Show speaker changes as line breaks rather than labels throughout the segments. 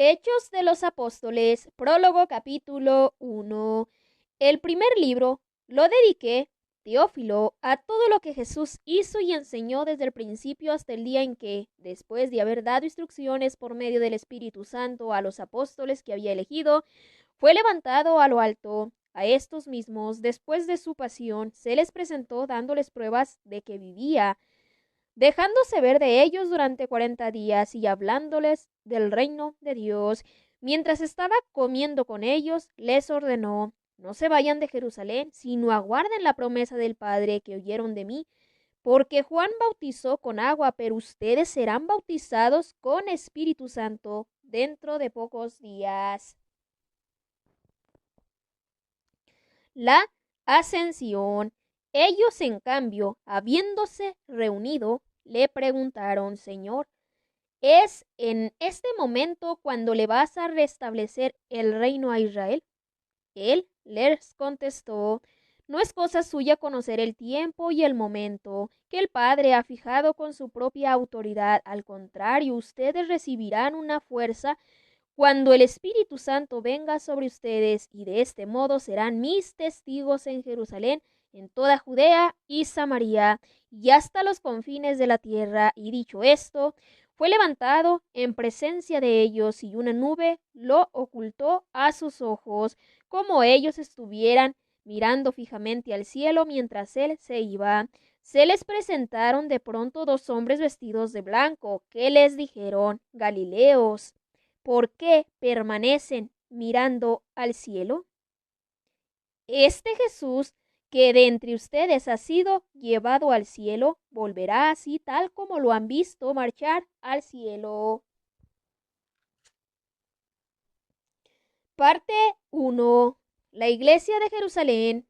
Hechos de los Apóstoles, prólogo capítulo 1. El primer libro lo dediqué, Teófilo, a todo lo que Jesús hizo y enseñó desde el principio hasta el día en que, después de haber dado instrucciones por medio del Espíritu Santo a los apóstoles que había elegido, fue levantado a lo alto. A estos mismos, después de su pasión, se les presentó dándoles pruebas de que vivía, dejándose ver de ellos durante 40 días y hablándoles del reino de Dios. Mientras estaba comiendo con ellos, les ordenó: no se vayan de Jerusalén, sino aguarden la promesa del Padre que oyeron de mí, porque Juan bautizó con agua, pero ustedes serán bautizados con Espíritu Santo dentro de pocos días. La ascensión. Ellos, en cambio, habiéndose reunido, le preguntaron: Señor, ¿es en este momento cuando le vas a restablecer el reino a Israel? Él les contestó: no es cosa suya conocer el tiempo y el momento que el Padre ha fijado con su propia autoridad. Al contrario, ustedes recibirán una fuerza cuando el Espíritu Santo venga sobre ustedes, y de este modo serán mis testigos en Jerusalén, en toda Judea y Samaria, y hasta los confines de la tierra. Y dicho esto, fue levantado en presencia de ellos, y una nube lo ocultó a sus ojos, como ellos estuvieran mirando fijamente al cielo mientras él se iba. Se les presentaron de pronto dos hombres vestidos de blanco, que les dijeron: Galileos, ¿por qué permanecen mirando al cielo? Este Jesús que de entre ustedes ha sido llevado al cielo, volverá así tal como lo han visto marchar al cielo. Parte 1. La iglesia de Jerusalén.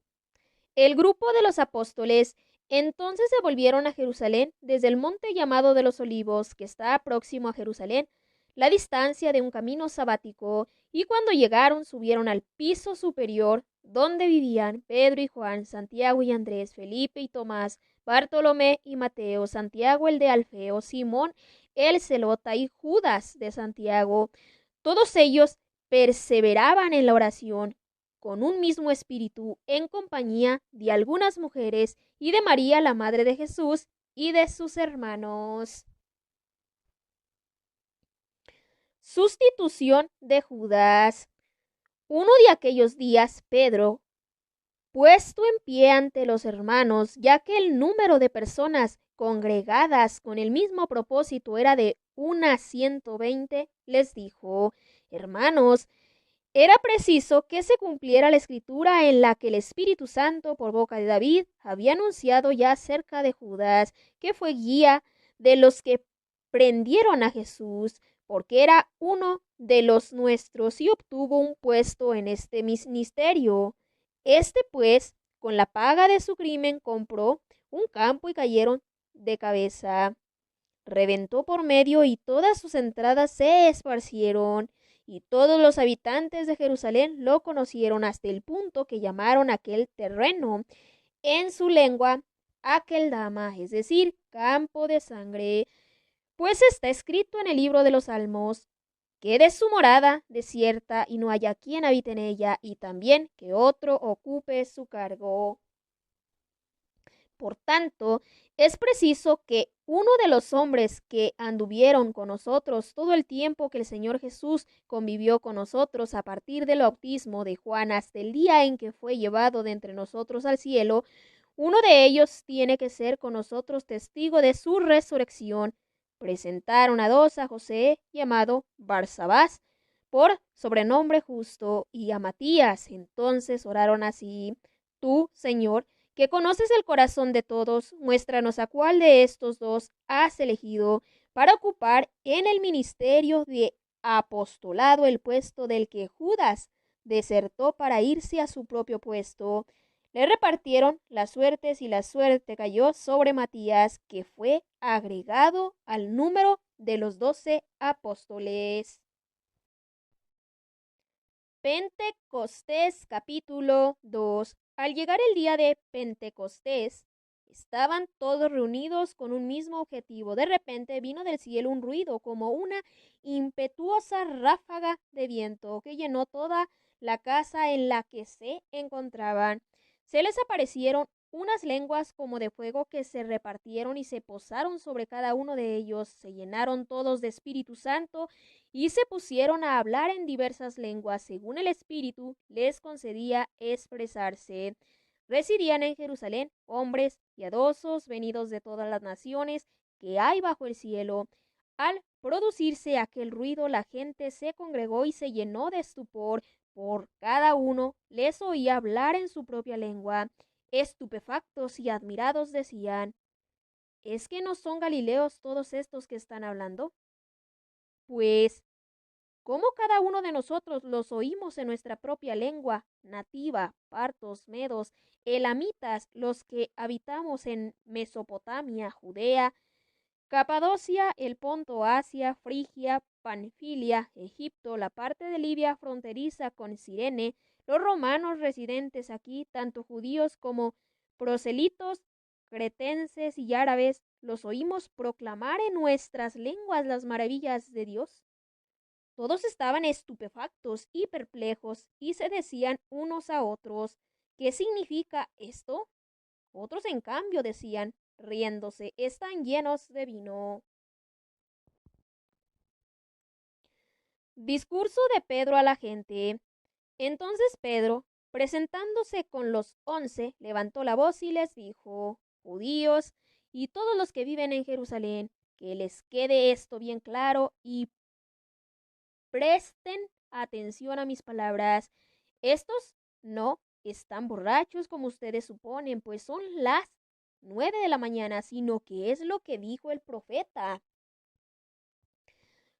El grupo de los apóstoles entonces se volvieron a Jerusalén desde el monte llamado de los Olivos, que está próximo a Jerusalén, la distancia de un camino sabático, y cuando llegaron subieron al piso superior, donde vivían Pedro y Juan, Santiago y Andrés, Felipe y Tomás, Bartolomé y Mateo, Santiago el de Alfeo, Simón el celota y Judas de Santiago. Todos ellos perseveraban en la oración con un mismo espíritu, en compañía de algunas mujeres y de María, la madre de Jesús, y de sus hermanos. Sustitución de Judas. Uno de aquellos días, Pedro, puesto en pie ante los hermanos, ya que el número de personas congregadas con el mismo propósito era de unas 120, les dijo: hermanos, era preciso que se cumpliera la escritura en la que el Espíritu Santo, por boca de David, había anunciado ya acerca de Judas, que fue guía de los que prendieron a Jesús, porque era uno de los nuestros y obtuvo un puesto en este ministerio. Este, pues, con la paga de su crimen, compró un campo y cayeron de cabeza. Reventó por medio y todas sus entradas se esparcieron, y todos los habitantes de Jerusalén lo conocieron, hasta el punto que llamaron aquel terreno en su lengua Akeldama, es decir, campo de sangre, pues está escrito en el libro de los Salmos: quede su morada desierta y no haya quien habite en ella, y también que otro ocupe su cargo. Por tanto, es preciso que uno de los hombres que anduvieron con nosotros todo el tiempo que el Señor Jesús convivió con nosotros, a partir del bautismo de Juan hasta el día en que fue llevado de entre nosotros al cielo, uno de ellos tiene que ser con nosotros testigo de su resurrección. Presentaron a dos: a José, llamado Barsabás, por sobrenombre Justo, y a Matías. Entonces oraron así: tú, Señor, que conoces el corazón de todos, muéstranos a cuál de estos dos has elegido para ocupar en el ministerio de apostolado el puesto del que Judas desertó para irse a su propio puesto. Le repartieron las suertes, y la suerte cayó sobre Matías, que fue agregado al número de los 12 apóstoles. Pentecostés capítulo 2. Al llegar el día de Pentecostés, Estaban todos reunidos con un mismo objetivo. De repente vino del cielo un ruido como una impetuosa ráfaga de viento que llenó toda la casa en la que se encontraban. Se les aparecieron unas lenguas como de fuego que se repartieron y se posaron sobre cada uno de ellos. Se llenaron todos de Espíritu Santo y se pusieron a hablar en diversas lenguas, según el Espíritu les concedía expresarse. Residían en Jerusalén hombres piadosos venidos de todas las naciones que hay bajo el cielo. Al producirse aquel ruido, la gente se congregó y se llenó de estupor, por cada uno les oía hablar en su propia lengua. Estupefactos y admirados decían: ¿es que no son galileos todos estos que están hablando? Pues, ¿cómo cada uno de nosotros los oímos en nuestra propia lengua nativa, partos, medos, elamitas, los que habitamos en Mesopotamia, Judea, Capadocia, el Ponto, Asia, Frigia, Panfilia, Egipto, la parte de Libia fronteriza con Cirene, los romanos residentes aquí, tanto judíos como proselitos, cretenses y árabes, los oímos proclamar en nuestras lenguas las maravillas de Dios? Todos estaban estupefactos y perplejos y se decían unos a otros: ¿qué significa esto? Otros, en cambio, decían, riéndose: están llenos de vino. Discurso de Pedro a la gente. Entonces Pedro, presentándose con los 11, levantó la voz y les dijo: judíos y todos los que viven en Jerusalén, que les quede esto bien claro y presten atención a mis palabras. Estos no están borrachos como ustedes suponen, pues son las 9 de la mañana, sino que es lo que dijo el profeta.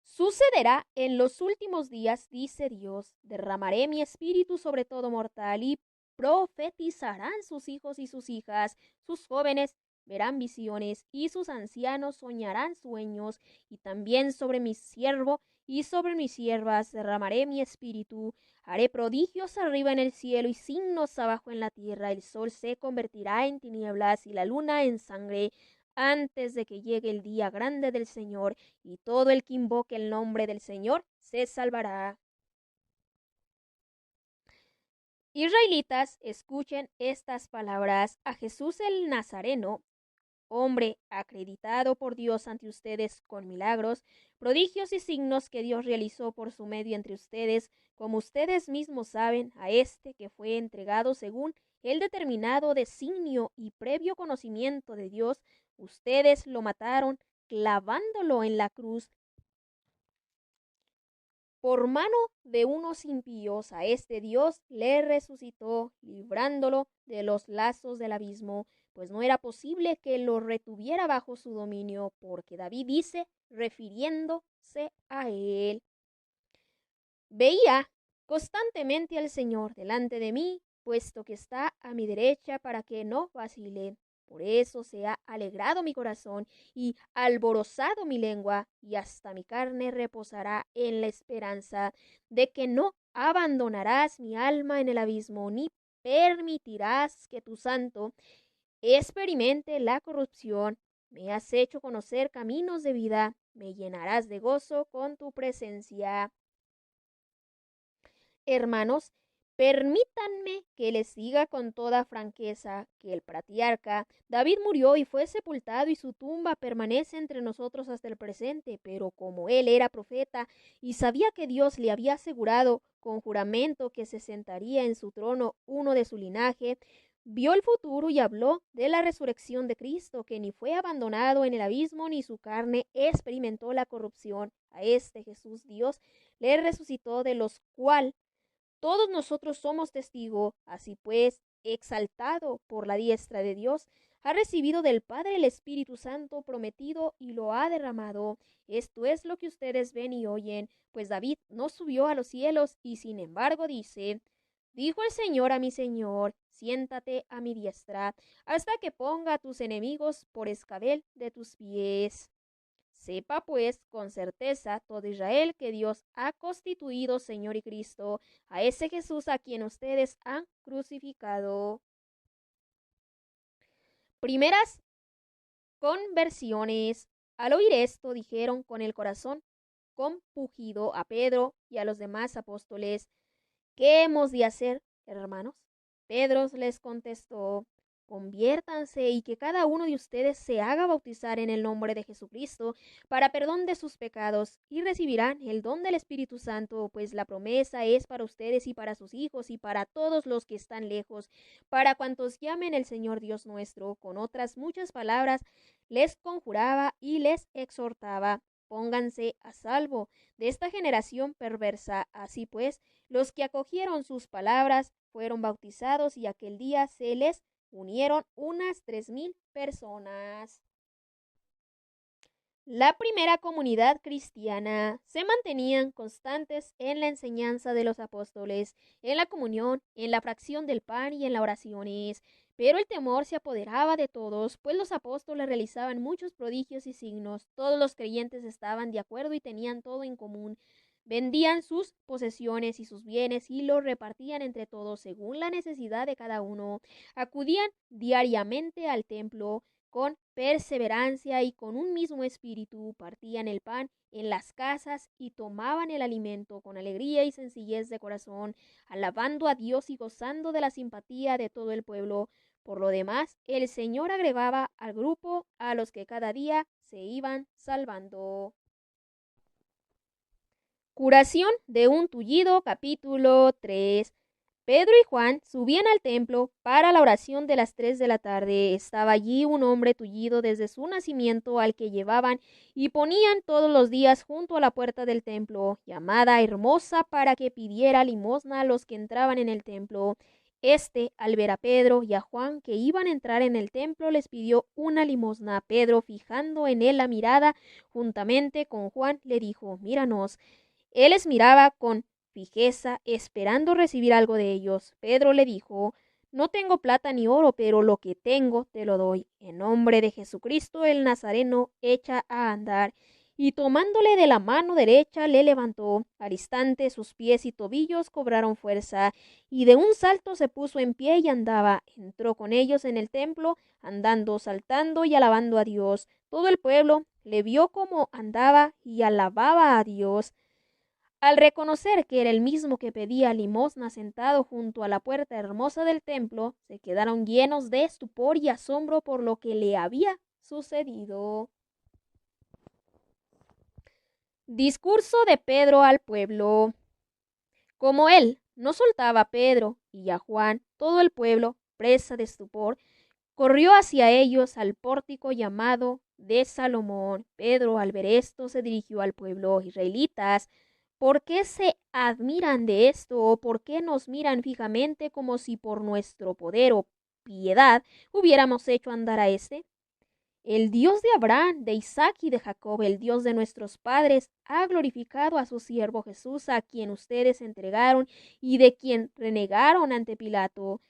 Sucederá en los últimos días, dice Dios, derramaré mi espíritu sobre todo mortal y profetizarán sus hijos y sus hijas, sus jóvenes verán visiones y sus ancianos soñarán sueños, y también sobre mi siervo y sobre mis siervas derramaré mi espíritu. Haré prodigios arriba en el cielo y signos abajo en la tierra. El sol se convertirá en tinieblas y la luna en sangre antes de que llegue el día grande del Señor, y todo el que invoque el nombre del Señor se salvará. Israelitas, escuchen estas palabras. A Jesús el Nazareno, hombre acreditado por Dios ante ustedes con milagros, prodigios y signos que Dios realizó por su medio entre ustedes, como ustedes mismos saben, a este que fue entregado según el determinado designio y previo conocimiento de Dios, ustedes lo mataron clavándolo en la cruz por mano de unos impíos. A este Dios le resucitó, librándolo de los lazos del abismo, pues no era posible que lo retuviera bajo su dominio, porque David dice, refiriéndose a él: veía constantemente al Señor delante de mí, puesto que está a mi derecha, para que no vacile. Por eso se ha alegrado mi corazón y alborozado mi lengua, y hasta mi carne reposará en la esperanza de que no abandonarás mi alma en el abismo, ni permitirás que tu santo experimente la corrupción. Me has hecho conocer caminos de vida, me llenarás de gozo con tu presencia. Hermanos, permítanme que les diga con toda franqueza que el patriarca David murió y fue sepultado, y su tumba permanece entre nosotros hasta el presente. Pero como él era profeta y sabía que Dios le había asegurado con juramento que se sentaría en su trono uno de su linaje, vio el futuro y habló de la resurrección de Cristo, que ni fue abandonado en el abismo, ni su carne experimentó la corrupción. A este Jesús Dios le resucitó, de los cuales todos nosotros somos testigos. Así pues, exaltado por la diestra de Dios, ha recibido del Padre el Espíritu Santo prometido y lo ha derramado. Esto es lo que ustedes ven y oyen, pues David no subió a los cielos y sin embargo dice: dijo el Señor a mi Señor, siéntate a mi diestra, hasta que ponga a tus enemigos por escabel de tus pies. Sepa pues con certeza todo Israel que Dios ha constituido Señor y Cristo a ese Jesús a quien ustedes han crucificado. Primeras conversiones. Al oír esto, dijeron con el corazón compungido a Pedro y a los demás apóstoles: ¿Qué hemos de hacer, hermanos? Pedro les contestó: Conviértanse y que cada uno de ustedes se haga bautizar en el nombre de Jesucristo para perdón de sus pecados, y recibirán el don del Espíritu Santo, pues la promesa es para ustedes y para sus hijos y para todos los que están lejos, para cuantos llamen el Señor Dios nuestro. Con otras muchas palabras les conjuraba y les exhortaba: Pónganse a salvo de esta generación perversa. Así pues, los que acogieron sus palabras fueron bautizados, y aquel día se les unieron unas 3,000 personas. La primera comunidad cristiana se mantenían constantes en la enseñanza de los apóstoles, en la comunión, en la fracción del pan y en las oraciones. Pero el temor se apoderaba de todos, pues los apóstoles realizaban muchos prodigios y signos. Todos los creyentes estaban de acuerdo y tenían todo en común. Vendían sus posesiones y sus bienes y los repartían entre todos según la necesidad de cada uno. Acudían diariamente al templo con perseverancia y con un mismo espíritu. Partían el pan en las casas y tomaban el alimento con alegría y sencillez de corazón, alabando a Dios y gozando de la simpatía de todo el pueblo. Por lo demás, el Señor agregaba al grupo a los que cada día se iban salvando. Curación de un tullido, capítulo 3. Pedro y Juan subían al templo para la oración de las 3 de la tarde. Estaba allí un hombre tullido desde su nacimiento, al que llevaban y ponían todos los días junto a la puerta del templo, llamada Hermosa, para que pidiera limosna a los que entraban en el templo. Al ver a Pedro y a Juan que iban a entrar en el templo, les pidió una limosna. Pedro, fijando en él la mirada, juntamente con Juan, le dijo: Míranos. Él les miraba con fijeza, esperando recibir algo de ellos. Pedro le dijo: No tengo plata ni oro, pero lo que tengo te lo doy. En nombre de Jesucristo el Nazareno, echa a andar. Y tomándole de la mano derecha, le levantó. Al instante sus pies y tobillos cobraron fuerza, y de un salto se puso en pie y andaba. Entró con ellos en el templo, andando, saltando y alabando a Dios. Todo el pueblo le vio como andaba y alababa a Dios. Al reconocer que era el mismo que pedía limosna sentado junto a la puerta hermosa del templo, se quedaron llenos de estupor y asombro por lo que le había sucedido. Discurso de Pedro al pueblo. Como él no soltaba a Pedro y a Juan, todo el pueblo, presa de estupor, corrió hacia ellos al pórtico llamado de Salomón. Pedro, al ver esto, se dirigió al pueblo: Israelitas, ¿por qué se admiran de esto? ¿O por qué nos miran fijamente como si por nuestro poder o piedad hubiéramos hecho andar a este? El Dios de Abraham, de Isaac y de Jacob, el Dios de nuestros padres, ha glorificado a su siervo Jesús, a quien ustedes entregaron y de quien renegaron ante Pilato.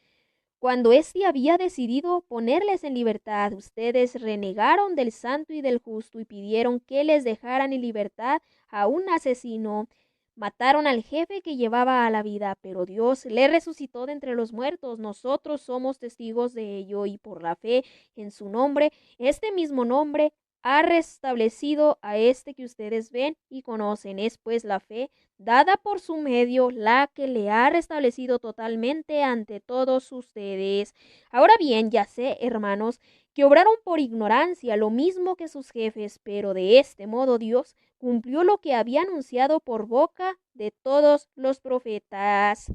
Cuando éste había decidido ponerles en libertad, ustedes renegaron del santo y del justo y pidieron que les dejaran en libertad a un asesino. Mataron al jefe que llevaba a la vida, pero Dios le resucitó de entre los muertos. Nosotros somos testigos de ello, y por la fe en su nombre, este mismo nombre ha restablecido a este que ustedes ven y conocen. Es pues la fe dada por su medio la que le ha restablecido totalmente ante todos ustedes. Ahora bien, ya sé, hermanos, que obraron por ignorancia, lo mismo que sus jefes, pero de este modo Dios cumplió lo que había anunciado por boca de todos los profetas.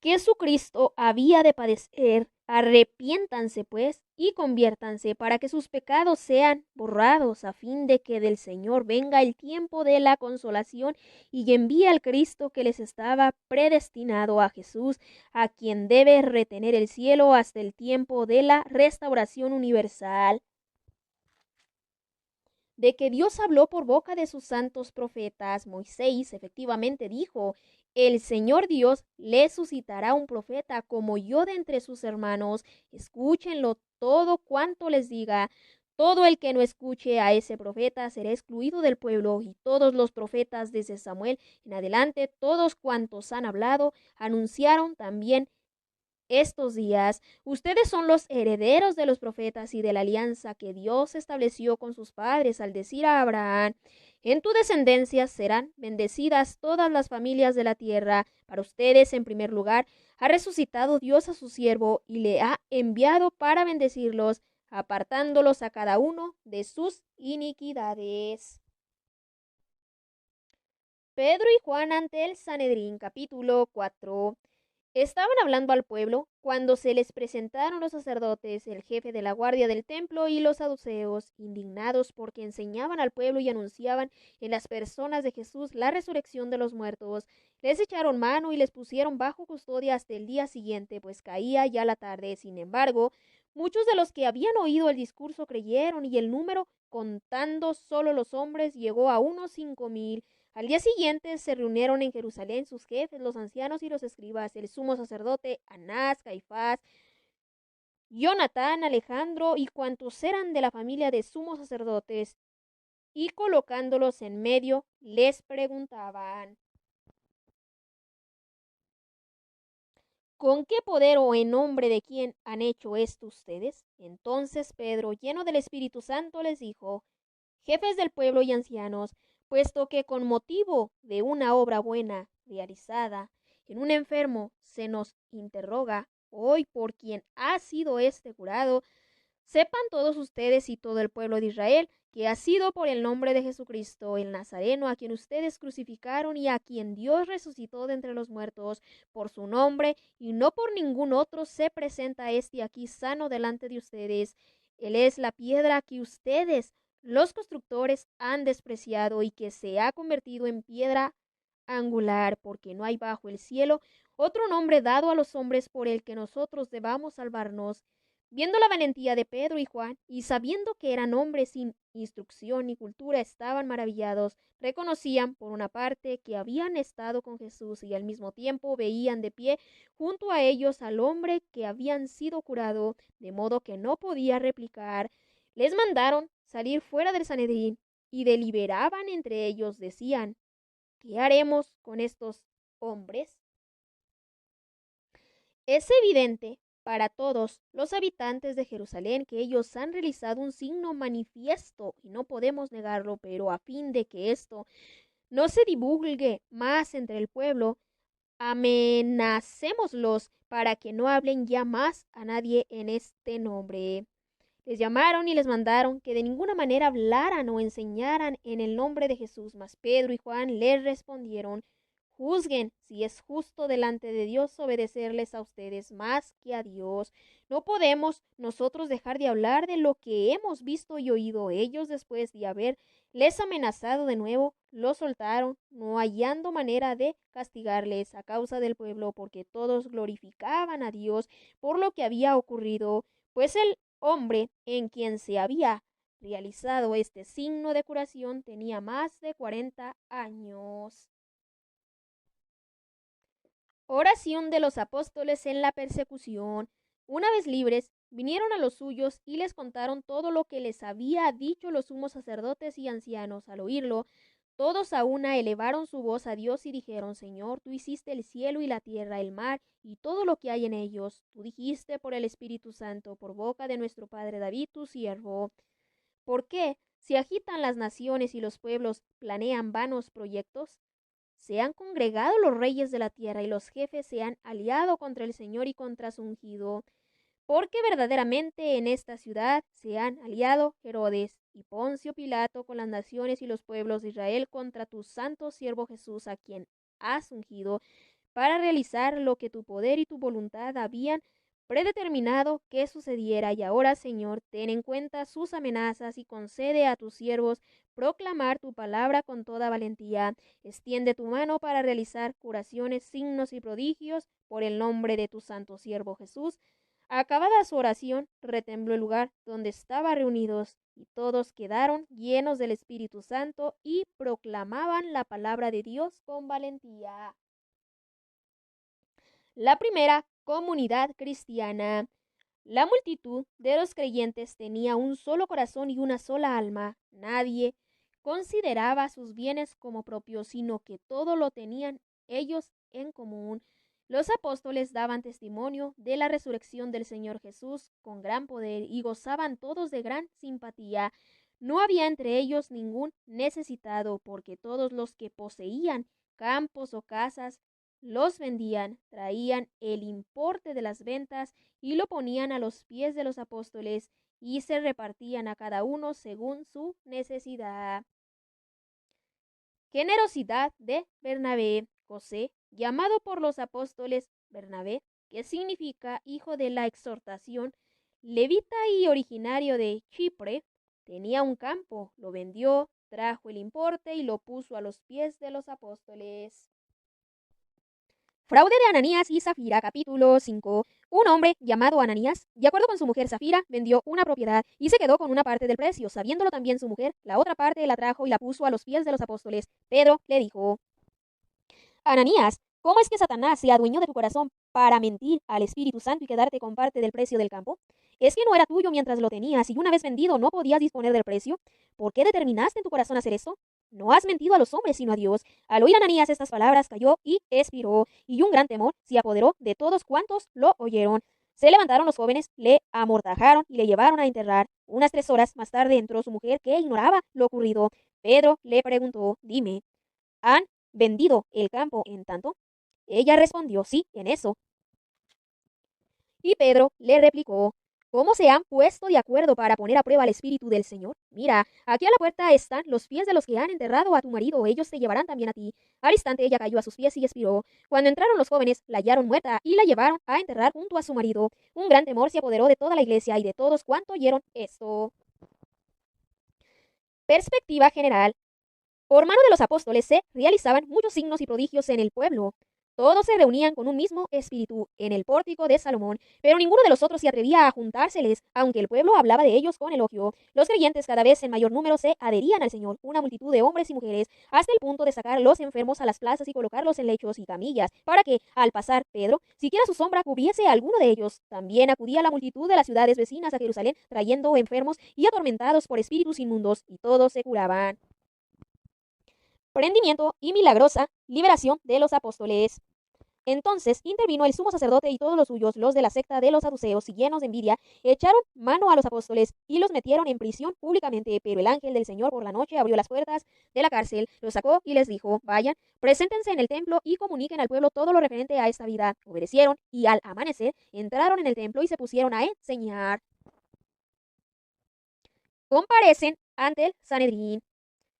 Jesucristo había de padecer. Arrepiéntanse pues y conviértanse para que sus pecados sean borrados, a fin de que del Señor venga el tiempo de la consolación y envíe al Cristo que les estaba predestinado, a Jesús, a quien debe retener el cielo hasta el tiempo de la restauración universal. De que Dios habló por boca de sus santos profetas. Moisés efectivamente dijo: El Señor Dios le suscitará un profeta como yo de entre sus hermanos. Escúchenlo todo cuanto les diga. Todo el que no escuche a ese profeta será excluido del pueblo. Y todos los profetas desde Samuel en adelante, todos cuantos han hablado, anunciaron también estos días. Ustedes son los herederos de los profetas y de la alianza que Dios estableció con sus padres al decir a Abraham: en tu descendencia serán bendecidas todas las familias de la tierra. Para ustedes, en primer lugar, ha resucitado Dios a su siervo y le ha enviado para bendecirlos, apartándolos a cada uno de sus iniquidades. Pedro y Juan ante el Sanedrín, capítulo 4. Estaban hablando al pueblo cuando se les presentaron los sacerdotes, el jefe de la guardia del templo y los saduceos, indignados porque enseñaban al pueblo y anunciaban en las personas de Jesús la resurrección de los muertos. Les echaron mano y les pusieron bajo custodia hasta el día siguiente, pues caía ya la tarde. Sin embargo, muchos de los que habían oído el discurso creyeron, y el número, contando solo los hombres, llegó a unos 5,000. Al día siguiente se reunieron en Jerusalén sus jefes, los ancianos y los escribas, el sumo sacerdote Anás, Caifás, Jonatán, Alejandro y cuantos eran de la familia de sumos sacerdotes, y colocándolos en medio, les preguntaban: ¿con qué poder o en nombre de quién han hecho esto ustedes? Entonces Pedro, lleno del Espíritu Santo, les dijo: jefes del pueblo y ancianos, puesto que con motivo de una obra buena realizada en un enfermo se nos interroga hoy por quién ha sido este curado, sepan todos ustedes y todo el pueblo de Israel que ha sido por el nombre de Jesucristo, el Nazareno, a quien ustedes crucificaron y a quien Dios resucitó de entre los muertos. Por su nombre y no por ningún otro se presenta este aquí sano delante de ustedes. Él es la piedra que ustedes, los constructores, han despreciado y que se ha convertido en piedra angular, porque no hay bajo el cielo otro nombre dado a los hombres por el que nosotros debamos salvarnos. Viendo la valentía de Pedro y Juan, y sabiendo que eran hombres sin instrucción ni cultura, estaban maravillados. Reconocían, por una parte, que habían estado con Jesús, y al mismo tiempo veían de pie junto a ellos al hombre que habían sido curado, de modo que no podía replicar. Les mandaron salir fuera del Sanedrín, y deliberaban entre ellos, decían: ¿qué haremos con estos hombres? Es evidente para todos los habitantes de Jerusalén que ellos han realizado un signo manifiesto y no podemos negarlo, pero a fin de que esto no se divulgue más entre el pueblo, amenacémoslos para que no hablen ya más a nadie en este nombre. Les llamaron y les mandaron que de ninguna manera hablaran o enseñaran en el nombre de Jesús. Mas Pedro y Juan les respondieron: juzguen si es justo delante de Dios obedecerles a ustedes más que a Dios. No podemos nosotros dejar de hablar de lo que hemos visto y oído. Ellos, después de haberles amenazado de nuevo, los soltaron, no hallando manera de castigarles a causa del pueblo, porque todos glorificaban a Dios por lo que había ocurrido, pues el hombre en quien se había realizado este signo de curación tenía más de 40 años. Oración de los apóstoles en la persecución. Una vez libres, vinieron a los suyos y les contaron todo lo que les había dicho los sumos sacerdotes y ancianos. Al oírlo, todos a una elevaron su voz a Dios y dijeron: Señor, tú hiciste el cielo y la tierra, el mar y todo lo que hay en ellos. Tú dijiste por el Espíritu Santo, por boca de nuestro padre David, tu siervo. ¿Por qué se agitan las naciones y los pueblos planean vanos proyectos? Se han congregado los reyes de la tierra y los jefes se han aliado contra el Señor y contra su ungido. Porque verdaderamente en esta ciudad se han aliado Herodes y Poncio Pilato con las naciones y los pueblos de Israel contra tu santo siervo Jesús, a quien has ungido, para realizar lo que tu poder y tu voluntad habían predeterminado que sucediera. Y ahora, Señor, ten en cuenta sus amenazas y concede a tus siervos proclamar tu palabra con toda valentía. Extiende tu mano para realizar curaciones, signos y prodigios por el nombre de tu santo siervo Jesús. Acabada su oración, retembló el lugar donde estaban reunidos, y todos quedaron llenos del Espíritu Santo y proclamaban la palabra de Dios con valentía. La primera comunidad cristiana. La multitud de los creyentes tenía un solo corazón y una sola alma. Nadie consideraba sus bienes como propios, sino que todo lo tenían ellos en común. Los apóstoles daban testimonio de la resurrección del Señor Jesús con gran poder y gozaban todos de gran simpatía. No había entre ellos ningún necesitado, porque todos los que poseían campos o casas los vendían, traían el importe de las ventas y lo ponían a los pies de los apóstoles y se repartían a cada uno según su necesidad. Generosidad de Bernabé. José, llamado por los apóstoles Bernabé, que significa hijo de la exhortación, levita y originario de Chipre, tenía un campo, lo vendió, trajo el importe y lo puso a los pies de los apóstoles. Fraude de Ananías y Zafira, capítulo 5. Un hombre llamado Ananías, de acuerdo con su mujer Zafira, vendió una propiedad y se quedó con una parte del precio. Sabiéndolo también su mujer, la otra parte la trajo y la puso a los pies de los apóstoles. Pedro le dijo: Ananías, ¿cómo es que Satanás se adueñó de tu corazón para mentir al Espíritu Santo y quedarte con parte del precio del campo? ¿Es que no era tuyo mientras lo tenías y una vez vendido no podías disponer del precio? ¿Por qué determinaste en tu corazón hacer eso? No has mentido a los hombres, sino a Dios. Al oír Ananías estas palabras, cayó y expiró, y un gran temor se apoderó de todos cuantos lo oyeron. Se levantaron los jóvenes, le amortajaron y le llevaron a enterrar. Unas 3 horas más tarde entró su mujer, que ignoraba lo ocurrido. Pedro le preguntó: Dime, ¿han vendido el campo en tanto? Ella respondió: sí, en eso. Y Pedro le replicó: ¿cómo se han puesto de acuerdo para poner a prueba al Espíritu del Señor? Mira, aquí a la puerta están los pies de los que han enterrado a tu marido, ellos te llevarán también a ti. Al instante ella cayó a sus pies y expiró. Cuando entraron los jóvenes, la hallaron muerta y la llevaron a enterrar junto a su marido. Un gran temor se apoderó de toda la iglesia y de todos cuantos oyeron esto. Perspectiva general. Por mano de los apóstoles se realizaban muchos signos y prodigios en el pueblo. Todos se reunían con un mismo espíritu en el pórtico de Salomón, pero ninguno de los otros se atrevía a juntárseles, aunque el pueblo hablaba de ellos con elogio. Los creyentes cada vez en mayor número se adherían al Señor, una multitud de hombres y mujeres, hasta el punto de sacar los enfermos a las plazas y colocarlos en lechos y camillas, para que, al pasar Pedro, siquiera su sombra cubriese a alguno de ellos. También acudía la multitud de las ciudades vecinas a Jerusalén, trayendo enfermos y atormentados por espíritus inmundos, y todos se curaban. Prendimiento y milagrosa liberación de los apóstoles. Entonces intervino el sumo sacerdote y todos los suyos, los de la secta de los saduceos, y llenos de envidia, echaron mano a los apóstoles y los metieron en prisión públicamente. Pero el ángel del Señor por la noche abrió las puertas de la cárcel, los sacó y les dijo: vayan, preséntense en el templo y comuniquen al pueblo todo lo referente a esta vida. Obedecieron y al amanecer entraron en el templo y se pusieron a enseñar. Comparecen ante el Sanedrín.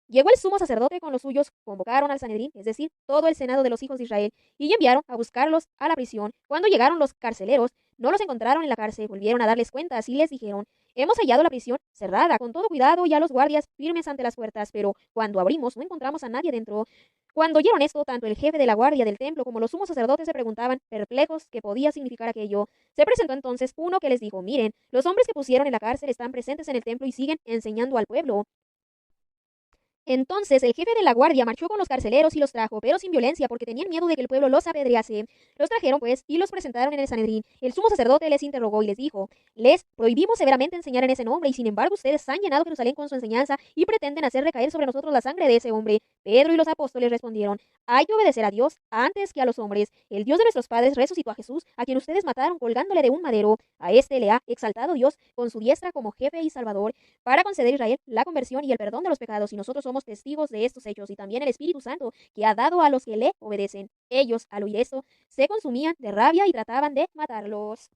Llegó el sumo sacerdote con los suyos, convocaron al Sanedrín, es decir, todo el senado de los hijos de Israel, y enviaron a buscarlos a la prisión. Cuando llegaron los carceleros, no los encontraron en la cárcel, volvieron a darles cuentas y les dijeron: hemos hallado la prisión cerrada con todo cuidado y a los guardias firmes ante las puertas, pero cuando abrimos no encontramos a nadie dentro. Cuando oyeron esto, tanto el jefe de la guardia del templo como los sumos sacerdotes se preguntaban, perplejos, qué podía significar aquello. Se presentó entonces uno que les dijo: miren, los hombres que pusieron en la cárcel están presentes en el templo y siguen enseñando al pueblo. Entonces el jefe de la guardia marchó con los carceleros y los trajo, pero sin violencia, porque tenían miedo de que el pueblo los apedrease. Los trajeron pues y los presentaron en el Sanedrín. El sumo sacerdote les interrogó y les dijo: les prohibimos severamente enseñar en ese nombre, y sin embargo ustedes han llenado Jerusalén con su enseñanza y pretenden hacer recaer sobre nosotros la sangre de ese hombre. Pedro y los apóstoles respondieron: hay que obedecer a Dios antes que a los hombres. El Dios de nuestros padres resucitó a Jesús, a quien ustedes mataron colgándole de un madero. A este le ha exaltado Dios con su diestra como jefe y salvador, para conceder a Israel la conversión y el perdón de los pecados, y nosotros somos testigos de estos hechos, y también el Espíritu Santo que ha dado a los que le obedecen. Ellos, al oír esto, se consumían de rabia y trataban de matarlos.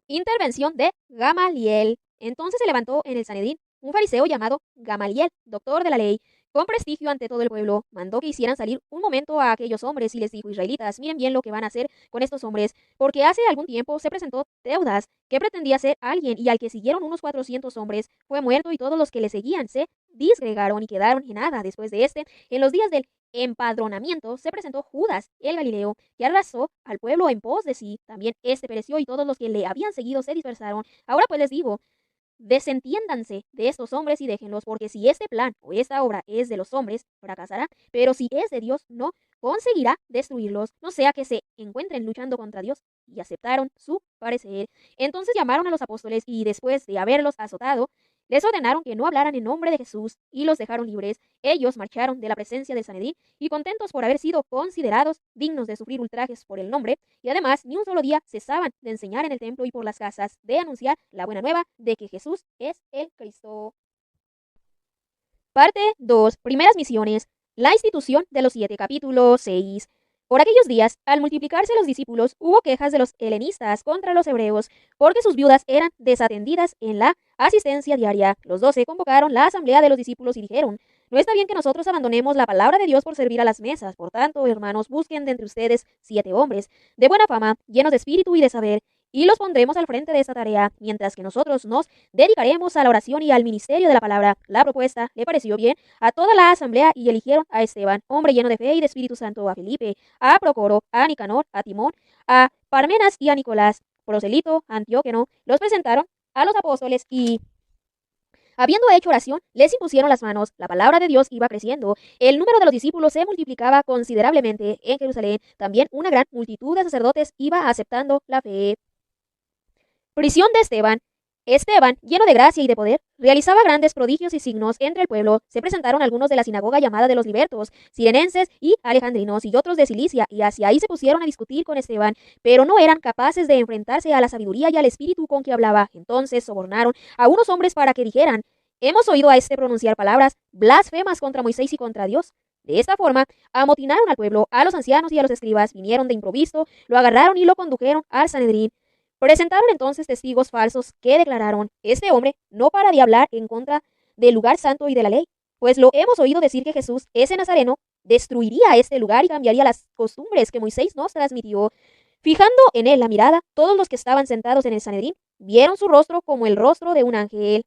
Intervención de Gamaliel. Entonces se levantó en el Sanedrín un fariseo llamado Gamaliel, doctor de la ley, con prestigio ante todo el pueblo. Mandó que hicieran salir un momento a aquellos hombres y les dijo: israelitas, miren bien lo que van a hacer con estos hombres, porque hace algún tiempo se presentó Teudas, que pretendía ser alguien, y al que siguieron unos 400 hombres. Fue muerto y todos los que le seguían se disgregaron y quedaron en nada. Después de en los días del empadronamiento, se presentó Judas el Galileo, que arrasó al pueblo en pos de sí. También pereció y todos los que le habían seguido se dispersaron. Ahora pues les digo: desentiéndanse de estos hombres y déjenlos, porque si este plan o esta obra es de los hombres, fracasará, pero si es de Dios, no conseguirá destruirlos, no sea que se encuentren luchando contra Dios. Y aceptaron su parecer. Entonces llamaron a los apóstoles y, después de haberlos azotado, les ordenaron que no hablaran en nombre de Jesús y los dejaron libres. Ellos marcharon de la presencia del Sanedrín y contentos por haber sido considerados dignos de sufrir ultrajes por el nombre, y además ni un solo día cesaban de enseñar en el templo y por las casas, de anunciar la buena nueva de que Jesús es el Cristo. Parte 2. Primeras misiones. La institución de los 7, capítulo 6. Por aquellos días, al multiplicarse los discípulos, hubo quejas de los helenistas contra los hebreos, porque sus viudas eran desatendidas en la asistencia diaria. Los 12 convocaron la asamblea de los discípulos y dijeron: no está bien que nosotros abandonemos la palabra de Dios por servir a las mesas. Por tanto, hermanos, busquen de entre ustedes 7 hombres de buena fama, llenos de espíritu y de saber, y los pondremos al frente de esta tarea, mientras que nosotros nos dedicaremos a la oración y al ministerio de la palabra. La propuesta le pareció bien a toda la asamblea y eligieron a Esteban, hombre lleno de fe y de Espíritu Santo, a Felipe, a Procoro, a Nicanor, a Timón, a Parmenas y a Nicolás, proselito antióqueno. Los presentaron a los apóstoles y, habiendo hecho oración, les impusieron las manos. La palabra de Dios iba creciendo. El número de los discípulos se multiplicaba considerablemente en Jerusalén. También una gran multitud de sacerdotes iba aceptando la fe. Prisión de Esteban. Esteban, lleno de gracia y de poder, realizaba grandes prodigios y signos entre el pueblo. Se presentaron algunos de la sinagoga llamada de los libertos, cirenenses y alejandrinos, y otros de Cilicia, y hacia ahí se pusieron a discutir con Esteban, pero no eran capaces de enfrentarse a la sabiduría y al espíritu con que hablaba. Entonces sobornaron a unos hombres para que dijeran: hemos oído a este pronunciar palabras blasfemas contra Moisés y contra Dios. De esta forma, amotinaron al pueblo, a los ancianos y a los escribas, vinieron de improviso, lo agarraron y lo condujeron al Sanedrín. Presentaron entonces testigos falsos que declararon: este hombre no para de hablar en contra del lugar santo y de la ley, pues lo hemos oído decir que Jesús, ese Nazareno, destruiría este lugar y cambiaría las costumbres que Moisés nos transmitió. Fijando en él la mirada, todos los que estaban sentados en el Sanedrín vieron su rostro como el rostro de un ángel.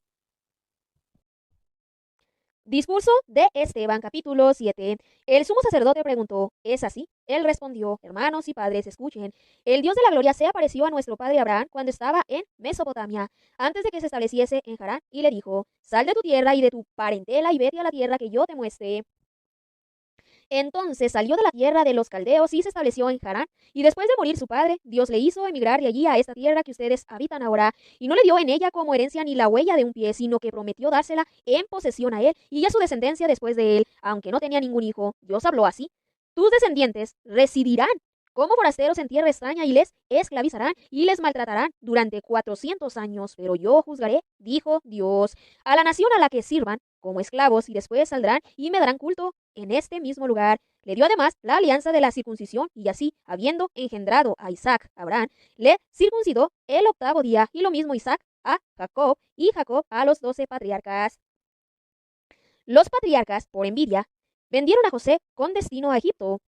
Discurso de Esteban, capítulo 7. El sumo sacerdote preguntó: ¿es así? Él respondió: hermanos y padres, escuchen. El Dios de la gloria se apareció a nuestro padre Abraham cuando estaba en Mesopotamia, antes de que se estableciese en Harán, y le dijo: sal de tu tierra y de tu parentela y vete a la tierra que yo te muestre. Entonces salió de la tierra de los caldeos y se estableció en Harán, y después de morir su padre, Dios le hizo emigrar de allí a esta tierra que ustedes habitan ahora, y no le dio en ella como herencia ni la huella de un pie, sino que prometió dársela en posesión a él y a su descendencia después de él, aunque no tenía ningún hijo. Dios habló así: tus descendientes residirán como forasteros en tierra extraña y les esclavizarán y les maltratarán durante 400 años, pero yo juzgaré, dijo Dios, a la nación a la que sirvan como esclavos, y después saldrán y me darán culto en este mismo lugar. Le dio además la alianza de la circuncisión, y así, habiendo engendrado a Isaac, Abraham le circuncidó el 8º día, y lo mismo Isaac a Jacob, y Jacob a los 12 patriarcas. Los patriarcas, por envidia, vendieron a José con destino a Egipto,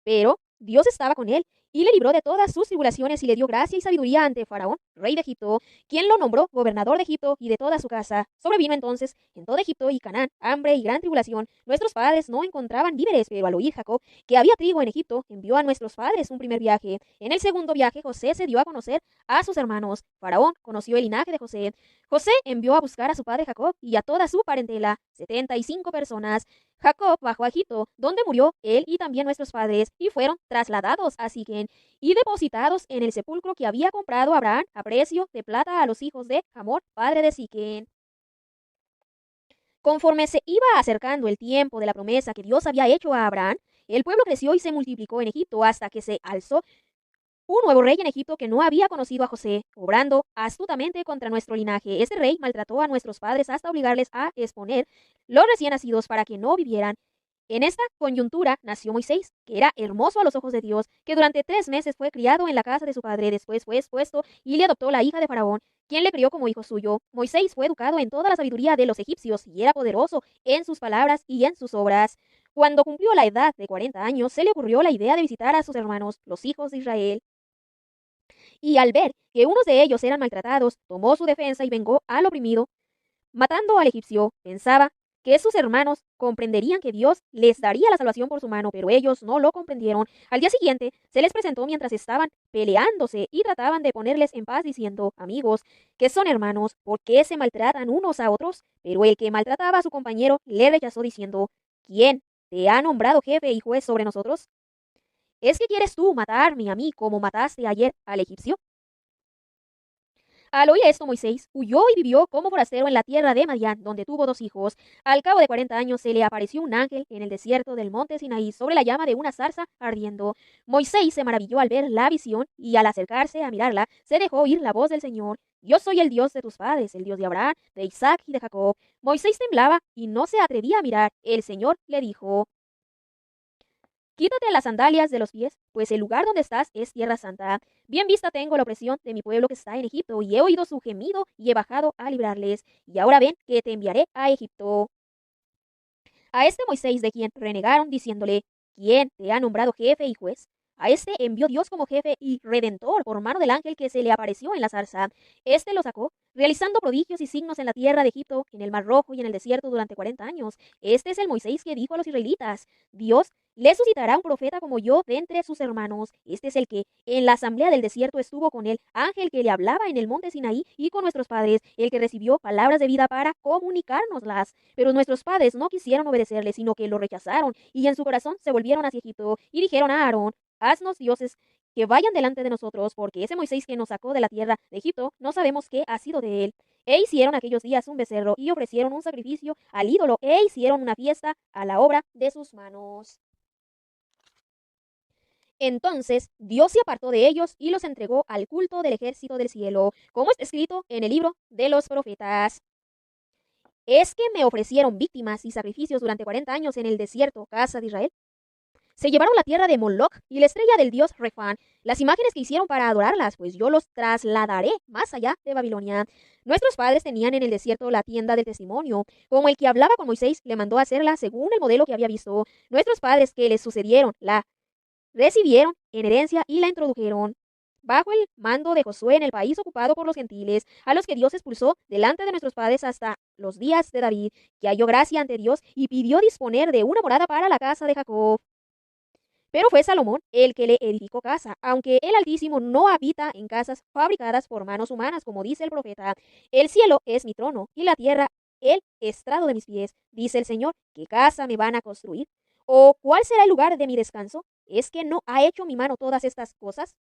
pero Dios estaba con él y le libró de todas sus tribulaciones y le dio gracia y sabiduría ante Faraón, rey de Egipto, quien lo nombró gobernador de Egipto y de toda su casa. Sobrevino entonces en todo Egipto y Canaán hambre y gran tribulación. Nuestros padres no encontraban víveres, pero al oír Jacob que había trigo en Egipto, envió a nuestros padres un primer viaje. En el segundo viaje, José se dio a conocer a sus hermanos. Faraón conoció el linaje de José. José envió a buscar a su padre Jacob y a toda su parentela, 75 personas. Jacob bajó a Egipto, donde murió él y también nuestros padres, y fueron trasladados a Siquén y depositados en el sepulcro que había comprado Abraham a precio de plata a los hijos de Hamor, padre de Siquén. Conforme se iba acercando el tiempo de la promesa que Dios había hecho a Abraham, el pueblo creció y se multiplicó en Egipto hasta que se alzó un nuevo rey en Egipto que no había conocido a José, obrando astutamente contra nuestro linaje. Este rey maltrató a nuestros padres hasta obligarles a exponer los recién nacidos para que no vivieran. En esta coyuntura nació Moisés, que era hermoso a los ojos de Dios, que durante 3 meses fue criado en la casa de su padre. Después fue expuesto y le adoptó la hija de Faraón, quien le crió como hijo suyo. Moisés fue educado en toda la sabiduría de los egipcios y era poderoso en sus palabras y en sus obras. Cuando cumplió la edad de 40 años, se le ocurrió la idea de visitar a sus hermanos, los hijos de Israel. Y al ver que unos de ellos eran maltratados, tomó su defensa y vengó al oprimido, matando al egipcio. Pensaba que sus hermanos comprenderían que Dios les daría la salvación por su mano, pero ellos no lo comprendieron. Al día siguiente se les presentó mientras estaban peleándose y trataban de ponerles en paz diciendo: amigos, que son hermanos, ¿por qué se maltratan unos a otros? Pero el que maltrataba a su compañero le rechazó diciendo: ¿quién te ha nombrado jefe y juez sobre nosotros? ¿Es que quieres tú matarme a mí como mataste ayer al egipcio? Al oír esto, Moisés huyó y vivió como forastero en la tierra de Madián, donde tuvo 2 hijos. Al cabo de 40 años se le apareció un ángel en el desierto del monte Sinaí sobre la llama de una zarza ardiendo. Moisés se maravilló al ver la visión y al acercarse a mirarla, se dejó oír la voz del Señor. Yo soy el Dios de tus padres, el Dios de Abraham, de Isaac y de Jacob. Moisés temblaba y no se atrevía a mirar. El Señor le dijo: Quítate las sandalias de los pies, pues el lugar donde estás es tierra santa. Bien vista tengo la opresión de mi pueblo que está en Egipto, y he oído su gemido y he bajado a librarles. Y ahora ven que te enviaré a Egipto. A este Moisés de quien renegaron, diciéndole: ¿Quién te ha nombrado jefe y juez? A este envió Dios como jefe y redentor por mano del ángel que se le apareció en la zarza. Este lo sacó, realizando prodigios y signos en la tierra de Egipto, en el Mar Rojo y en el desierto durante 40 años. Este es el Moisés que dijo a los israelitas: Dios le suscitará un profeta como yo de entre sus hermanos. Este es el que en la asamblea del desierto estuvo con el ángel que le hablaba en el monte Sinaí y con nuestros padres, el que recibió palabras de vida para comunicárnoslas. Pero nuestros padres no quisieron obedecerle, sino que lo rechazaron, y en su corazón se volvieron hacia Egipto, y dijeron a Aarón: Haznos dioses que vayan delante de nosotros, porque ese Moisés que nos sacó de la tierra de Egipto, no sabemos qué ha sido de él. E hicieron aquellos días un becerro, y ofrecieron un sacrificio al ídolo, e hicieron una fiesta a la obra de sus manos. Entonces Dios se apartó de ellos y los entregó al culto del ejército del cielo, como está escrito en el libro de los profetas. ¿Es que me ofrecieron víctimas y sacrificios durante 40 años en el desierto, casa de Israel? Se llevaron la tierra de Moloch y la estrella del dios Refán, las imágenes que hicieron para adorarlas, pues yo los trasladaré más allá de Babilonia. Nuestros padres tenían en el desierto la tienda del testimonio, como el que hablaba con Moisés le mandó a hacerla según el modelo que había visto. Nuestros padres que les sucedieron la recibieron en herencia y la introdujeron bajo el mando de Josué en el país ocupado por los gentiles, a los que Dios expulsó delante de nuestros padres hasta los días de David, que halló gracia ante Dios y pidió disponer de una morada para la casa de Jacob. Pero fue Salomón el que le edificó casa, aunque el Altísimo no habita en casas fabricadas por manos humanas, como dice el profeta. El cielo es mi trono y la tierra el estrado de mis pies. Dice el Señor: ¿qué casa me van a construir? ¿O cuál será el lugar de mi descanso? ¿Es que no ha hecho mi mano todas estas cosas?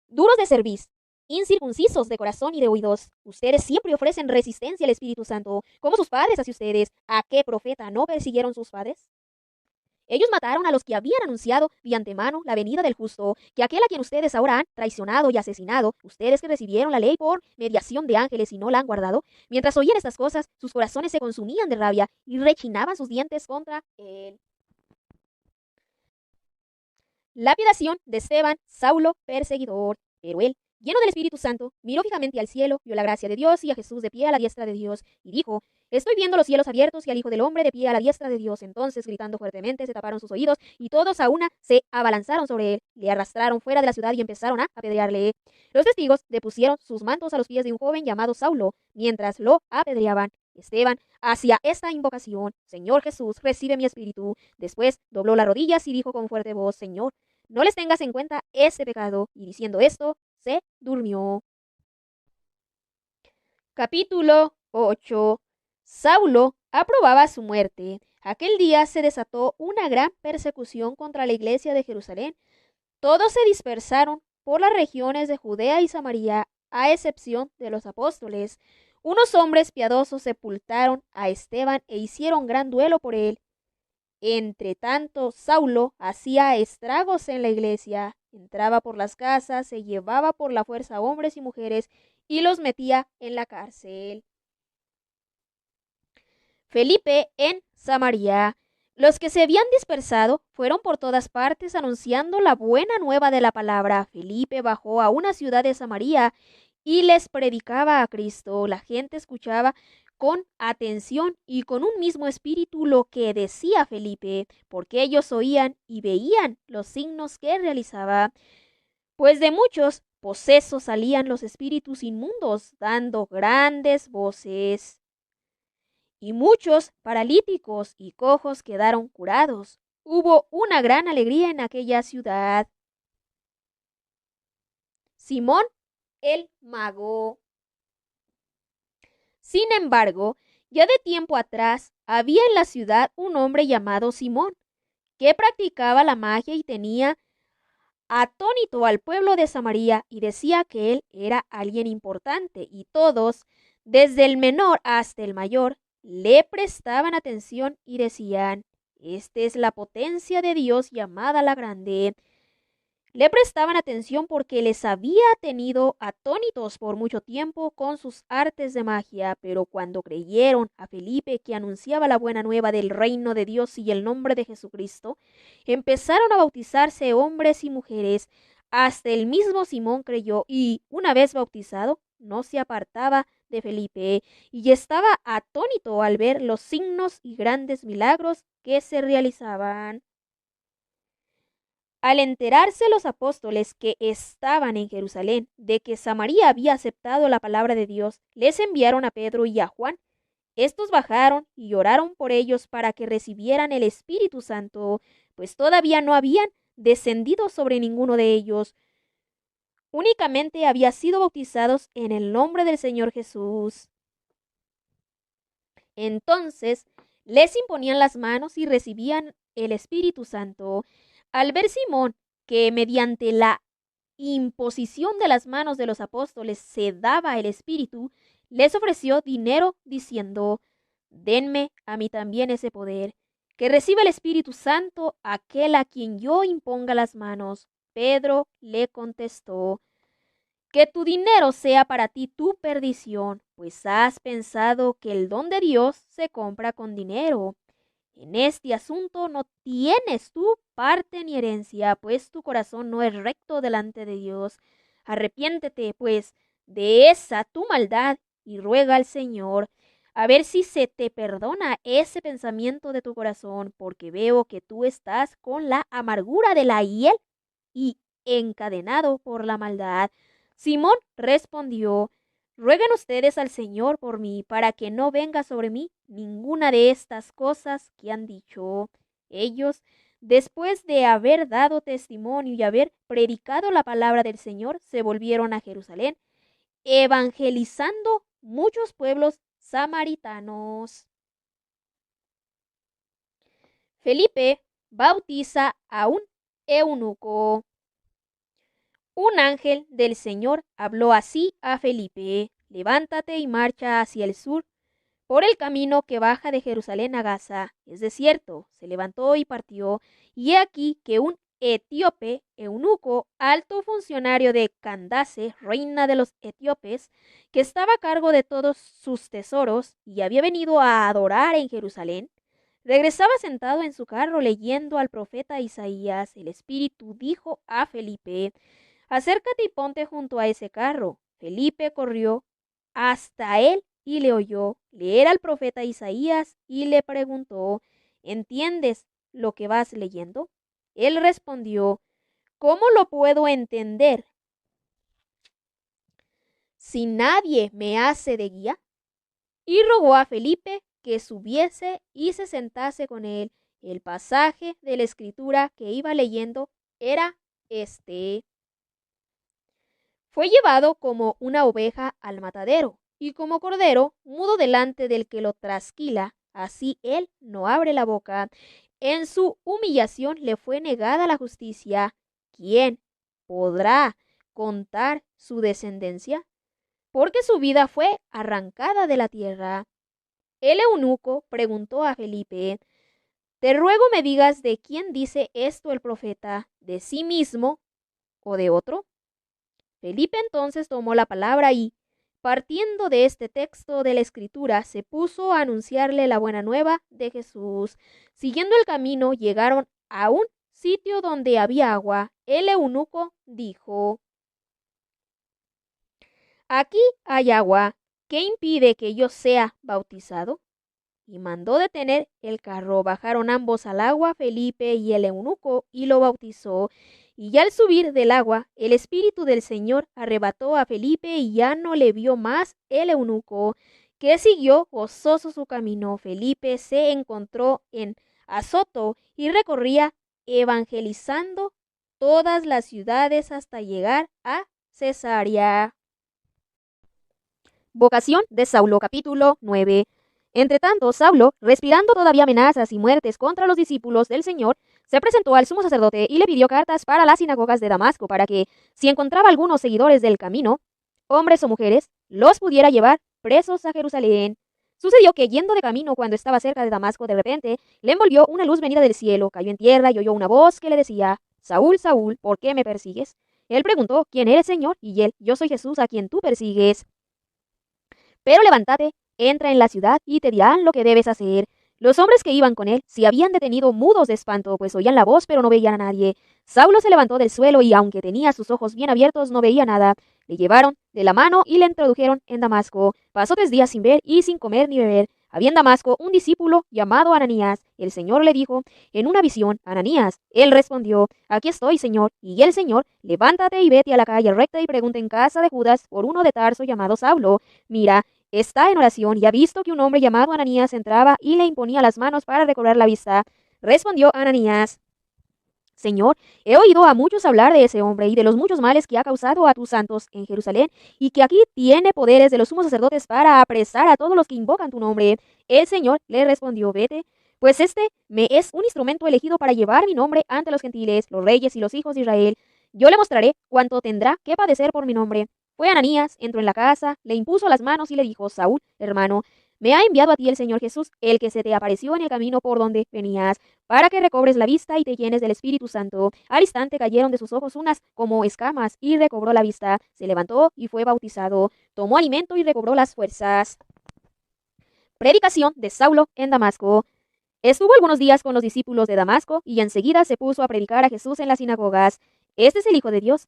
Duros de cerviz, incircuncisos de corazón y de oídos, ustedes siempre ofrecen resistencia al Espíritu Santo, como sus padres hacia ustedes. ¿A qué profeta no persiguieron sus padres? Ellos mataron a los que habían anunciado de antemano la venida del justo, que aquel a quien ustedes ahora han traicionado y asesinado, ustedes que recibieron la ley por mediación de ángeles y no la han guardado. Mientras oían estas cosas, sus corazones se consumían de rabia y rechinaban sus dientes contra él. Lapidación de Esteban, Saulo, perseguidor. Pero él, lleno del Espíritu Santo, miró fijamente al cielo, vio la gracia de Dios y a Jesús de pie a la diestra de Dios, y dijo: Estoy viendo los cielos abiertos y al Hijo del Hombre de pie a la diestra de Dios. Entonces, gritando fuertemente, se taparon sus oídos, y todos a una se abalanzaron sobre él, le arrastraron fuera de la ciudad y empezaron a apedrearle. Los testigos depusieron sus mantos a los pies de un joven llamado Saulo, mientras lo apedreaban. Esteban hacía esta invocación: Señor Jesús, recibe mi espíritu. Después dobló las rodillas y dijo con fuerte voz: Señor, no les tengas en cuenta ese pecado. Y diciendo esto, se durmió. Capítulo 8. Saulo aprobaba su muerte. Aquel día se desató una gran persecución contra la iglesia de Jerusalén. Todos se dispersaron por las regiones de Judea y Samaria, a excepción de los apóstoles. Unos hombres piadosos sepultaron a Esteban e hicieron gran duelo por él. Entre tanto, Saulo hacía estragos en la iglesia, entraba por las casas, se llevaba por la fuerza a hombres y mujeres y los metía en la cárcel. Felipe en Samaria. Los que se habían dispersado fueron por todas partes anunciando la buena nueva de la palabra. Felipe bajó a una ciudad de Samaria y les predicaba a Cristo. La gente escuchaba con atención y con un mismo espíritu lo que decía Felipe, porque ellos oían y veían los signos que realizaba. Pues de muchos posesos salían los espíritus inmundos, dando grandes voces. Y muchos paralíticos y cojos quedaron curados. Hubo una gran alegría en aquella ciudad. Simón el mago. Sin embargo, ya de tiempo atrás había en la ciudad un hombre llamado Simón, que practicaba la magia y tenía atónito al pueblo de Samaria y decía que él era alguien importante, y todos, desde el menor hasta el mayor, le prestaban atención y decían: esta es la potencia de Dios llamada la Grande. Le prestaban atención porque les había tenido atónitos por mucho tiempo con sus artes de magia, pero cuando creyeron a Felipe, que anunciaba la buena nueva del reino de Dios y el nombre de Jesucristo, empezaron a bautizarse hombres y mujeres. Hasta el mismo Simón creyó y, una vez bautizado, no se apartaba de Felipe, y estaba atónito al ver los signos y grandes milagros que se realizaban. Al enterarse los apóstoles que estaban en Jerusalén de que Samaria había aceptado la palabra de Dios, les enviaron a Pedro y a Juan. Estos bajaron y oraron por ellos para que recibieran el Espíritu Santo, pues todavía no habían descendido sobre ninguno de ellos. Únicamente habían sido bautizados en el nombre del Señor Jesús. Entonces les imponían las manos y recibían el Espíritu Santo. Al ver Simón que mediante la imposición de las manos de los apóstoles se daba el Espíritu, les ofreció dinero diciendo: denme a mí también ese poder, que reciba el Espíritu Santo aquel a quien yo imponga las manos. Pedro le contestó: que tu dinero sea para ti tu perdición, pues has pensado que el don de Dios se compra con dinero. En este asunto no tienes tu parte ni herencia, pues tu corazón no es recto delante de Dios. Arrepiéntete, pues, de esa tu maldad y ruega al Señor a ver si se te perdona ese pensamiento de tu corazón, porque veo que tú estás con la amargura de la hiel y encadenado por la maldad. Simón respondió: rueguen ustedes al Señor por mí, para que no venga sobre mí ninguna de estas cosas que han dicho. Ellos, después de haber dado testimonio y haber predicado la palabra del Señor, se volvieron a Jerusalén, evangelizando muchos pueblos samaritanos. Felipe bautiza a un eunuco. Un ángel del Señor habló así a Felipe: levántate y marcha hacia el sur, por el camino que baja de Jerusalén a Gaza. Es desierto. Se levantó y partió, y he aquí que un etíope, eunuco, alto funcionario de Candace, reina de los etíopes, que estaba a cargo de todos sus tesoros y había venido a adorar en Jerusalén, regresaba sentado en su carro leyendo al profeta Isaías. El Espíritu dijo a Felipe: acércate y ponte junto a ese carro. Felipe corrió hasta él y le oyó leer al profeta Isaías y le preguntó: ¿entiendes lo que vas leyendo? Él respondió: ¿cómo lo puedo entender si nadie me hace de guía? Y rogó a Felipe que subiese y se sentase con él. El pasaje de la escritura que iba leyendo era este: fue llevado como una oveja al matadero, y como cordero mudo delante del que lo trasquila, así él no abre la boca. En su humillación le fue negada la justicia. ¿Quién podrá contar su descendencia? Porque su vida fue arrancada de la tierra. El eunuco preguntó a Felipe: te ruego me digas de quién dice esto el profeta, ¿de sí mismo o de otro? Felipe entonces tomó la palabra y, partiendo de este texto de la Escritura, se puso a anunciarle la buena nueva de Jesús. Siguiendo el camino, llegaron a un sitio donde había agua. El eunuco dijo: aquí hay agua, ¿qué impide que yo sea bautizado? Y mandó detener el carro. Bajaron ambos al agua, Felipe y el eunuco, y lo bautizó. Y ya al subir del agua, el Espíritu del Señor arrebató a Felipe y ya no le vio más el eunuco, que siguió gozoso su camino. Felipe se encontró en Azoto y recorría evangelizando todas las ciudades hasta llegar a Cesarea. Vocación de Saulo, capítulo 9. Entre tanto, Saulo, respirando todavía amenazas y muertes contra los discípulos del Señor, se presentó al sumo sacerdote y le pidió cartas para las sinagogas de Damasco para que, si encontraba algunos seguidores del camino, hombres o mujeres, los pudiera llevar presos a Jerusalén. Sucedió que yendo de camino cuando estaba cerca de Damasco, de repente le envolvió una luz venida del cielo, cayó en tierra y oyó una voz que le decía: Saúl, Saúl, ¿por qué me persigues? Él preguntó: ¿Quién eres, Señor? Y él: Yo soy Jesús a quien tú persigues. Pero levántate, entra en la ciudad y te dirán lo que debes hacer. Los hombres que iban con él se habían detenido mudos de espanto, pues oían la voz pero no veían a nadie. Saulo se levantó del suelo y, aunque tenía sus ojos bien abiertos, no veía nada. Le llevaron de la mano y le introdujeron en Damasco. Pasó 3 días sin ver y sin comer ni beber. Había en Damasco un discípulo llamado Ananías. El Señor le dijo en una visión: Ananías. Él respondió: Aquí estoy, Señor. Y el Señor: Levántate y vete a la calle recta y pregunta en casa de Judas por uno de Tarso llamado Saulo. Mira, está en oración y ha visto que un hombre llamado Ananías entraba y le imponía las manos para recobrar la vista. Respondió Ananías: Señor, he oído a muchos hablar de ese hombre y de los muchos males que ha causado a tus santos en Jerusalén, y que aquí tiene poderes de los sumos sacerdotes para apresar a todos los que invocan tu nombre. El Señor le respondió: Vete, pues este me es un instrumento elegido para llevar mi nombre ante los gentiles, los reyes y los hijos de Israel. Yo le mostraré cuánto tendrá que padecer por mi nombre. Fue Ananías, entró en la casa, le impuso las manos y le dijo: Saúl, hermano, me ha enviado a ti el Señor Jesús, el que se te apareció en el camino por donde venías, para que recobres la vista y te llenes del Espíritu Santo. Al instante cayeron de sus ojos unas como escamas y recobró la vista. Se levantó y fue bautizado. Tomó alimento y recobró las fuerzas. Predicación de Saulo en Damasco. Estuvo algunos días con los discípulos de Damasco y enseguida se puso a predicar a Jesús en las sinagogas. Este es el Hijo de Dios.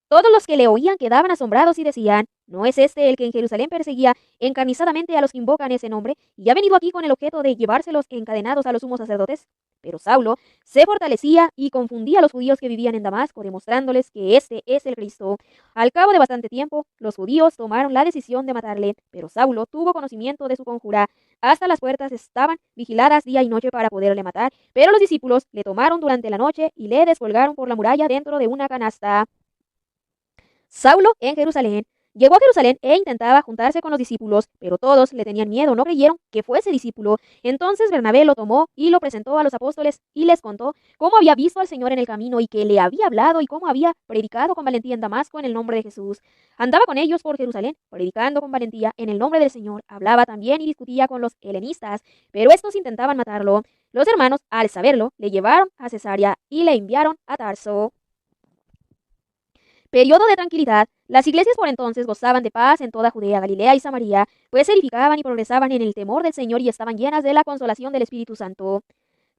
Todos los que le oían quedaban asombrados y decían: ¿No es este el que en Jerusalén perseguía encarnizadamente a los que invocan ese nombre, y ha venido aquí con el objeto de llevárselos encadenados a los sumos sacerdotes? Pero Saulo se fortalecía y confundía a los judíos que vivían en Damasco, demostrándoles que este es el Cristo. Al cabo de bastante tiempo, los judíos tomaron la decisión de matarle, pero Saulo tuvo conocimiento de su conjura. Hasta las puertas estaban vigiladas día y noche para poderle matar, pero los discípulos le tomaron durante la noche y le descolgaron por la muralla dentro de una canasta. Saulo en Jerusalén. Llegó a Jerusalén e intentaba juntarse con los discípulos, pero todos le tenían miedo, no creyeron que fuese discípulo. Entonces Bernabé lo tomó y lo presentó a los apóstoles y les contó cómo había visto al Señor en el camino y que le había hablado y cómo había predicado con valentía en Damasco en el nombre de Jesús. Andaba con ellos por Jerusalén, predicando con valentía en el nombre del Señor. Hablaba también y discutía con los helenistas, pero estos intentaban matarlo. Los hermanos, al saberlo, le llevaron a Cesarea y le enviaron a Tarso. Periodo de tranquilidad. Las iglesias por entonces gozaban de paz en toda Judea, Galilea y Samaria, pues se edificaban y progresaban en el temor del Señor y estaban llenas de la consolación del Espíritu Santo.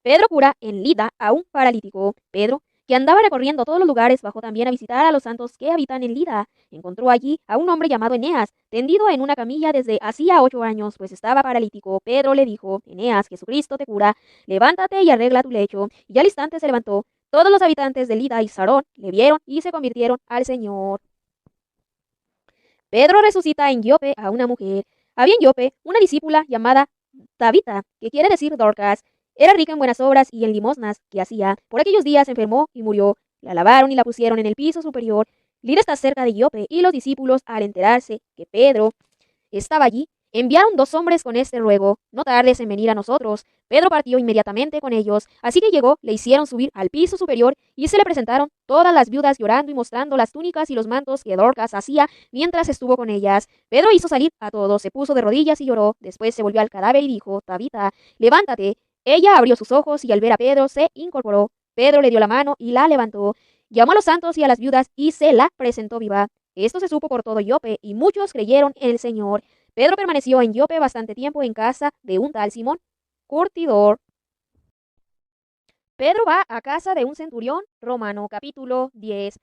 Pedro cura en Lida a un paralítico. Pedro, que andaba recorriendo todos los lugares, bajó también a visitar a los santos que habitan en Lida. Encontró allí a un hombre llamado Eneas, tendido en una camilla desde hacía 8 años, pues estaba paralítico. Pedro le dijo: Eneas, Jesucristo te cura, levántate y arregla tu lecho. Y al instante se levantó. Todos los habitantes de Lida y Sarón le vieron y se convirtieron al Señor. Pedro resucita en Jope a una mujer. Había en Jope una discípula llamada Tabita, que quiere decir Dorcas. Era rica en buenas obras y en limosnas que hacía. Por aquellos días enfermó y murió. La lavaron y la pusieron en el piso superior. Lida está cerca de Jope, y los discípulos, al enterarse que Pedro estaba allí, enviaron 2 hombres con este ruego: no tardes en venir a nosotros. Pedro partió inmediatamente con ellos. Así que llegó, le hicieron subir al piso superior y se le presentaron todas las viudas llorando y mostrando las túnicas y los mantos que Dorcas hacía mientras estuvo con ellas. Pedro hizo salir a todos, se puso de rodillas y lloró. Después se volvió al cadáver y dijo: Tabita, levántate. Ella abrió sus ojos y al ver a Pedro se incorporó. Pedro le dio la mano y la levantó. Llamó a los santos y a las viudas y se la presentó viva. Esto se supo por todo Jope y muchos creyeron en el Señor. Pedro permaneció en Jope bastante tiempo en casa de un tal Simón, curtidor. Pedro va a casa de un centurión romano, capítulo 10.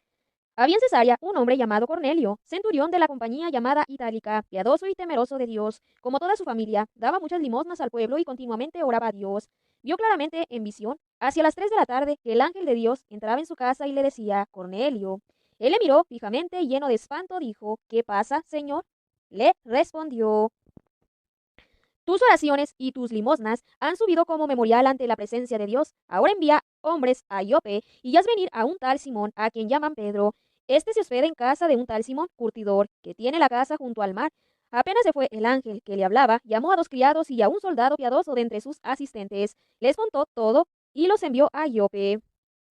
Había en Cesarea un hombre llamado Cornelio, centurión de la compañía llamada Itálica, piadoso y temeroso de Dios. Como toda su familia, daba muchas limosnas al pueblo y continuamente oraba a Dios. Vio claramente en visión, hacia las 3 de la tarde, que el ángel de Dios entraba en su casa y le decía: Cornelio. Él le miró fijamente y lleno de espanto dijo: ¿Qué pasa, Señor? Le respondió: tus oraciones y tus limosnas han subido como memorial ante la presencia de Dios. Ahora envía hombres a Jope y haz venir a un tal Simón, a quien llaman Pedro. Este se hospeda en casa de un tal Simón, curtidor, que tiene la casa junto al mar. Apenas se fue el ángel que le hablaba, llamó a 2 criados y a un soldado piadoso de entre sus asistentes. Les contó todo y los envió a Jope.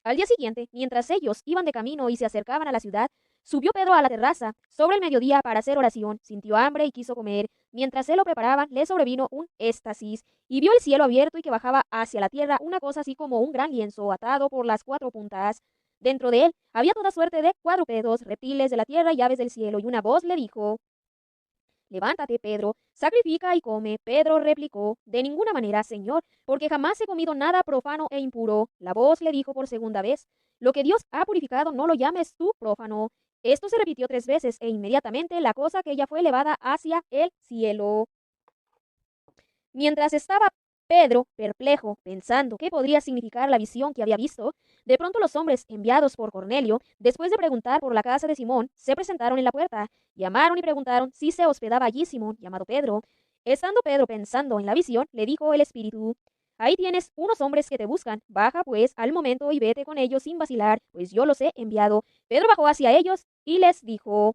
Al día siguiente, mientras ellos iban de camino y se acercaban a la ciudad, subió Pedro a la terraza sobre el mediodía para hacer oración, sintió hambre y quiso comer. Mientras se lo preparaban, le sobrevino un éxtasis, y vio el cielo abierto y que bajaba hacia la tierra una cosa así como un gran lienzo atado por las 4 puntas. Dentro de él había toda suerte de cuadrúpedos, reptiles de la tierra y aves del cielo, y una voz le dijo: Levántate, Pedro, sacrifica y come. Pedro replicó: De ninguna manera, Señor, porque jamás he comido nada profano e impuro. La voz le dijo por segunda vez: Lo que Dios ha purificado no lo llames tú profano. Esto se repitió 3 veces e inmediatamente la cosa aquella fue elevada hacia el cielo. Mientras estaba Pedro, perplejo, pensando qué podría significar la visión que había visto, de pronto los hombres enviados por Cornelio, después de preguntar por la casa de Simón, se presentaron en la puerta, llamaron y preguntaron si se hospedaba allí Simón, llamado Pedro. Estando Pedro pensando en la visión, le dijo el Espíritu: Ahí tienes unos hombres que te buscan, baja pues al momento y vete con ellos sin vacilar, pues yo los he enviado. Pedro bajó hacia ellos y les dijo: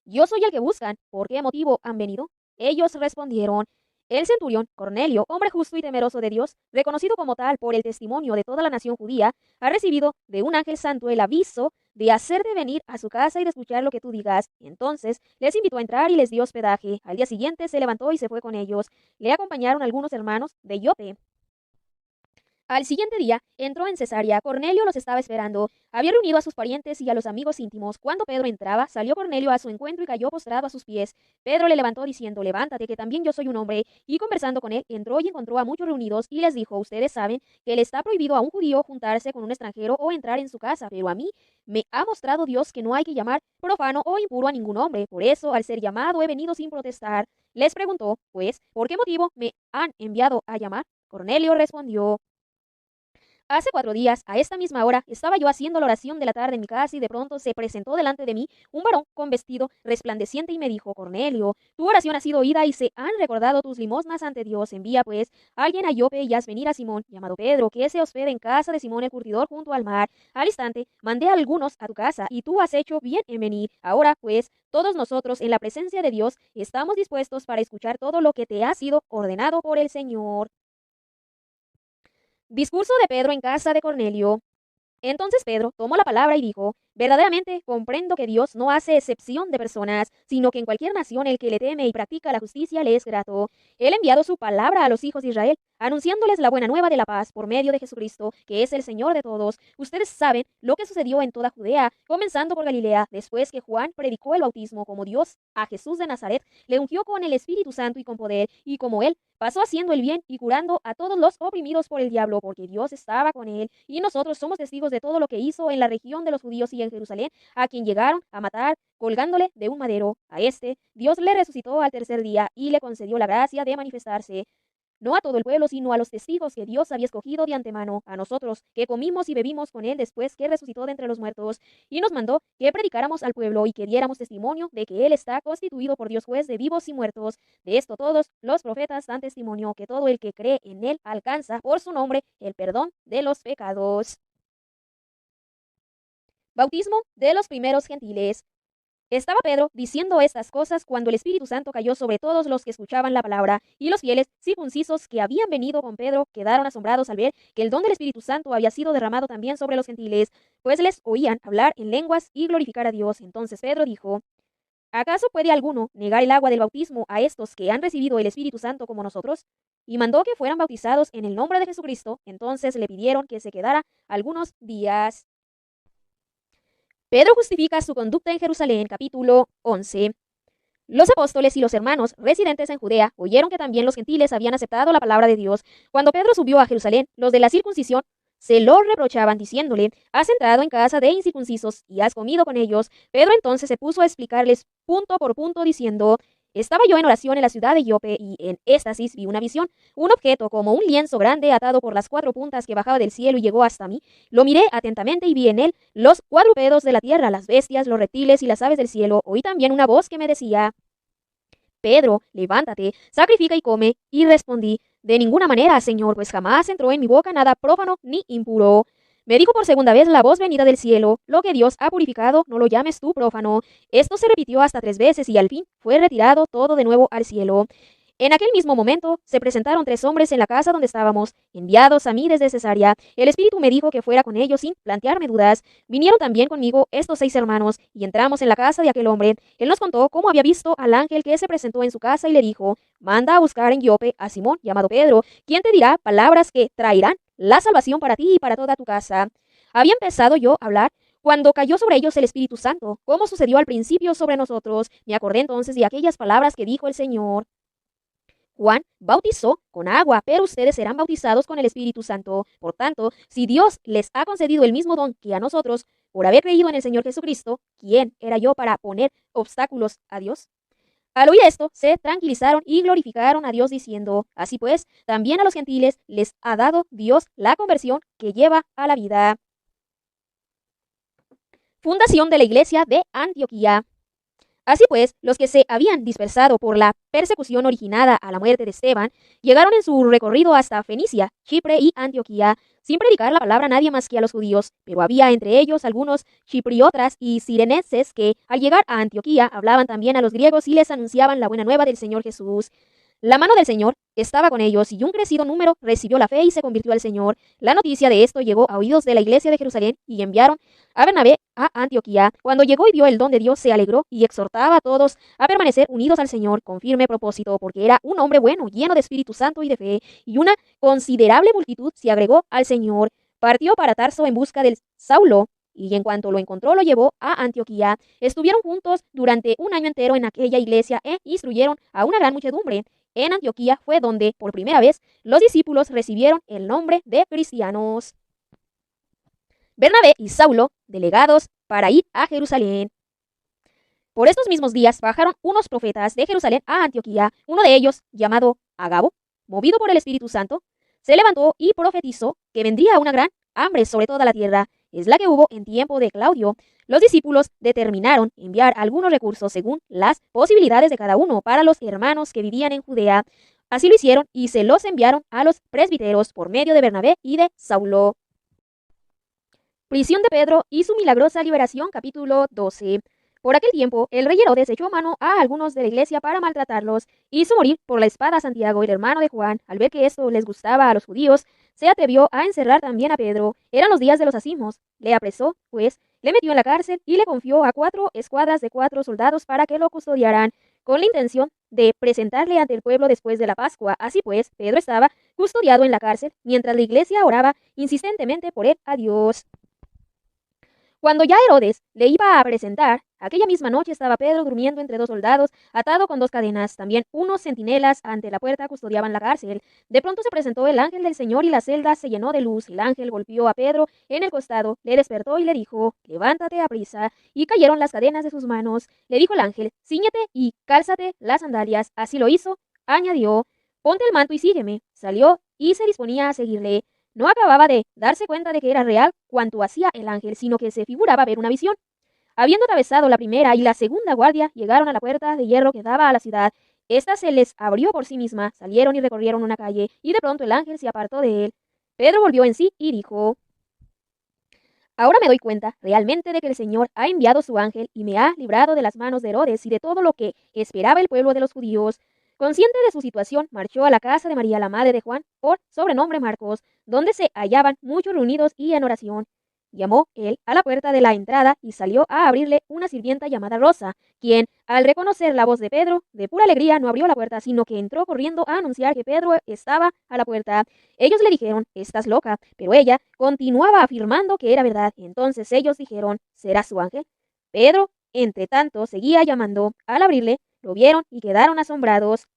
Yo soy el que buscan, ¿por qué motivo han venido? Ellos respondieron: El centurión Cornelio, hombre justo y temeroso de Dios, reconocido como tal por el testimonio de toda la nación judía, ha recibido de un ángel santo el aviso de hacerte venir a su casa y de escuchar lo que tú digas. Entonces les invitó a entrar y les dio hospedaje. Al día siguiente se levantó y se fue con ellos. Le acompañaron algunos hermanos de Jope. Al siguiente día, entró en Cesarea. Cornelio los estaba esperando. Había reunido a sus parientes y a los amigos íntimos. Cuando Pedro entraba, salió Cornelio a su encuentro y cayó postrado a sus pies. Pedro le levantó diciendo: Levántate, que también yo soy un hombre. Y conversando con él, entró y encontró a muchos reunidos y les dijo: Ustedes saben que le está prohibido a un judío juntarse con un extranjero o entrar en su casa, pero a mí me ha mostrado Dios que no hay que llamar profano o impuro a ningún hombre. Por eso, al ser llamado, he venido sin protestar. Les preguntó, pues, ¿por qué motivo me han enviado a llamar? Cornelio respondió: Hace 4 días, a esta misma hora, estaba yo haciendo la oración de la tarde en mi casa y de pronto se presentó delante de mí un varón con vestido resplandeciente y me dijo: Cornelio, tu oración ha sido oída y se han recordado tus limosnas ante Dios. Envía pues a alguien a Jope y haz venir a Simón, llamado Pedro, que se hospede en casa de Simón el curtidor junto al mar. Al instante mandé a algunos a tu casa y tú has hecho bien en venir. Ahora pues, todos nosotros en la presencia de Dios estamos dispuestos para escuchar todo lo que te ha sido ordenado por el Señor. Discurso de Pedro en casa de Cornelio. Entonces Pedro tomó la palabra y dijo: Verdaderamente comprendo que Dios no hace excepción de personas, sino que en cualquier nación el que le teme y practica la justicia le es grato. Él ha enviado su palabra a los hijos de Israel, anunciándoles la buena nueva de la paz por medio de Jesucristo, que es el Señor de todos. Ustedes saben lo que sucedió en toda Judea, comenzando por Galilea, después que Juan predicó el bautismo como Dios a Jesús de Nazaret, le ungió con el Espíritu Santo y con poder, y como él pasó haciendo el bien y curando a todos los oprimidos por el diablo, porque Dios estaba con él. Y nosotros somos testigos de todo lo que hizo en la región de los judíos y en Jerusalén, a quien llegaron a matar colgándole de un madero. A este Dios le resucitó al tercer día y le concedió la gracia de manifestarse, no a todo el pueblo, sino a los testigos que Dios había escogido de antemano, a nosotros, que comimos y bebimos con él después que resucitó de entre los muertos, y nos mandó que predicáramos al pueblo y que diéramos testimonio de que él está constituido por Dios juez de vivos y muertos. De esto todos los profetas dan testimonio, que todo el que cree en él alcanza por su nombre el perdón de los pecados. Bautismo de los primeros gentiles. Estaba Pedro diciendo estas cosas cuando el Espíritu Santo cayó sobre todos los que escuchaban la palabra, y los fieles circuncisos que habían venido con Pedro quedaron asombrados al ver que el don del Espíritu Santo había sido derramado también sobre los gentiles, pues les oían hablar en lenguas y glorificar a Dios. Entonces Pedro dijo: ¿Acaso puede alguno negar el agua del bautismo a estos que han recibido el Espíritu Santo como nosotros? Y mandó que fueran bautizados en el nombre de Jesucristo. Entonces le pidieron que se quedara algunos días. Pedro justifica su conducta en Jerusalén, capítulo 11. Los apóstoles y los hermanos residentes en Judea oyeron que también los gentiles habían aceptado la palabra de Dios. Cuando Pedro subió a Jerusalén, los de la circuncisión se lo reprochaban diciéndole: Has entrado en casa de incircuncisos y has comido con ellos. Pedro entonces se puso a explicarles punto por punto diciendo: Estaba yo en oración en la ciudad de Jope y en éxtasis vi una visión, un objeto como un lienzo grande atado por las 4 puntas que bajaba del cielo y llegó hasta mí. Lo miré atentamente y vi en él los cuadrúpedos de la tierra, las bestias, los reptiles y las aves del cielo. Oí también una voz que me decía: Pedro, levántate, sacrifica y come. Y respondí: De ninguna manera, Señor, pues jamás entró en mi boca nada prófano ni impuro. Me dijo por segunda vez la voz venida del cielo: Lo que Dios ha purificado, no lo llames tú prófano. Esto se repitió hasta 3 veces y al fin fue retirado todo de nuevo al cielo. En aquel mismo momento se presentaron 3 hombres en la casa donde estábamos, enviados a mí desde Cesarea. El Espíritu me dijo que fuera con ellos sin plantearme dudas. Vinieron también conmigo estos 6 hermanos, y entramos en la casa de aquel hombre. Él nos contó cómo había visto al ángel que se presentó en su casa y le dijo: manda a buscar en Jope a Simón, llamado Pedro, quien te dirá palabras que traerán la salvación para ti y para toda tu casa. Había empezado yo a hablar cuando cayó sobre ellos el Espíritu Santo, como sucedió al principio sobre nosotros. Me acordé entonces de aquellas palabras que dijo el Señor: Juan bautizó con agua, pero ustedes serán bautizados con el Espíritu Santo. Por tanto, si Dios les ha concedido el mismo don que a nosotros, por haber creído en el Señor Jesucristo, ¿quién era yo para poner obstáculos a Dios? Al oír esto, se tranquilizaron y glorificaron a Dios diciendo: así pues, también a los gentiles les ha dado Dios la conversión que lleva a la vida. Fundación de la iglesia de Antioquía. Así pues, los que se habían dispersado por la persecución originada a la muerte de Esteban, llegaron en su recorrido hasta Fenicia, Chipre y Antioquía, sin predicar la palabra a nadie más que a los judíos, pero había entre ellos algunos chipriotas y cirenenses que, al llegar a Antioquía, hablaban también a los griegos y les anunciaban la buena nueva del Señor Jesús. La mano del Señor estaba con ellos y un crecido número recibió la fe y se convirtió al Señor. La noticia de esto llegó a oídos de la iglesia de Jerusalén y enviaron a Bernabé a Antioquía. Cuando llegó y vio el don de Dios, se alegró y exhortaba a todos a permanecer unidos al Señor con firme propósito, porque era un hombre bueno, lleno de Espíritu Santo y de fe, y una considerable multitud se agregó al Señor. Partió para Tarso en busca del Saulo, y en cuanto lo encontró lo llevó a Antioquía. Estuvieron juntos durante un año entero en aquella iglesia e instruyeron a una gran muchedumbre. En Antioquía fue donde, por primera vez, los discípulos recibieron el nombre de cristianos. Bernabé y Saulo, delegados para ir a Jerusalén. Por estos mismos días bajaron unos profetas de Jerusalén a Antioquía. Uno de ellos, llamado Agabo, movido por el Espíritu Santo, se levantó y profetizó que vendría una gran hambre sobre toda la tierra. Es la que hubo en tiempo de Claudio. Los discípulos determinaron enviar algunos recursos según las posibilidades de cada uno para los hermanos que vivían en Judea. Así lo hicieron y se los enviaron a los presbíteros por medio de Bernabé y de Saulo. Prisión de Pedro y su milagrosa liberación, capítulo 12. Por aquel tiempo, el rey Herodes echó mano a algunos de la iglesia para maltratarlos. Hizo morir por la espada a Santiago, el hermano de Juan. Al ver que esto les gustaba a los judíos, se atrevió a encerrar también a Pedro. Eran los días de los acimos. Le apresó, pues, le metió en la cárcel y le confió a 4 escuadras de 4 soldados para que lo custodiaran, con la intención de presentarle ante el pueblo después de la Pascua. Así pues, Pedro estaba custodiado en la cárcel, mientras la iglesia oraba insistentemente por él a Dios. Cuando ya Herodes le iba a presentar, aquella misma noche estaba Pedro durmiendo entre 2 soldados, atado con 2 cadenas. También unos centinelas ante la puerta custodiaban la cárcel. De pronto se presentó el ángel del Señor y la celda se llenó de luz. El ángel golpeó a Pedro en el costado, le despertó y le dijo: levántate aprisa. Y cayeron las cadenas de sus manos. Le dijo el ángel: cíñete y cálzate las sandalias. Así lo hizo. Añadió: ponte el manto y sígueme. Salió y se disponía a seguirle. No acababa de darse cuenta de que era real cuanto hacía el ángel, sino que se figuraba ver una visión. Habiendo atravesado la primera y la segunda guardia, llegaron a la puerta de hierro que daba a la ciudad. Esta se les abrió por sí misma, salieron y recorrieron una calle, y de pronto el ángel se apartó de él. Pedro volvió en sí y dijo: ahora me doy cuenta realmente de que el Señor ha enviado su ángel y me ha librado de las manos de Herodes y de todo lo que esperaba el pueblo de los judíos. Consciente de su situación, marchó a la casa de María, la madre de Juan, por sobrenombre Marcos, donde se hallaban muchos reunidos y en oración. Llamó él a la puerta de la entrada y salió a abrirle una sirvienta llamada Rosa, quien, al reconocer la voz de Pedro, de pura alegría no abrió la puerta, sino que entró corriendo a anunciar que Pedro estaba a la puerta. Ellos le dijeron: estás loca, pero ella continuaba afirmando que era verdad. Entonces ellos dijeron: ¿será su ángel? Pedro, entre tanto, seguía llamando. Al abrirle, lo vieron y quedaron asombrados.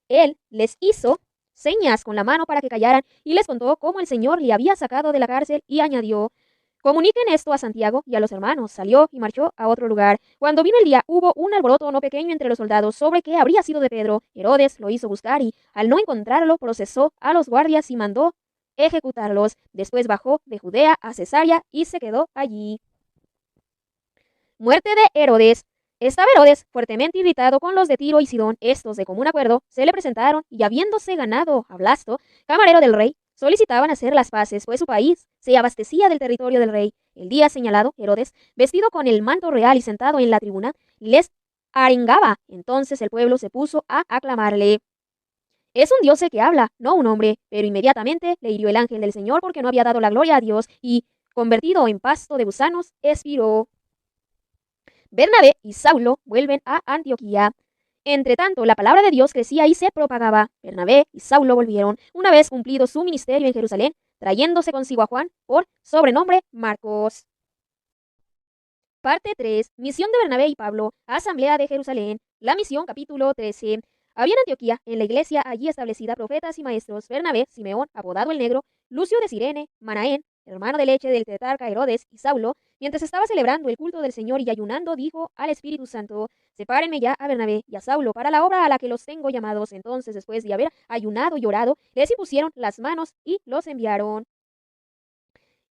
Él les hizo señas con la mano para que callaran y les contó cómo el Señor le había sacado de la cárcel y añadió: comuniquen esto a Santiago y a los hermanos. Salió y marchó a otro lugar. Cuando vino el día, hubo un alboroto no pequeño entre los soldados sobre qué habría sido de Pedro. Herodes lo hizo buscar y, al no encontrarlo, procesó a los guardias y mandó ejecutarlos. Después bajó de Judea a Cesarea y se quedó allí. Muerte de Herodes. Estaba Herodes fuertemente irritado con los de Tiro y Sidón. Estos, de común acuerdo, se le presentaron y, habiéndose ganado a Blasto, camarero del rey, solicitaban hacer las paces, pues su país se abastecía del territorio del rey. El día señalado, Herodes, vestido con el manto real y sentado en la tribuna, les arengaba. Entonces el pueblo se puso a aclamarle. Es un Dios el que habla, no un hombre. Pero inmediatamente le hirió el ángel del Señor porque no había dado la gloria a Dios y, convertido en pasto de gusanos, expiró. Bernabé y Saulo vuelven a Antioquía. Entretanto, la palabra de Dios crecía y se propagaba. Bernabé y Saulo volvieron, una vez cumplido su ministerio en Jerusalén, trayéndose consigo a Juan por sobrenombre Marcos. Parte 3. Misión de Bernabé y Pablo. Asamblea de Jerusalén. La misión, capítulo 13. Había en Antioquía, en la iglesia allí establecida, profetas y maestros: Bernabé, Simeón, apodado el Negro, Lucio de Cirene, Manaén, hermano de leche del tetrarca Herodes, y Saulo. Mientras estaba celebrando el culto del Señor y ayunando, dijo al Espíritu Santo: sepárenme ya a Bernabé y a Saulo para la obra a la que los tengo llamados. Entonces, después de haber ayunado y orado, les impusieron las manos y los enviaron.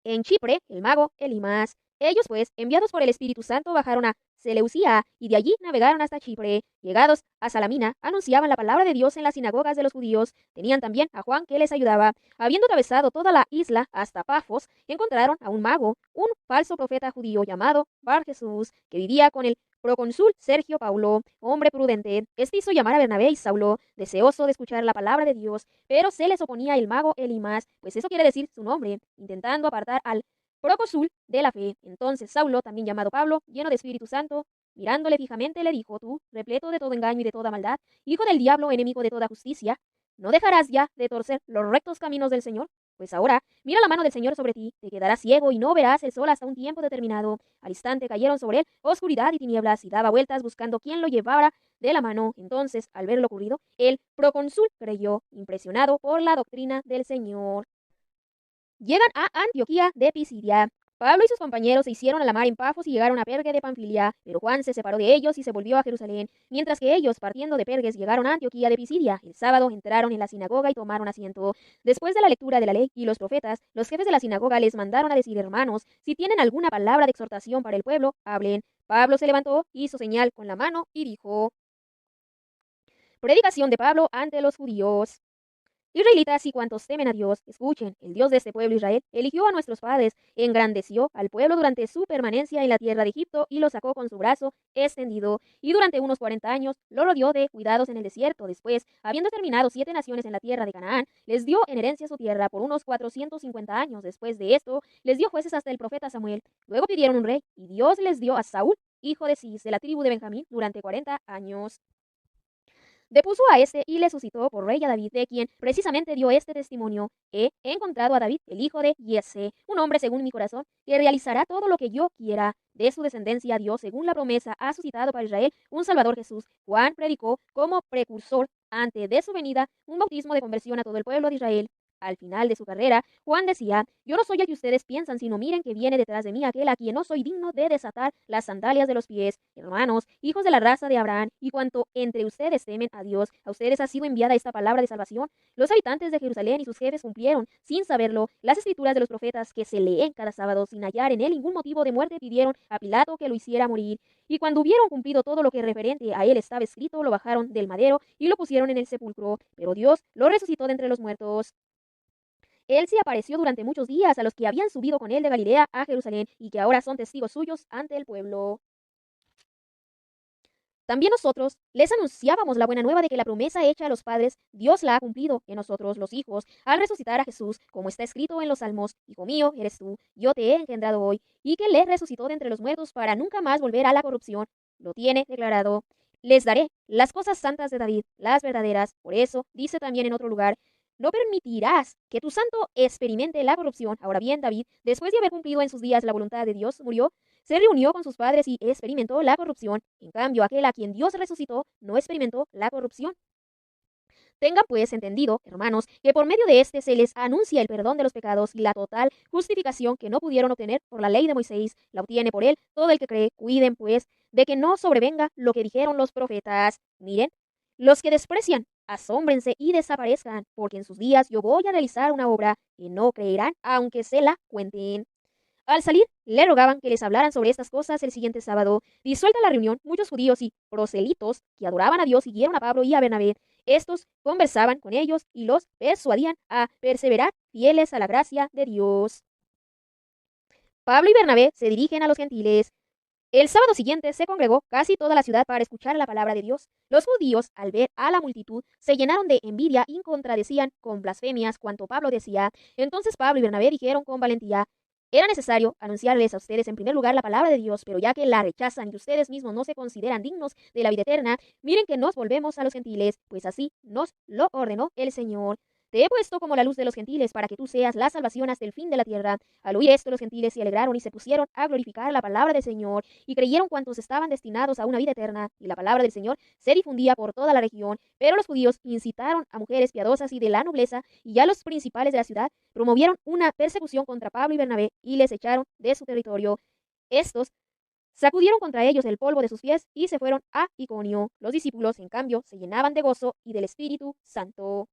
En Chipre, el mago Elimas. Ellos, pues, enviados por el Espíritu Santo, bajaron a Seleucia y de allí navegaron hasta Chipre. Llegados a Salamina, anunciaban la palabra de Dios en las sinagogas de los judíos. Tenían también a Juan que les ayudaba. Habiendo atravesado toda la isla hasta Pafos, encontraron a un mago, un falso profeta judío llamado Bar Jesús, que vivía con el procónsul Sergio Paulo, hombre prudente. Este hizo llamar a Bernabé y Saulo, deseoso de escuchar la palabra de Dios, pero se les oponía el mago Elimas, pues eso quiere decir su nombre, intentando apartar al procónsul de la fe. Entonces Saulo, también llamado Pablo, lleno de Espíritu Santo, mirándole fijamente, le dijo: tú, repleto de todo engaño y de toda maldad, hijo del diablo, enemigo de toda justicia, ¿no dejarás ya de torcer los rectos caminos del Señor? Pues ahora, mira la mano del Señor sobre ti, te quedarás ciego y no verás el sol hasta un tiempo determinado. Al instante cayeron sobre él oscuridad y tinieblas, y daba vueltas buscando quién lo llevara de la mano. Entonces, al ver lo ocurrido, el procónsul creyó, impresionado por la doctrina del Señor. Llegan a Antioquía de Pisidia. Pablo y sus compañeros se hicieron a la mar en Pafos y llegaron a Pergue de Panfilia, pero Juan se separó de ellos y se volvió a Jerusalén, mientras que ellos, partiendo de Perges, llegaron a Antioquía de Pisidia. El sábado entraron en la sinagoga y tomaron asiento. Después de la lectura de la ley y los profetas, los jefes de la sinagoga les mandaron a decir: hermanos, si tienen alguna palabra de exhortación para el pueblo, hablen. Pablo se levantó, hizo señal con la mano y dijo: predicación de Pablo ante los judíos. Israelitas y cuantos temen a Dios, escuchen: el Dios de este pueblo Israel eligió a nuestros padres, engrandeció al pueblo durante su permanencia en la tierra de Egipto y lo sacó con su brazo extendido, y durante unos 40 años lo rodeó de cuidados en el desierto. Después, habiendo terminado 7 naciones en la tierra de Canaán, les dio en herencia su tierra por unos 450 años. Después de esto, les dio jueces hasta el profeta Samuel. Luego pidieron un rey, y Dios les dio a Saúl, hijo de Cis, de la tribu de Benjamín, durante 40 años. Depuso a este y le suscitó por rey a David, de quien precisamente dio este testimonio: he encontrado a David, el hijo de Yese, un hombre según mi corazón, que realizará todo lo que yo quiera. De su descendencia Dios, según la promesa, ha suscitado para Israel un Salvador, Jesús. Juan predicó como precursor, antes de su venida, un bautismo de conversión a todo el pueblo de Israel. Al final de su carrera, Juan decía: yo no soy el que ustedes piensan, sino miren que viene detrás de mí aquel a quien no soy digno de desatar las sandalias de los pies. Hermanos, hijos de la raza de Abraham, y cuanto entre ustedes temen a Dios, a ustedes ha sido enviada esta palabra de salvación. Los habitantes de Jerusalén y sus jefes cumplieron, sin saberlo, las escrituras de los profetas que se leen cada sábado. Sin hallar en él ningún motivo de muerte, pidieron a Pilato que lo hiciera morir. Y cuando hubieron cumplido todo lo que referente a él estaba escrito, lo bajaron del madero y lo pusieron en el sepulcro. Pero Dios lo resucitó de entre los muertos. Él se apareció durante muchos días a los que habían subido con él de Galilea a Jerusalén y que ahora son testigos suyos ante el pueblo. También nosotros les anunciábamos la buena nueva de que la promesa hecha a los padres, Dios la ha cumplido en nosotros, los hijos, al resucitar a Jesús, como está escrito en los Salmos: hijo mío eres tú, yo te he engendrado hoy, y que le resucitó de entre los muertos para nunca más volver a la corrupción. Lo tiene declarado: les daré las cosas santas de David, las verdaderas. Por eso dice también en otro lugar: no permitirás que tu santo experimente la corrupción. Ahora bien, David, después de haber cumplido en sus días la voluntad de Dios, murió, se reunió con sus padres y experimentó la corrupción. En cambio, aquel a quien Dios resucitó no experimentó la corrupción. Tengan pues entendido, hermanos, que por medio de este se les anuncia el perdón de los pecados, y la total justificación que no pudieron obtener por la ley de Moisés la obtiene por él todo el que cree. Cuiden pues de que no sobrevenga lo que dijeron los profetas. Miren, los que desprecian, asómbrense y desaparezcan, porque en sus días yo voy a realizar una obra que no creerán aunque se la cuenten. Al salir, le rogaban que les hablaran sobre estas cosas el siguiente sábado. Disuelta la reunión, muchos judíos y proselitos que adoraban a Dios siguieron a Pablo y a Bernabé. Estos conversaban con ellos y los persuadían a perseverar fieles a la gracia de Dios. Pablo y Bernabé se dirigen a los gentiles. El sábado siguiente se congregó casi toda la ciudad para escuchar la palabra de Dios. Los judíos, al ver a la multitud, se llenaron de envidia y contradecían con blasfemias cuanto Pablo decía. Entonces Pablo y Bernabé dijeron con valentía: era necesario anunciarles a ustedes en primer lugar la palabra de Dios, pero ya que la rechazan y ustedes mismos no se consideran dignos de la vida eterna, miren que nos volvemos a los gentiles, pues así nos lo ordenó el Señor. Te he puesto como la luz de los gentiles para que tú seas la salvación hasta el fin de la tierra. Al oír esto, los gentiles se alegraron y se pusieron a glorificar la palabra del Señor, y creyeron cuantos estaban destinados a una vida eterna, y la palabra del Señor se difundía por toda la región. Pero los judíos incitaron a mujeres piadosas y de la nobleza, y a los principales de la ciudad promovieron una persecución contra Pablo y Bernabé, y les echaron de su territorio. Estos sacudieron contra ellos el polvo de sus pies y se fueron a Iconio. Los discípulos, en cambio, se llenaban de gozo y del Espíritu Santo.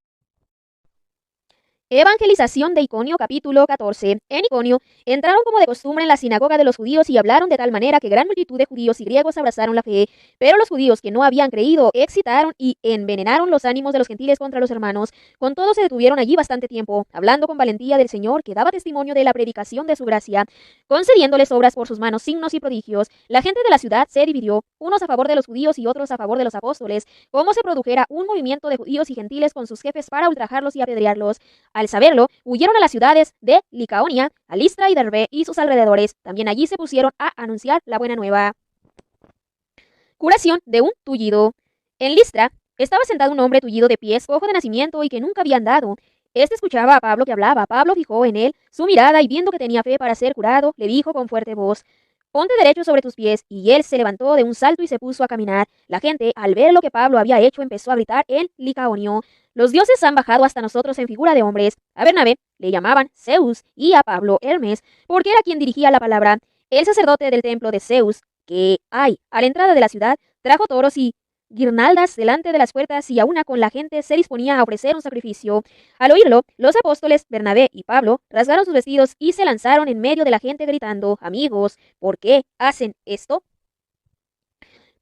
Evangelización de Iconio, capítulo 14. En Iconio entraron como de costumbre en la sinagoga de los judíos y hablaron de tal manera que gran multitud de judíos y griegos abrazaron la fe. Pero los judíos que no habían creído excitaron y envenenaron los ánimos de los gentiles contra los hermanos. Con todo se detuvieron allí bastante tiempo, hablando con valentía del Señor, que daba testimonio de la predicación de su gracia, concediéndoles obras por sus manos, signos y prodigios. La gente de la ciudad se dividió, unos a favor de los judíos y otros a favor de los apóstoles, como se produjera un movimiento de judíos y gentiles con sus jefes para ultrajarlos y apedrearlos. Al saberlo, huyeron a las ciudades de Licaonia, a Listra y Derbe y sus alrededores. También allí se pusieron a anunciar la buena nueva. Curación de un tullido. En Listra estaba sentado un hombre tullido de pies, cojo de nacimiento y que nunca había andado. Este escuchaba a Pablo que hablaba. Pablo fijó en él su mirada y viendo que tenía fe para ser curado, le dijo con fuerte voz: ponte derecho sobre tus pies. Y él se levantó de un salto y se puso a caminar. La gente, al ver lo que Pablo había hecho, empezó a gritar en Licaonio: los dioses han bajado hasta nosotros en figura de hombres. A Bernabé le llamaban Zeus y a Pablo Hermes, porque era quien dirigía la palabra. El sacerdote del templo de Zeus, que hay a la entrada de la ciudad, trajo toros y guirnaldas delante de las puertas, y a una con la gente se disponía a ofrecer un sacrificio. Al oírlo, los apóstoles Bernabé y Pablo rasgaron sus vestidos y se lanzaron en medio de la gente gritando: amigos, ¿por qué hacen esto?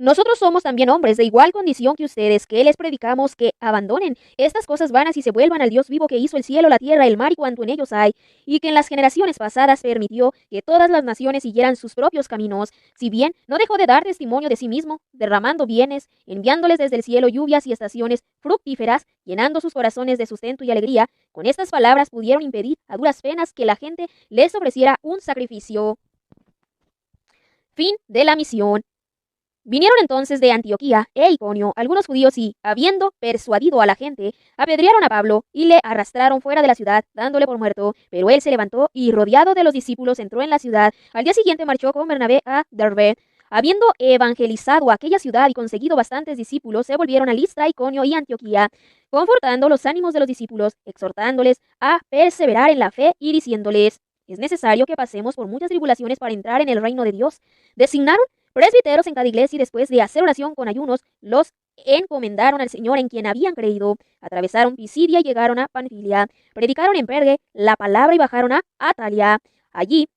Nosotros somos también hombres de igual condición que ustedes, que les predicamos que abandonen estas cosas vanas y se vuelvan al Dios vivo que hizo el cielo, la tierra, el mar y cuanto en ellos hay, y que en las generaciones pasadas permitió que todas las naciones siguieran sus propios caminos, si bien no dejó de dar testimonio de sí mismo, derramando bienes, enviándoles desde el cielo lluvias y estaciones fructíferas, llenando sus corazones de sustento y alegría. Con estas palabras pudieron impedir a duras penas que la gente les ofreciera un sacrificio. Fin de la misión. Vinieron entonces de Antioquía e Iconio algunos judíos y, habiendo persuadido a la gente, apedrearon a Pablo y le arrastraron fuera de la ciudad, dándole por muerto. Pero él se levantó y, rodeado de los discípulos, entró en la ciudad. Al día siguiente marchó con Bernabé a Derbe. Habiendo evangelizado aquella ciudad y conseguido bastantes discípulos, se volvieron a Listra, Iconio y Antioquía, confortando los ánimos de los discípulos, exhortándoles a perseverar en la fe y diciéndoles: es necesario que pasemos por muchas tribulaciones para entrar en el reino de Dios. Designaron presbiteros en cada iglesia y después de hacer oración con ayunos, los encomendaron al Señor en quien habían creído. Atravesaron Pisidia y llegaron a Panfilia. Predicaron en Pergue la palabra y bajaron a Atalia. Allí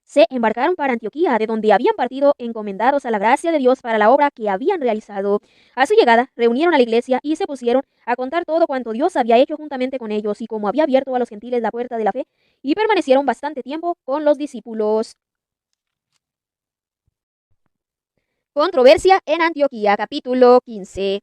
se embarcaron para Antioquía, de donde habían partido encomendados a la gracia de Dios para la obra que habían realizado. A su llegada, reunieron a la iglesia y se pusieron a contar todo cuanto Dios había hecho juntamente con ellos y cómo había abierto a los gentiles la puerta de la fe, y permanecieron bastante tiempo con los discípulos. Controversia en Antioquía, capítulo 15.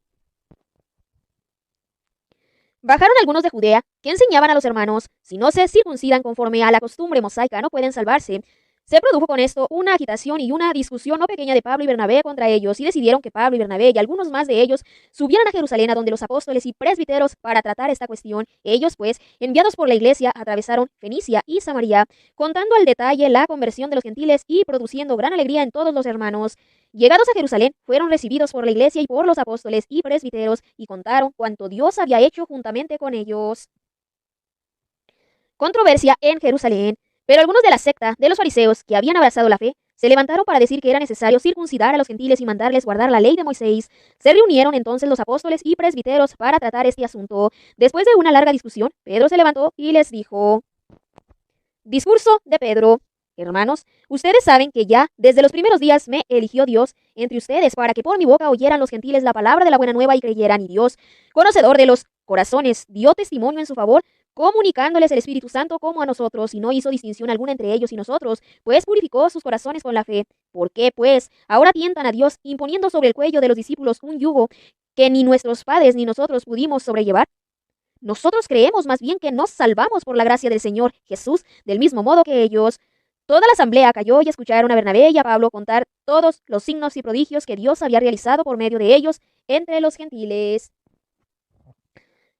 Bajaron algunos de Judea, que enseñaban a los hermanos: si no se circuncidan conforme a la costumbre mosaica, no pueden salvarse. Se produjo con esto una agitación y una discusión no pequeña de Pablo y Bernabé contra ellos, y decidieron que Pablo y Bernabé y algunos más de ellos subieran a Jerusalén, a donde los apóstoles y presbiteros, para tratar esta cuestión. Ellos, pues, enviados por la iglesia, atravesaron Fenicia y Samaria, contando al detalle la conversión de los gentiles y produciendo gran alegría en todos los hermanos. Llegados a Jerusalén, fueron recibidos por la iglesia y por los apóstoles y presbiteros, y contaron cuanto Dios había hecho juntamente con ellos. Controversia en Jerusalén. Pero algunos de la secta de los fariseos, que habían abrazado la fe, se levantaron para decir que era necesario circuncidar a los gentiles y mandarles guardar la ley de Moisés. Se reunieron entonces los apóstoles y presbiteros para tratar este asunto. Después de una larga discusión, Pedro se levantó y les dijo: discurso de Pedro. Hermanos, ustedes saben que ya desde los primeros días me eligió Dios entre ustedes para que por mi boca oyeran los gentiles la palabra de la buena nueva y creyeran, y Dios, conocedor de los corazones, dio testimonio en su favor comunicándoles el Espíritu Santo como a nosotros, y no hizo distinción alguna entre ellos y nosotros, pues purificó sus corazones con la fe. ¿Por qué, pues, ahora tientan a Dios, imponiendo sobre el cuello de los discípulos un yugo que ni nuestros padres ni nosotros pudimos sobrellevar? Nosotros creemos más bien que nos salvamos por la gracia del Señor Jesús, del mismo modo que ellos. Toda la asamblea cayó y escucharon a Bernabé y a Pablo contar todos los signos y prodigios que Dios había realizado por medio de ellos entre los gentiles.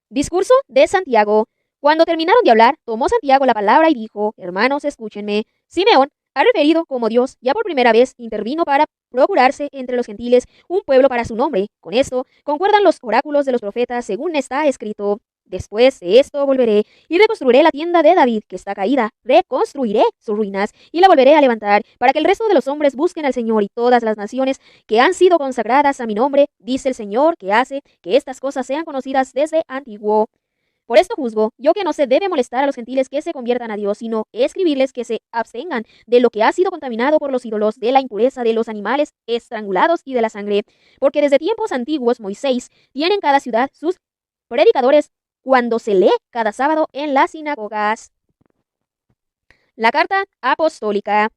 Discurso de Santiago. Cuando terminaron de hablar, tomó Santiago la palabra y dijo: Hermanos, escúchenme. Simeón ha referido cómo Dios ya por primera vez intervino para procurarse entre los gentiles un pueblo para su nombre. Con esto concuerdan los oráculos de los profetas, según está escrito: Después de esto volveré y reconstruiré la tienda de David, que está caída. Reconstruiré sus ruinas y la volveré a levantar, para que el resto de los hombres busquen al Señor, y todas las naciones que han sido consagradas a mi nombre, dice el Señor, que hace que estas cosas sean conocidas desde antiguo. Por esto juzgo yo que no se debe molestar a los gentiles que se conviertan a Dios, sino escribirles que se abstengan de lo que ha sido contaminado por los ídolos, de la impureza de los animales estrangulados y de la sangre, porque desde tiempos antiguos Moisés tiene en cada ciudad sus predicadores, cuando se lee cada sábado en las sinagogas. La carta apostólica.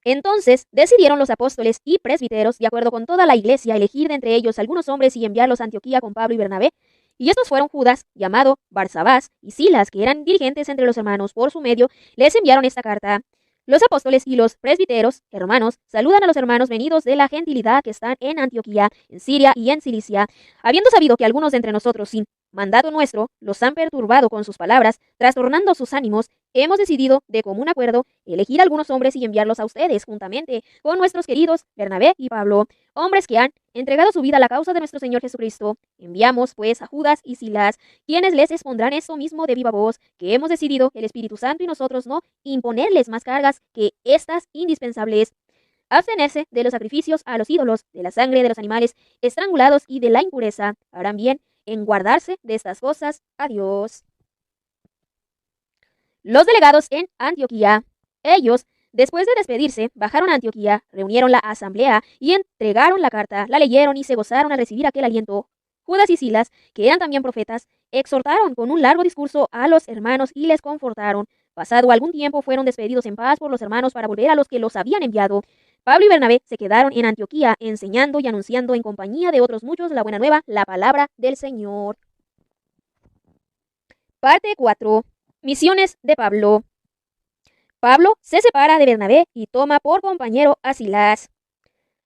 Entonces decidieron los apóstoles y presbiteros, de acuerdo con toda la iglesia, elegir de entre ellos algunos hombres y enviarlos a Antioquía con Pablo y Bernabé. Y estos fueron Judas, llamado Barsabás, y Silas, que eran dirigentes entre los hermanos. Por su medio les enviaron esta carta. Los apóstoles y los presbiteros, hermanos, saludan a los hermanos venidos de la gentilidad que están en Antioquía, en Siria y en Cilicia. Habiendo sabido que algunos de entre nosotros, sin mandato nuestro, los han perturbado con sus palabras, trastornando sus ánimos, hemos decidido, de común acuerdo, elegir algunos hombres y enviarlos a ustedes, juntamente con nuestros queridos Bernabé y Pablo, hombres que han entregado su vida a la causa de nuestro Señor Jesucristo. Enviamos, pues, a Judas y Silas, quienes les expondrán esto mismo de viva voz, que hemos decidido, el Espíritu Santo y nosotros, no imponerles más cargas que estas indispensables: abstenerse de los sacrificios a los ídolos, de la sangre de los animales estrangulados y de la impureza. Harán bien en guardarse de estas cosas. Adiós. Los delegados en Antioquía. Ellos, después de despedirse, bajaron a Antioquía, reunieron la asamblea y entregaron la carta, la leyeron y se gozaron al recibir aquel aliento. Judas y Silas, que eran también profetas, exhortaron con un largo discurso a los hermanos y les confortaron. Pasado algún tiempo fueron despedidos en paz por los hermanos para volver a los que los habían enviado. Pablo y Bernabé se quedaron en Antioquía enseñando y anunciando en compañía de otros muchos la buena nueva, la palabra del Señor. Parte 4. Misiones de Pablo. Pablo se separa de Bernabé y toma por compañero a Silas.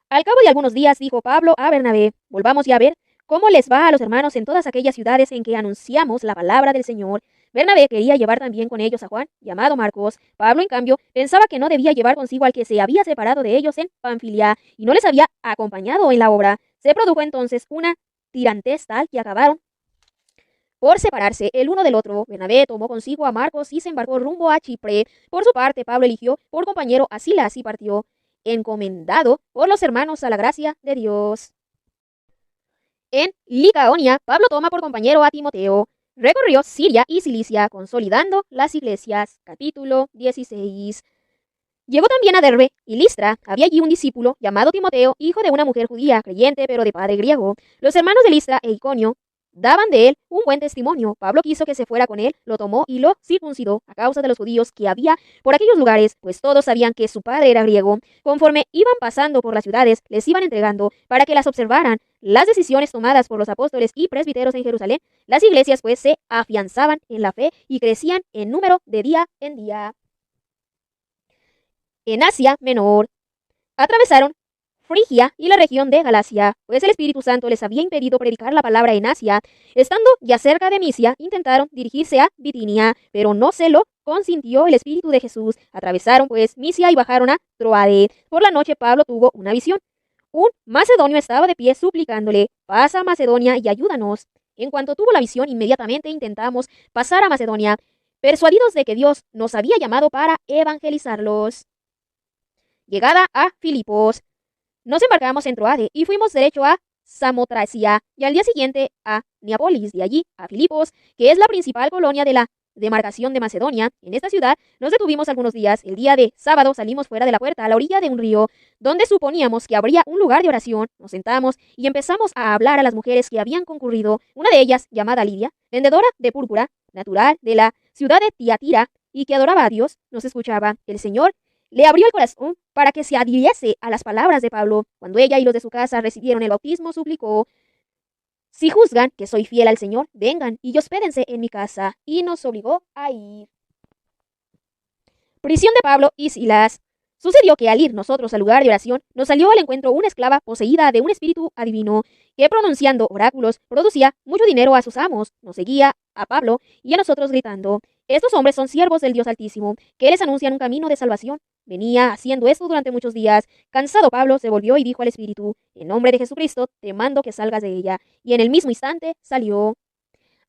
Al cabo de algunos días dijo Pablo a Bernabé: volvamos ya a ver cómo les va a los hermanos en todas aquellas ciudades en que anunciamos la palabra del Señor. Bernabé quería llevar también con ellos a Juan, llamado Marcos. Pablo, en cambio, pensaba que no debía llevar consigo al que se había separado de ellos en Panfilia y no les había acompañado en la obra. Se produjo entonces una tirantez tal que acabaron por separarse el uno del otro. Bernabé tomó consigo a Marcos y se embarcó rumbo a Chipre. Por su parte, Pablo eligió por compañero a Silas y partió, encomendado por los hermanos a la gracia de Dios. En Licaonia, Pablo toma por compañero a Timoteo. Recorrió Siria y Cilicia, consolidando las iglesias. Capítulo 16. Llegó también a Derbe y Listra. Había allí un discípulo llamado Timoteo, hijo de una mujer judía, creyente pero de padre griego. Los hermanos de Listra e Iconio daban de él un buen testimonio. Pablo quiso que se fuera con él, lo tomó y lo circuncidó a causa de los judíos que había por aquellos lugares, pues todos sabían que su padre era griego. Conforme iban pasando por las ciudades, les iban entregando para que las observaran las decisiones tomadas por los apóstoles y presbiteros en Jerusalén. Las iglesias pues se afianzaban en la fe y crecían en número de día en día. En Asia Menor, atravesaron Frigia y la región de Galacia, pues el Espíritu Santo les había impedido predicar la palabra en Asia. Estando ya cerca de Misia, intentaron dirigirse a Bitinia, pero no se lo consintió el Espíritu de Jesús. Atravesaron pues Misia y bajaron a Troade. Por la noche Pablo tuvo una visión. Un macedonio estaba de pie suplicándole: pasa a Macedonia y ayúdanos. En cuanto tuvo la visión, inmediatamente intentamos pasar a Macedonia, persuadidos de que Dios nos había llamado para evangelizarlos. Llegada a Filipos. Nos embarcamos en Troade y fuimos derecho a Samotracia y al día siguiente a Neápolis, de allí a Filipos, que es la principal colonia de la demarcación de Macedonia. En esta ciudad nos detuvimos algunos días. El día de sábado salimos fuera de la puerta a la orilla de un río, donde suponíamos que habría un lugar de oración. Nos sentamos y empezamos a hablar a las mujeres que habían concurrido. Una de ellas, llamada Lidia, vendedora de púrpura, natural de la ciudad de Tiatira y que adoraba a Dios, nos escuchaba. El Señor le abrió el corazón para que se adhiriese a las palabras de Pablo. Cuando ella y los de su casa recibieron el bautismo, suplicó: si juzgan que soy fiel al Señor, vengan y hospédense en mi casa. Y nos obligó a ir. Prisión de Pablo y Silas. Sucedió que al ir nosotros al lugar de oración, nos salió al encuentro una esclava poseída de un espíritu adivino, que pronunciando oráculos producía mucho dinero a sus amos. Nos seguía a Pablo y a nosotros gritando: estos hombres son siervos del Dios Altísimo, que les anuncian un camino de salvación. Venía haciendo esto durante muchos días. Cansado Pablo se volvió y dijo al espíritu: en nombre de Jesucristo te mando que salgas de ella. Y en el mismo instante salió.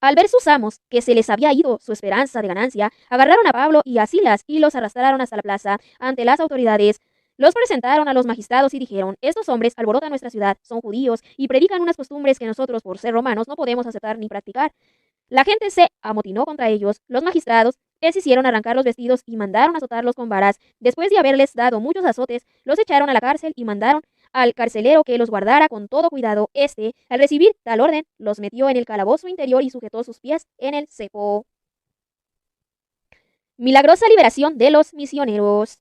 Al ver sus amos que se les había ido su esperanza de ganancia, agarraron a Pablo y a Silas y los arrastraron hasta la plaza ante las autoridades. Los presentaron a los magistrados y dijeron: estos hombres alborotan nuestra ciudad, son judíos y predican unas costumbres que nosotros, por ser romanos, no podemos aceptar ni practicar. La gente se amotinó contra ellos. Los magistrados les hicieron arrancar los vestidos y mandaron azotarlos con varas. Después de haberles dado muchos azotes, los echaron a la cárcel y mandaron al carcelero que los guardara con todo cuidado. Este, al recibir tal orden, los metió en el calabozo interior y sujetó sus pies en el cepo. Milagrosa liberación de los misioneros.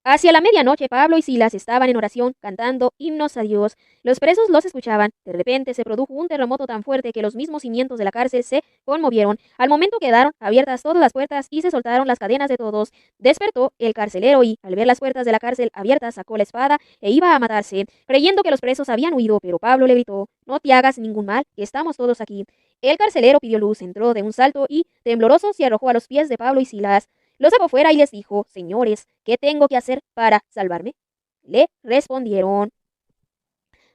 Hacia la medianoche, Pablo y Silas estaban en oración, cantando himnos a Dios. Los presos los escuchaban. De repente se produjo un terremoto tan fuerte que los mismos cimientos de la cárcel se conmovieron. Al momento quedaron abiertas todas las puertas y se soltaron las cadenas de todos. Despertó el carcelero y, al ver las puertas de la cárcel abiertas, sacó la espada e iba a matarse, creyendo que los presos habían huido, pero Pablo le gritó: no te hagas ningún mal, que estamos todos aquí. El carcelero pidió luz, entró de un salto y, tembloroso, se arrojó a los pies de Pablo y Silas. Los sacó fuera y les dijo: señores, ¿qué tengo que hacer para salvarme? Le respondieron: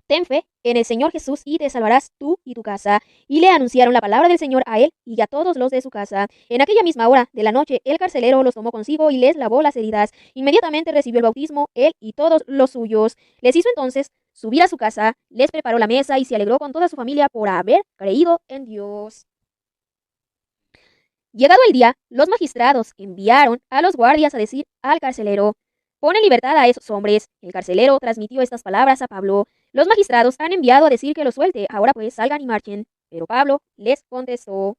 ten fe en el Señor Jesús y te salvarás tú y tu casa. Y le anunciaron la palabra del Señor a él y a todos los de su casa. En aquella misma hora de la noche, el carcelero los tomó consigo y les lavó las heridas. Inmediatamente recibió el bautismo, él y todos los suyos. Les hizo entonces subir a su casa, les preparó la mesa y se alegró con toda su familia por haber creído en Dios. Llegado el día, los magistrados enviaron a los guardias a decir al carcelero: pon en libertad a esos hombres. El carcelero transmitió estas palabras a Pablo: los magistrados han enviado a decir que los suelte, ahora pues salgan y marchen. Pero Pablo les contestó: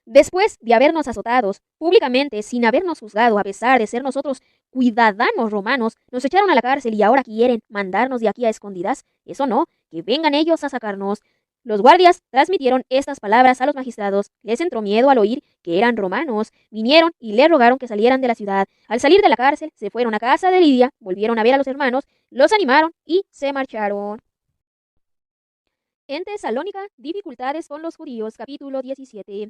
después de habernos azotados públicamente sin habernos juzgado, a pesar de ser nosotros ciudadanos romanos, nos echaron a la cárcel y ahora quieren mandarnos de aquí a escondidas. Eso no, que vengan ellos a sacarnos. Los guardias transmitieron estas palabras a los magistrados. Les entró miedo al oír que eran romanos. Vinieron y le rogaron que salieran de la ciudad. Al salir de la cárcel, se fueron a casa de Lidia, volvieron a ver a los hermanos, los animaron y se marcharon. En Tesalónica, dificultades con los judíos, capítulo 17.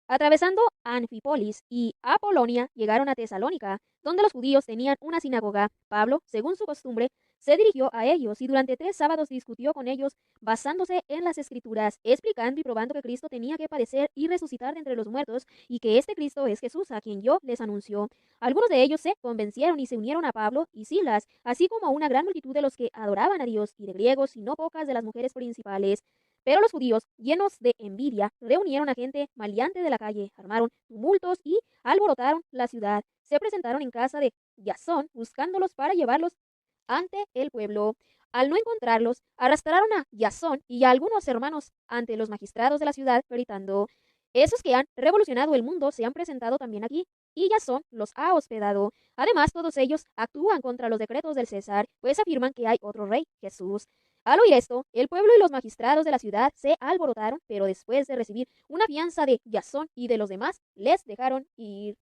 Atravesando Anfípolis y Apolonia, llegaron a Tesalónica, donde los judíos tenían una sinagoga. Pablo, según su costumbre, se dirigió a ellos y durante 3 sábados discutió con ellos, basándose en las Escrituras, explicando y probando que Cristo tenía que padecer y resucitar de entre los muertos, y que este Cristo es Jesús, a quien yo les anunció. Algunos de ellos se convencieron y se unieron a Pablo y Silas, así como a una gran multitud de los que adoraban a Dios, y de griegos y no pocas de las mujeres principales. Pero los judíos, llenos de envidia, reunieron a gente maleante de la calle, armaron tumultos y alborotaron la ciudad. Se presentaron en casa de Jasón, buscándolos para llevarlos ante el pueblo. Al no encontrarlos, arrastraron a Jasón y a algunos hermanos ante los magistrados de la ciudad, gritando: esos que han revolucionado el mundo se han presentado también aquí, y Jasón los ha hospedado. Además, todos ellos actúan contra los decretos del César, pues afirman que hay otro rey, Jesús. Al oír esto, el pueblo y los magistrados de la ciudad se alborotaron, pero después de recibir una fianza de Jasón y de los demás, les dejaron ir.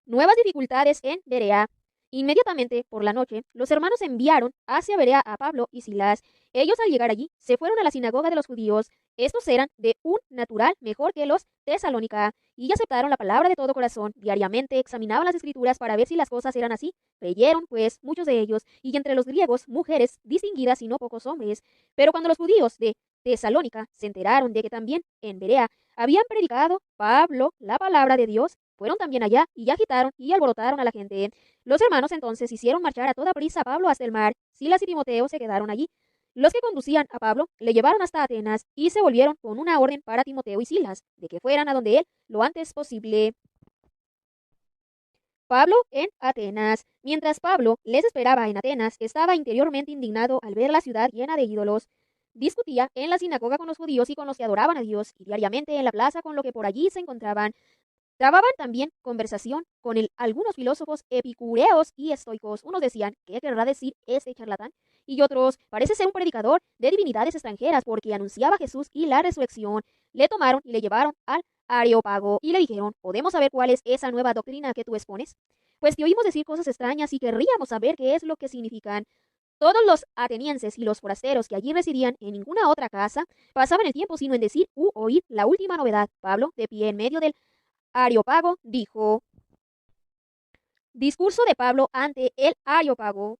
Nuevas dificultades en Berea. Inmediatamente, por la noche, los hermanos enviaron hacia Berea a Pablo y Silas. Ellos, al llegar allí, se fueron a la sinagoga de los judíos. Estos eran de un natural mejor que los Tesalónica, y aceptaron la palabra de todo corazón. Diariamente examinaban las escrituras para ver si las cosas eran así. Creyeron, pues, muchos de ellos, y entre los griegos, mujeres distinguidas y no pocos hombres. Pero cuando los judíos de Tesalónica se enteraron de que también en Berea habían predicado Pablo la palabra de Dios, fueron también allá y agitaron y alborotaron a la gente. Los hermanos entonces hicieron marchar a toda prisa a Pablo hasta el mar. Silas y Timoteo se quedaron allí. Los que conducían a Pablo le llevaron hasta Atenas y se volvieron con una orden para Timoteo y Silas, de que fueran a donde él lo antes posible. Pablo en Atenas. Mientras Pablo les esperaba en Atenas, estaba interiormente indignado al ver la ciudad llena de ídolos. discutía en la sinagoga con los judíos y con los que adoraban a Dios, y diariamente en la plaza con lo que por allí se encontraban. Trababan también conversación con algunos filósofos epicureos y estoicos. Unos decían, ¿qué querrá decir este charlatán? Y otros, parece ser un predicador de divinidades extranjeras porque anunciaba a Jesús y la resurrección. Le tomaron y le llevaron al Areópago y le dijeron, ¿podemos saber cuál es esa nueva doctrina que tú expones? Pues te oímos decir cosas extrañas y querríamos saber qué es lo que significan. Todos los atenienses y los forasteros que allí residían en ninguna otra casa pasaban el tiempo sino en decir u oír la última novedad. Pablo, de pie en medio del Areópago, dijo: discurso de Pablo ante el Areópago.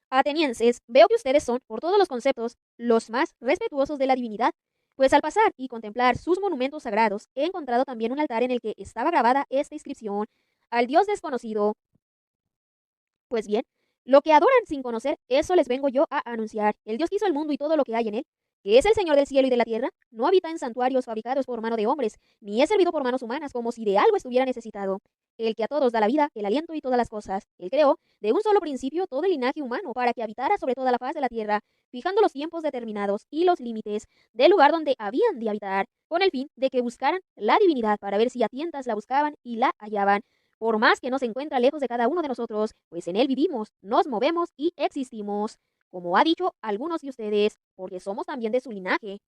Atenienses, veo que ustedes son, por todos los conceptos, los más respetuosos de la divinidad, pues al pasar y contemplar sus monumentos sagrados, he encontrado también un altar en el que estaba grabada esta inscripción: al Dios desconocido. Pues bien, lo que adoran sin conocer, eso les vengo yo a anunciar. El Dios que hizo el mundo y todo lo que hay en él, que es el Señor del cielo y de la tierra, no habita en santuarios fabricados por mano de hombres, ni es servido por manos humanas como si de algo estuviera necesitado. El que a todos da la vida, el aliento y todas las cosas. Él creó de un solo principio todo el linaje humano para que habitara sobre toda la faz de la tierra, fijando los tiempos determinados y los límites del lugar donde habían de habitar, con el fin de que buscaran la divinidad para ver si a tientas la buscaban y la hallaban, por más que no se encuentra lejos de cada uno de nosotros, pues en él vivimos, nos movemos y existimos, como ha dicho algunos de ustedes, porque somos también de su linaje.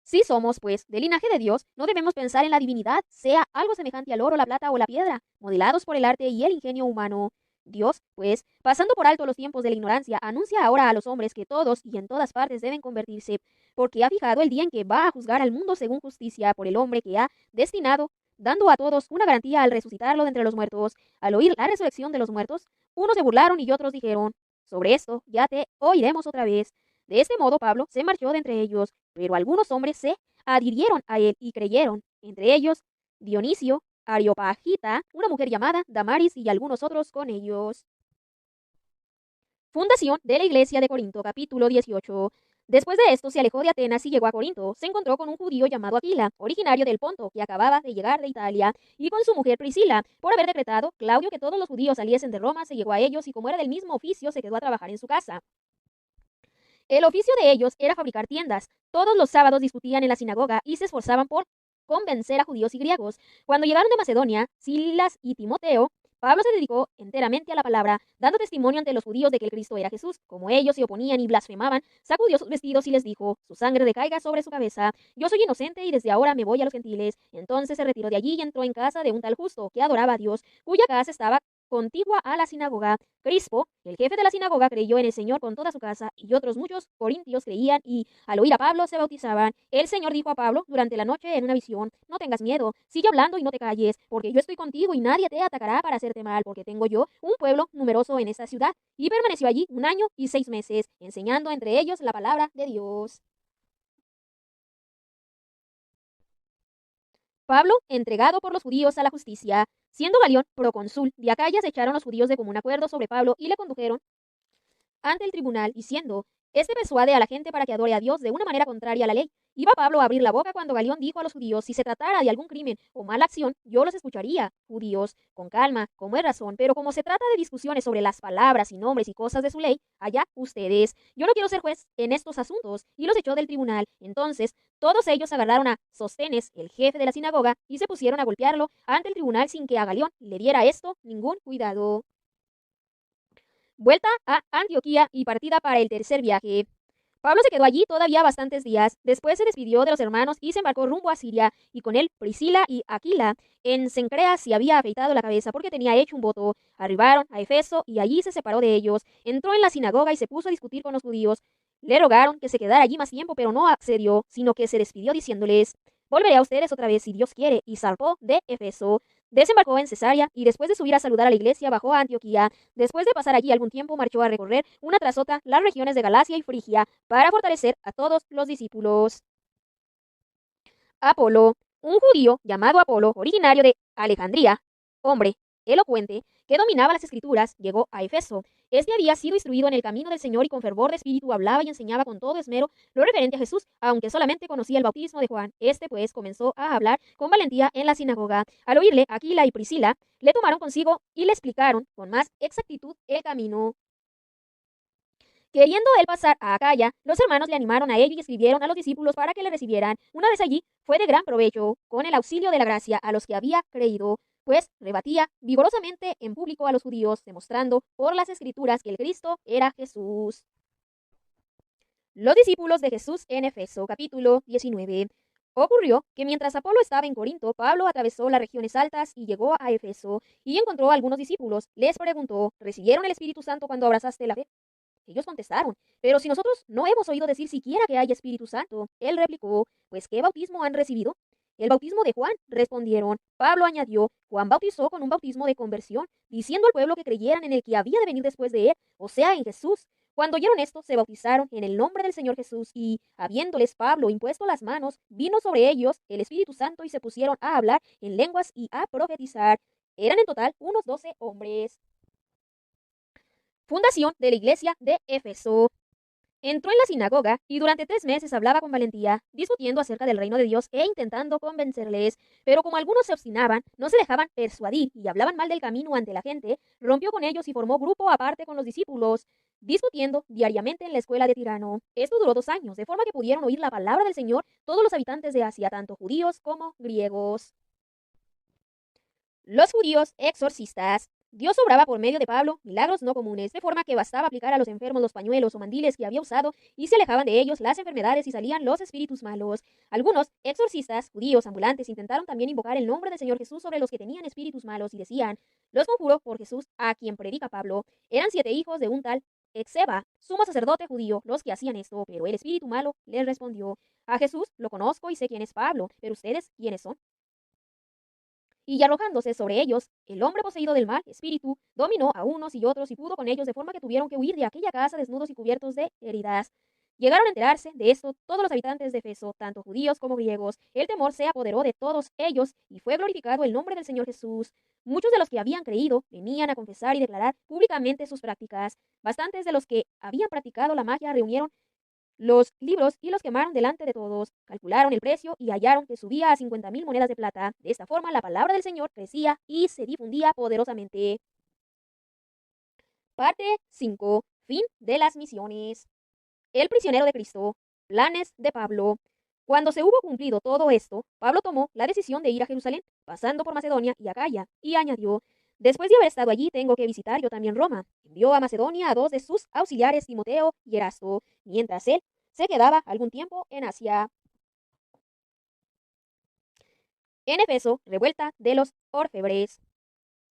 Si somos, pues, del linaje de Dios, no debemos pensar en la divinidad, sea algo semejante al oro, la plata o la piedra, modelados por el arte y el ingenio humano. Dios, pues, pasando por alto los tiempos de la ignorancia, anuncia ahora a los hombres que todos y en todas partes deben convertirse, porque ha fijado el día en que va a juzgar al mundo según justicia por el hombre que ha destinado, dando a todos una garantía al resucitarlo de entre los muertos. Al oír la resurrección de los muertos, unos se burlaron y otros dijeron: sobre esto ya te oiremos otra vez. De este modo Pablo se marchó de entre ellos, pero algunos hombres se adhirieron a él y creyeron, entre ellos Dionisio, Areopagita, una mujer llamada Damaris y algunos otros con ellos. Fundación de la Iglesia de Corinto, capítulo 18. Después de esto se alejó de Atenas y llegó a Corinto. Se encontró con un judío llamado Aquila, originario del Ponto, que acababa de llegar de Italia, y con su mujer Priscila. Por haber decretado Claudio que todos los judíos saliesen de Roma, se llegó a ellos y como era del mismo oficio, se quedó a trabajar en su casa. El oficio de ellos era fabricar tiendas. Todos los sábados discutían en la sinagoga y se esforzaban por convencer a judíos y griegos. Cuando llegaron de Macedonia, Silas y Timoteo, Pablo se dedicó enteramente a la palabra, dando testimonio ante los judíos de que el Cristo era Jesús. Como ellos se oponían y blasfemaban, sacudió sus vestidos y les dijo: su sangre recaiga sobre su cabeza. Yo soy inocente y desde ahora me voy a los gentiles. Entonces se retiró de allí y entró en casa de un tal justo que adoraba a Dios, cuya casa estaba contigua a la sinagoga. Crispo, el jefe de la sinagoga, creyó en el Señor con toda su casa, y otros muchos corintios creían y al oír a Pablo se bautizaban. El Señor dijo a Pablo durante la noche en una visión: no tengas miedo, sigue hablando y no te calles, porque yo estoy contigo y nadie te atacará para hacerte mal, porque tengo yo un pueblo numeroso en esta ciudad. Y permaneció allí 1 año y 6 meses, enseñando entre ellos la palabra de Dios. Pablo, entregado por los judíos a la justicia. Siendo Galión procónsul de Acaya, se echaron los judíos de común acuerdo sobre Pablo y le condujeron ante el tribunal, diciendo: este persuade a la gente para que adore a Dios de una manera contraria a la ley. Iba Pablo a abrir la boca cuando Galión dijo a los judíos: si se tratara de algún crimen o mala acción, yo los escucharía. Judíos, con calma, como es razón, pero como se trata de discusiones sobre las palabras y nombres y cosas de su ley, allá ustedes. Yo no quiero ser juez en estos asuntos. Y los echó del tribunal. Entonces todos ellos agarraron a Sóstenes, el jefe de la sinagoga, y se pusieron a golpearlo ante el tribunal sin que a Galión le diera esto ningún cuidado. Vuelta a Antioquía y partida para el tercer viaje. Pablo se quedó allí todavía bastantes días. Después se despidió de los hermanos y se embarcó rumbo a Siria, y con él Priscila y Aquila. En Cencrea se había afeitado la cabeza porque tenía hecho un voto. Arribaron a Efeso y allí se separó de ellos. Entró en la sinagoga y se puso a discutir con los judíos. Le rogaron que se quedara allí más tiempo, pero no accedió, sino que se despidió diciéndoles: volveré a ustedes otra vez si Dios quiere, y zarpó de Efeso. Desembarcó en Cesarea y después de subir a saludar a la iglesia bajó a Antioquía. Después de pasar allí algún tiempo marchó a recorrer una tras otra las regiones de Galacia y Frigia para fortalecer a todos los discípulos. Apolo, un judío llamado Apolo, originario de Alejandría, hombre elocuente, que dominaba las escrituras, llegó a Efeso. Este había sido instruido en el camino del Señor y con fervor de espíritu hablaba y enseñaba con todo esmero lo referente a Jesús, aunque solamente conocía el bautismo de Juan. Este pues comenzó a hablar con valentía en la sinagoga. Al oírle, Aquila y Priscila le tomaron consigo y le explicaron con más exactitud el camino Queriendo él pasar a Acaya, los hermanos le animaron a ello y escribieron a los discípulos para que le recibieran. Una vez allí, fue de gran provecho, con el auxilio de la gracia, a los que había creído, pues rebatía vigorosamente en público a los judíos, demostrando por las escrituras que el Cristo era Jesús. Los discípulos de Jesús en Efeso, capítulo 19. Ocurrió que mientras Apolo estaba en Corinto, Pablo atravesó las regiones altas y llegó a Efeso, y encontró a algunos discípulos. Les preguntó, ¿recibieron el Espíritu Santo cuando abrazaste la fe? Ellos contestaron, pero si nosotros no hemos oído decir siquiera que hay Espíritu Santo. Él replicó, pues ¿qué bautismo han recibido? El bautismo de Juan, respondieron. Pablo añadió, Juan bautizó con un bautismo de conversión, diciendo al pueblo que creyeran en el que había de venir después de él, o sea, en Jesús. Cuando oyeron esto, se bautizaron en el nombre del Señor Jesús y, habiéndoles Pablo impuesto las manos, vino sobre ellos el Espíritu Santo y se pusieron a hablar en lenguas y a profetizar. Eran en total unos 12 hombres. Fundación de la iglesia de Éfeso. Entró en la sinagoga y durante 3 meses hablaba con valentía, discutiendo acerca del reino de Dios e intentando convencerles. Pero como algunos se obstinaban, no se dejaban persuadir y hablaban mal del camino ante la gente, rompió con ellos y formó grupo aparte con los discípulos, discutiendo diariamente en la escuela de Tirano. Esto duró 2 años, de forma que pudieron oír la palabra del Señor todos los habitantes de Asia, tanto judíos como griegos. Los judíos exorcistas. Dios obraba por medio de Pablo milagros no comunes, de forma que bastaba aplicar a los enfermos los pañuelos o mandiles que había usado y se alejaban de ellos las enfermedades y salían los espíritus malos. Algunos exorcistas judíos ambulantes intentaron también invocar el nombre del Señor Jesús sobre los que tenían espíritus malos y decían, los conjuro por Jesús a quien predica Pablo. Eran 7 hijos de un tal Exeba, sumo sacerdote judío, los que hacían esto, pero el espíritu malo les respondió, a Jesús lo conozco y sé quién es Pablo, pero ustedes, ¿quiénes son? Y arrojándose sobre ellos, el hombre poseído del mal espíritu dominó a unos y otros y pudo con ellos, de forma que tuvieron que huir de aquella casa desnudos y cubiertos de heridas. Llegaron a enterarse de esto todos los habitantes de Efeso, tanto judíos como griegos. El temor se apoderó de todos ellos y fue glorificado el nombre del Señor Jesús. Muchos de los que habían creído venían a confesar y declarar públicamente sus prácticas. Bastantes de los que habían practicado la magia reunieron los libros y los quemaron delante de todos. Calcularon el precio y hallaron que subía a 50,000 monedas de plata. De esta forma la palabra del Señor crecía y se difundía poderosamente. Parte 5. Fin de las misiones. El prisionero de Cristo. Planes de Pablo. Cuando se hubo cumplido todo esto, Pablo tomó la decisión de ir a Jerusalén, pasando por Macedonia y Acaya, y añadió, después de haber estado allí, tengo que visitar yo también Roma. Envió a Macedonia a 2 de sus auxiliares, Timoteo y Erasto, mientras él se quedaba algún tiempo en Asia. En Efeso, revuelta de los orfebres.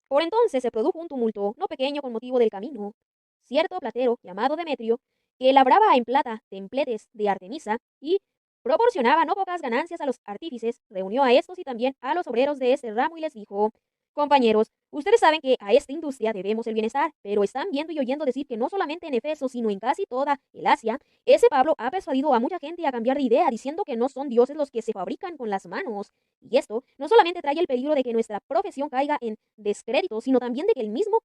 Por entonces se produjo un tumulto, no pequeño con motivo del camino. Cierto platero, llamado Demetrio, que labraba en plata templetes de Artemisa y proporcionaba no pocas ganancias a los artífices, reunió a estos y también a los obreros de ese ramo y les dijo, compañeros, ustedes saben que a esta industria debemos el bienestar, pero están viendo y oyendo decir que no solamente en Efeso, sino en casi toda el Asia, ese Pablo ha persuadido a mucha gente a cambiar de idea, diciendo que no son dioses los que se fabrican con las manos. Y esto no solamente trae el peligro de que nuestra profesión caiga en descrédito, sino también de que el mismo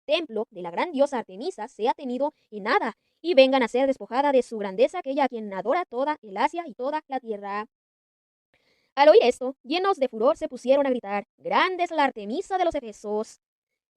templo de la gran diosa Artemisa sea tenido en nada y vengan a ser despojada de su grandeza aquella a quien adora toda el Asia y toda la tierra. Al oír esto, llenos de furor se pusieron a gritar, grande es la Artemisa de los Efesos.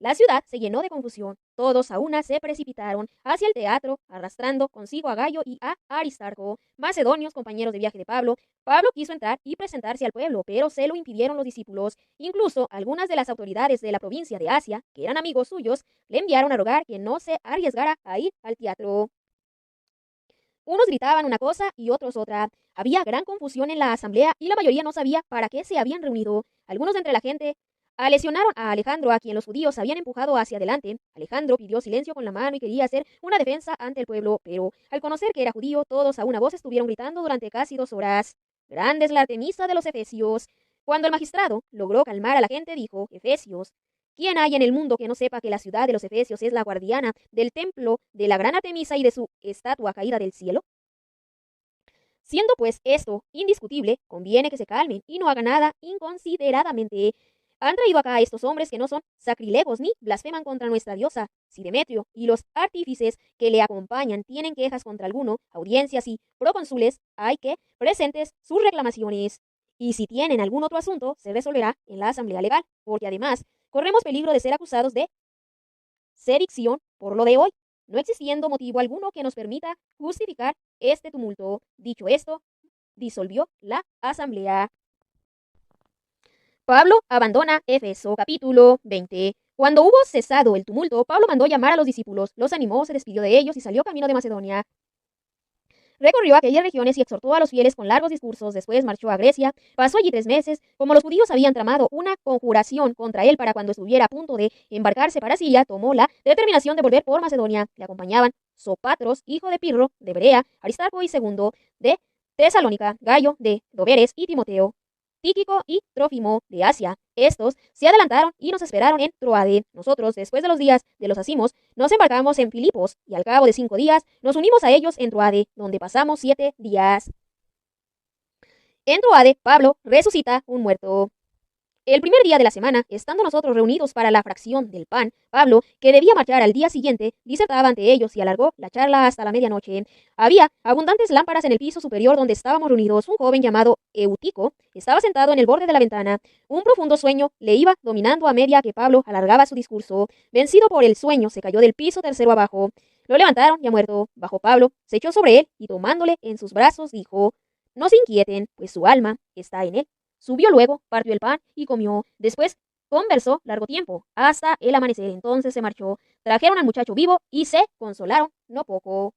La ciudad se llenó de confusión. Todos a una se precipitaron hacia el teatro, arrastrando consigo a Gayo y a Aristarco, macedonios, compañeros de viaje de Pablo. Pablo quiso entrar y presentarse al pueblo, pero se lo impidieron los discípulos. Incluso algunas de las autoridades de la provincia de Asia, que eran amigos suyos, le enviaron a rogar que no se arriesgara a ir al teatro. Unos gritaban una cosa y otros otra. Había gran confusión en la asamblea y la mayoría no sabía para qué se habían reunido. Algunos de entre la gente lesionaron a Alejandro, a quien los judíos habían empujado hacia adelante. Alejandro pidió silencio con la mano y quería hacer una defensa ante el pueblo, pero al conocer que era judío, todos a una voz estuvieron gritando durante casi 2 horas. Grande es la Artemisa de los Efesios. Cuando el magistrado logró calmar a la gente, dijo, Efesios, ¿quién hay en el mundo que no sepa que la ciudad de los Efesios es la guardiana del templo de la gran Artemisa y de su estatua caída del cielo? Siendo pues esto indiscutible, conviene que se calmen y no hagan nada inconsideradamente. Han traído acá a estos hombres que no son sacrilegos ni blasfeman contra nuestra diosa. Si Demetrio y los artífices que le acompañan tienen quejas contra alguno, audiencias y procónsules, hay que presentes sus reclamaciones. Y si tienen algún otro asunto, se resolverá en la asamblea legal, porque además corremos peligro de ser acusados de sedición por lo de hoy. no existiendo motivo alguno que nos permita justificar este tumulto. Dicho esto, disolvió la asamblea. Pablo abandona Éfeso, capítulo 20. Cuando hubo cesado el tumulto, Pablo mandó llamar a los discípulos, los animó, se despidió de ellos y salió camino de Macedonia. Recorrió aquellas regiones y exhortó a los fieles con largos discursos. Después marchó a Grecia, pasó allí 3 meses. Como los judíos habían tramado una conjuración contra él para cuando estuviera a punto de embarcarse para Siria, tomó la determinación de volver por Macedonia. Le acompañaban Sopatros, hijo de Pirro, de Berea, Aristarco y Segundo, de Tesalónica, Gallo, de Doberes y Timoteo, Tíquico y Trófimo, de Asia. Estos se adelantaron y nos esperaron en Troade. Nosotros, después de los días de los acimos, nos embarcamos en Filipos, y al cabo de 5 días nos unimos a ellos en Troade, donde pasamos 7 días. En Troade, Pablo resucita un muerto. El primer día de la semana, estando nosotros reunidos para la fracción del pan, Pablo, que debía marchar al día siguiente, disertaba ante ellos y alargó la charla hasta la medianoche. Había abundantes lámparas en el piso superior donde estábamos reunidos. Un joven llamado Eutico estaba sentado en el borde de la ventana. Un profundo sueño le iba dominando a medida que Pablo alargaba su discurso. Vencido por el sueño, se cayó del piso tercero abajo. Lo levantaron ya muerto. Bajó Pablo, se echó sobre él y tomándole en sus brazos dijo: no se inquieten, pues su alma está en él. Subió luego, partió el pan y comió. Después conversó largo tiempo, hasta el amanecer. Entonces se marchó. Trajeron al muchacho vivo y se consolaron no poco.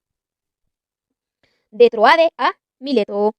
De Troade a Mileto.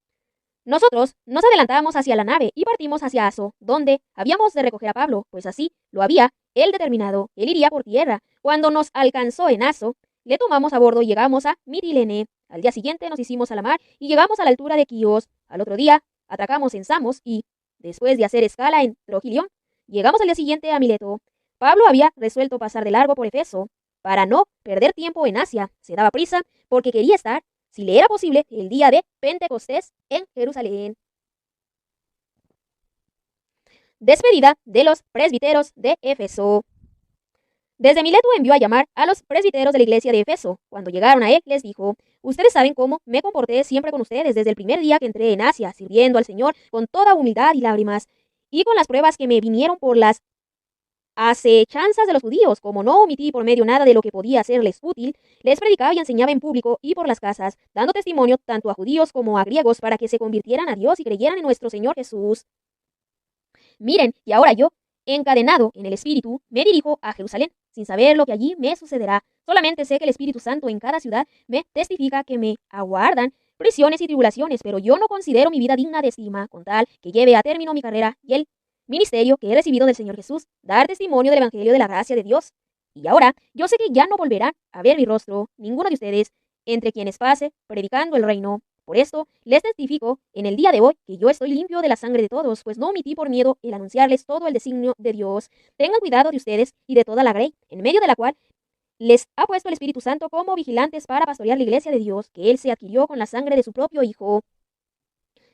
Nosotros nos adelantamos hacia la nave y partimos hacia Aso, donde habíamos de recoger a Pablo, pues así lo había él determinado. Él iría por tierra. Cuando nos alcanzó en Aso, le tomamos a bordo y llegamos a Mitilene. Al día siguiente nos hicimos a la mar y llegamos a la altura de Quíos. Al otro día atracamos en Samos y, después de hacer escala en Trogilión, llegamos al día siguiente a Mileto. Pablo había resuelto pasar de largo por Efeso para no perder tiempo en Asia. Se daba prisa porque quería estar, si le era posible, el día de Pentecostés en Jerusalén. Despedida de los presbíteros de Éfeso. Desde Mileto envió a llamar a los presbíteros de la iglesia de Éfeso. Cuando llegaron a él, les dijo: ustedes saben cómo me comporté siempre con ustedes desde el primer día que entré en Asia, sirviendo al Señor con toda humildad y lágrimas, y con las pruebas que me vinieron por las acechanzas de los judíos. Como no omití por medio nada de lo que podía serles útil, les predicaba y enseñaba en público y por las casas, dando testimonio tanto a judíos como a griegos para que se convirtieran a Dios y creyeran en nuestro Señor Jesús. Miren, y ahora yo, encadenado en el Espíritu, me dirijo a Jerusalén, sin saber lo que allí me sucederá. Solamente sé que el Espíritu Santo en cada ciudad me testifica que me aguardan prisiones y tribulaciones, pero yo no considero mi vida digna de estima, con tal que lleve a término mi carrera y el ministerio que he recibido del Señor Jesús, dar testimonio del Evangelio de la gracia de Dios. Y ahora, yo sé que ya no volverán a ver mi rostro, ninguno de ustedes, entre quienes pase predicando el reino. Por esto, les testifico en el día de hoy que yo estoy limpio de la sangre de todos, pues no omití por miedo el anunciarles todo el designio de Dios. Tengan cuidado de ustedes y de toda la grey, en medio de la cual les ha puesto el Espíritu Santo como vigilantes para pastorear la iglesia de Dios, que Él se adquirió con la sangre de su propio Hijo.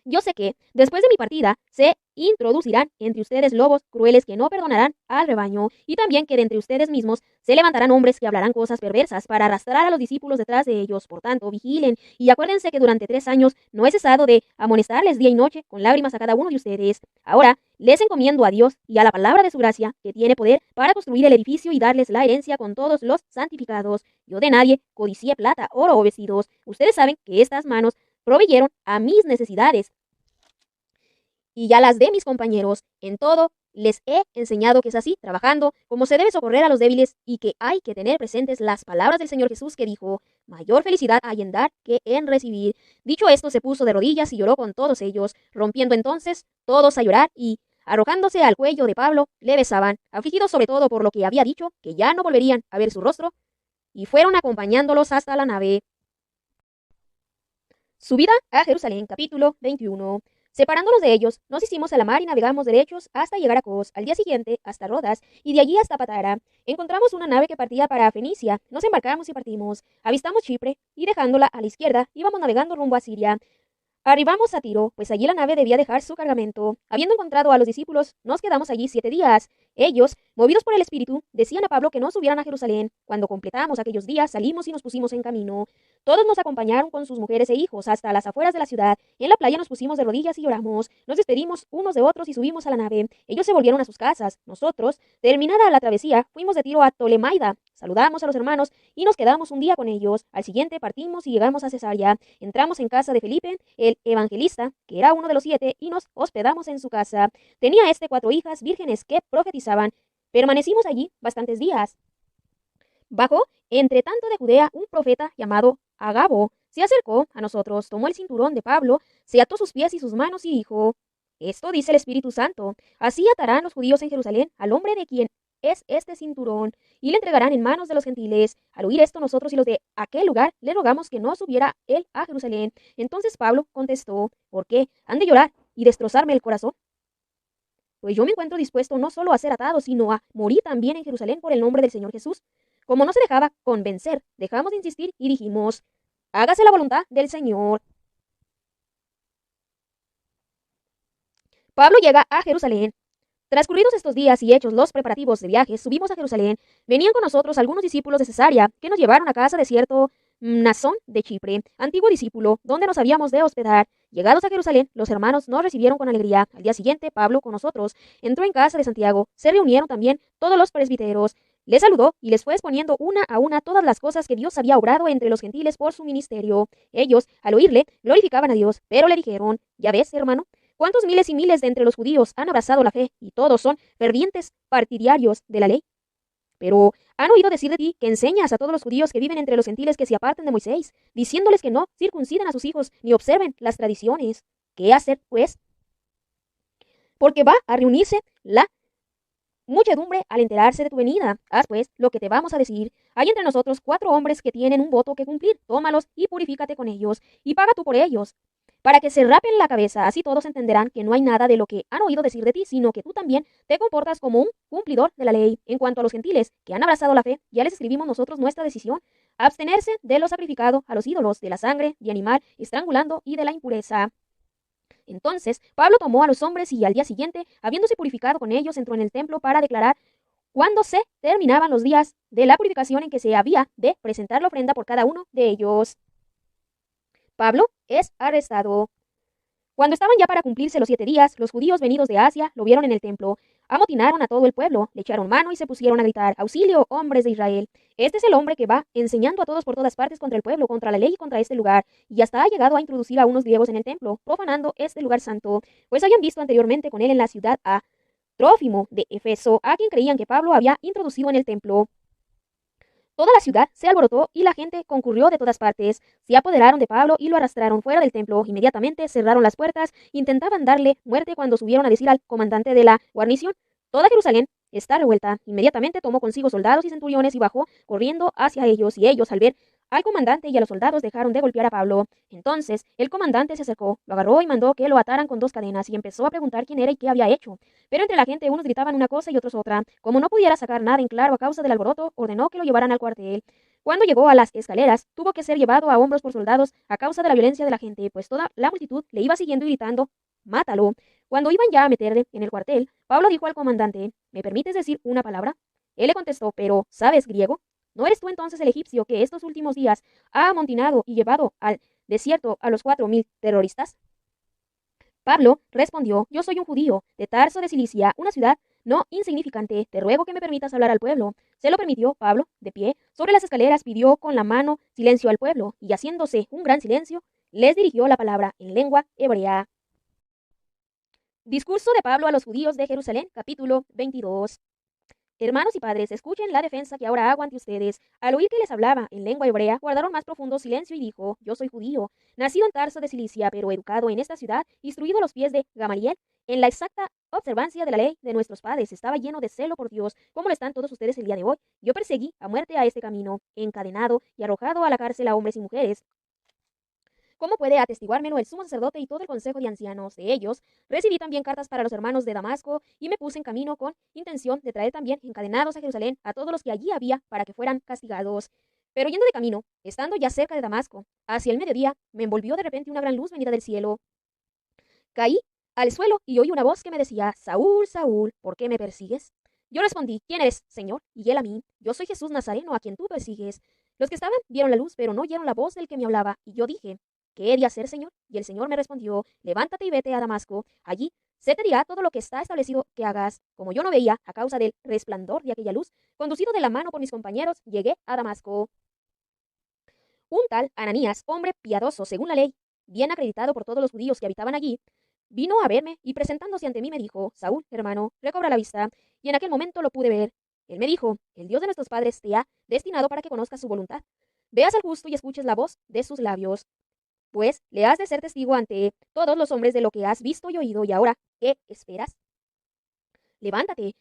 Yo sé que, después de mi partida, se introducirán entre ustedes lobos crueles que no perdonarán al rebaño, y también que de entre ustedes mismos se levantarán hombres que hablarán cosas perversas para arrastrar a los discípulos detrás de ellos. Por tanto, vigilen, y acuérdense que durante 3 años no he cesado de amonestarles día y noche con lágrimas a cada uno de ustedes. Ahora les encomiendo a Dios y a la palabra de su gracia, que tiene poder para construir el edificio y darles la herencia con todos los santificados. Yo de nadie codicié plata, oro o vestidos. Ustedes saben que estas manos proveyeron a mis necesidades y ya las de mis compañeros. En todo les he enseñado que es así, trabajando, como se debe socorrer a los débiles, y que hay que tener presentes las palabras del Señor Jesús, que dijo: mayor felicidad hay en dar que en recibir. Dicho esto, se puso de rodillas y lloró con todos ellos, rompiendo entonces todos a llorar, y arrojándose al cuello de Pablo, le besaban, afligidos sobre todo por lo que había dicho, que ya no volverían a ver su rostro, y fueron acompañándolos hasta la nave. Subida a Jerusalén, capítulo 21. Separándonos de ellos, nos hicimos a la mar y navegamos derechos hasta llegar a Cos, al día siguiente hasta Rodas, y de allí hasta Patara. Encontramos una nave que partía para Fenicia, nos embarcamos y partimos. Avistamos Chipre, y dejándola a la izquierda, íbamos navegando rumbo a Siria. Arribamos a Tiro, pues allí la nave debía dejar su cargamento. Habiendo encontrado a los discípulos, nos quedamos allí 7 días. Ellos, movidos por el Espíritu, decían a Pablo que no subieran a Jerusalén. Cuando completamos aquellos días, salimos y nos pusimos en camino. Todos nos acompañaron con sus mujeres e hijos hasta las afueras de la ciudad. En la playa nos pusimos de rodillas y lloramos. Nos despedimos unos de otros y subimos a la nave. Ellos se volvieron a sus casas. Nosotros, terminada la travesía, fuimos de Tiro a Tolemaida. Saludamos a los hermanos y nos quedamos un día con ellos. Al siguiente partimos y llegamos a Cesarea. Entramos en casa de Felipe, el evangelista, que era uno de los 7, y nos hospedamos en su casa. Tenía 4 hijas vírgenes que profetizaban. Permanecimos allí bastantes días. Bajó, entre tanto, de Judea un profeta llamado Agabo. Se acercó a nosotros, tomó el cinturón de Pablo, se ató sus pies y sus manos y dijo: Esto dice el Espíritu Santo: así atarán los judíos en Jerusalén al hombre de quien es este cinturón, y le entregarán en manos de los gentiles. Al oír esto, nosotros y los de aquel lugar le rogamos que no subiera él a Jerusalén. Entonces Pablo contestó: ¿Por qué han de llorar y destrozarme el corazón? Pues yo me encuentro dispuesto no solo a ser atado, sino a morir también en Jerusalén por el nombre del Señor Jesús. Como no se dejaba convencer, dejamos de insistir y dijimos: hágase la voluntad del Señor. Pablo llega a Jerusalén. Transcurridos estos días y hechos los preparativos de viaje, subimos a Jerusalén. Venían con nosotros algunos discípulos de Cesarea, que nos llevaron a casa de cierto Mnasón de Chipre, antiguo discípulo, donde nos habíamos de hospedar. Llegados a Jerusalén, los hermanos nos recibieron con alegría. Al día siguiente, Pablo, con nosotros, entró en casa de Santiago. Se reunieron también todos los presbíteros. Les saludó y les fue exponiendo una a una todas las cosas que Dios había obrado entre los gentiles por su ministerio. Ellos, al oírle, glorificaban a Dios, pero le dijeron: Ya ves, hermano, ¿cuántos miles y miles de entre los judíos han abrazado la fe y todos son fervientes partidarios de la ley? Pero han oído decir de ti que enseñas a todos los judíos que viven entre los gentiles que se aparten de Moisés, diciéndoles que no circunciden a sus hijos ni observen las tradiciones. ¿Qué hacer, pues? Porque va a reunirse la muchedumbre al enterarse de tu venida. Haz pues lo que te vamos a decir. Hay entre nosotros 4 hombres que tienen un voto que cumplir. Tómalos y purifícate con ellos, y paga tú por ellos, para que se rapen la cabeza. Así todos entenderán que no hay nada de lo que han oído decir de ti, sino que tú también te comportas como un cumplidor de la ley. En cuanto a los gentiles que han abrazado la fe, ya les escribimos nosotros nuestra decisión: abstenerse de lo sacrificado a los ídolos, de la sangre de animal estrangulando y de la impureza. Entonces Pablo tomó a los hombres y al día siguiente, habiéndose purificado con ellos, entró en el templo para declarar cuándo se terminaban los días de la purificación en que se había de presentar la ofrenda por cada uno de ellos. Pablo es arrestado. Cuando estaban ya para cumplirse los 7 días, los judíos venidos de Asia lo vieron en el templo. Amotinaron a todo el pueblo, le echaron mano y se pusieron a gritar: ¡Auxilio, hombres de Israel! Este es el hombre que va enseñando a todos por todas partes contra el pueblo, contra la ley y contra este lugar, y hasta ha llegado a introducir a unos griegos en el templo, profanando este lugar santo, pues habían visto anteriormente con él en la ciudad a Trófimo de Efeso, a quien creían que Pablo había introducido en el templo. Toda la ciudad se alborotó y la gente concurrió de todas partes. Se apoderaron de Pablo y lo arrastraron fuera del templo. Inmediatamente cerraron las puertas. Intentaban darle muerte cuando subieron a decir al comandante de la guarnición: Toda Jerusalén está revuelta. Inmediatamente tomó consigo soldados y centuriones y bajó corriendo hacia ellos. Y ellos, al ver al comandante y a los soldados, dejaron de golpear a Pablo. Entonces el comandante se acercó, lo agarró y mandó que lo ataran con 2 cadenas, y empezó a preguntar quién era y qué había hecho. Pero entre la gente unos gritaban una cosa y otros otra. Como no pudiera sacar nada en claro a causa del alboroto, ordenó que lo llevaran al cuartel. Cuando llegó a las escaleras, tuvo que ser llevado a hombros por soldados a causa de la violencia de la gente, pues toda la multitud le iba siguiendo y gritando: ¡Mátalo! Cuando iban ya a meterle en el cuartel, Pablo dijo al comandante: ¿Me permites decir una palabra? Él le contestó: ¿Pero sabes griego? ¿No eres tú entonces el egipcio que estos últimos días ha amotinado y llevado al desierto a los 4.000 terroristas? Pablo respondió: Yo soy un judío de Tarso de Cilicia, una ciudad no insignificante. Te ruego que me permitas hablar al pueblo. Se lo permitió. Pablo, de pie sobre las escaleras, pidió con la mano silencio al pueblo, y haciéndose un gran silencio, les dirigió la palabra en lengua hebrea. Discurso de Pablo a los judíos de Jerusalén, capítulo 22. Hermanos y padres, escuchen la defensa que ahora hago ante ustedes. Al oír que les hablaba en lengua hebrea, guardaron más profundo silencio y dijo: Yo soy judío, nacido en Tarso de Cilicia, pero educado en esta ciudad, instruido a los pies de Gamaliel, en la exacta observancia de la ley de nuestros padres. Estaba lleno de celo por Dios, como lo están todos ustedes el día de hoy. Yo perseguí a muerte a este camino, encadenado y arrojado a la cárcel a hombres y mujeres. ¿Cómo puede atestiguármelo el sumo sacerdote y todo el consejo de ancianos? De ellos recibí también cartas para los hermanos de Damasco, y me puse en camino con intención de traer también encadenados a Jerusalén a todos los que allí había, para que fueran castigados. Pero yendo de camino, estando ya cerca de Damasco, hacia el mediodía, me envolvió de repente una gran luz venida del cielo. Caí al suelo y oí una voz que me decía: Saúl, Saúl, ¿por qué me persigues? Yo respondí: ¿Quién eres, Señor? Y él a mí: Yo soy Jesús Nazareno, a quien tú persigues. Los que estaban vieron la luz, pero no oyeron la voz del que me hablaba, y yo dije, ¿qué he de hacer, Señor? Y el Señor me respondió, levántate y vete a Damasco. Allí se te dirá todo lo que está establecido que hagas. Como yo no veía, a causa del resplandor de aquella luz, conducido de la mano por mis compañeros, llegué a Damasco. Un tal Ananías, hombre piadoso según la ley, bien acreditado por todos los judíos que habitaban allí, vino a verme y presentándose ante mí me dijo, Saúl, hermano, recobra la vista. Y en aquel momento lo pude ver. Él me dijo, el Dios de nuestros padres te ha destinado para que conozcas su voluntad. Veas al justo y escuches la voz de sus labios. Pues le has de ser testigo ante todos los hombres de lo que has visto y oído. Y ahora, ¿qué esperas? Levántate,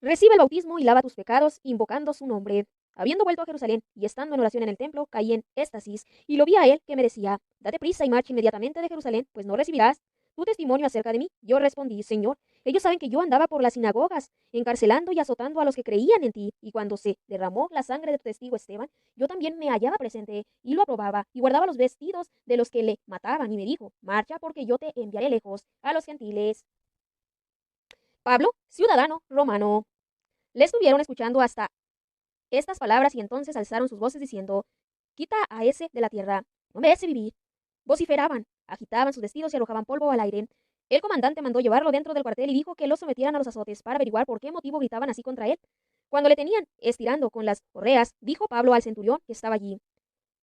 recibe el bautismo y lava tus pecados, invocando su nombre. Habiendo vuelto a Jerusalén y estando en oración en el templo, caí en éxtasis y lo vi a él que me decía, date prisa y marcha inmediatamente de Jerusalén, pues no recibirás tu testimonio acerca de mí. Yo respondí, Señor, ellos saben que yo andaba por las sinagogas, encarcelando y azotando a los que creían en ti, y cuando se derramó la sangre de tu testigo Esteban, yo también me hallaba presente y lo aprobaba y guardaba los vestidos de los que le mataban, y me dijo, marcha porque yo te enviaré lejos a los gentiles. Pablo, ciudadano romano. Le estuvieron escuchando hasta estas palabras y entonces alzaron sus voces diciendo, quita a ese de la tierra, no merece vivir. Vociferaban, agitaban sus vestidos y arrojaban polvo al aire. El comandante mandó llevarlo dentro del cuartel y dijo que lo sometieran a los azotes para averiguar por qué motivo gritaban así contra él. Cuando le tenían estirando con las correas, dijo Pablo al centurión que estaba allí,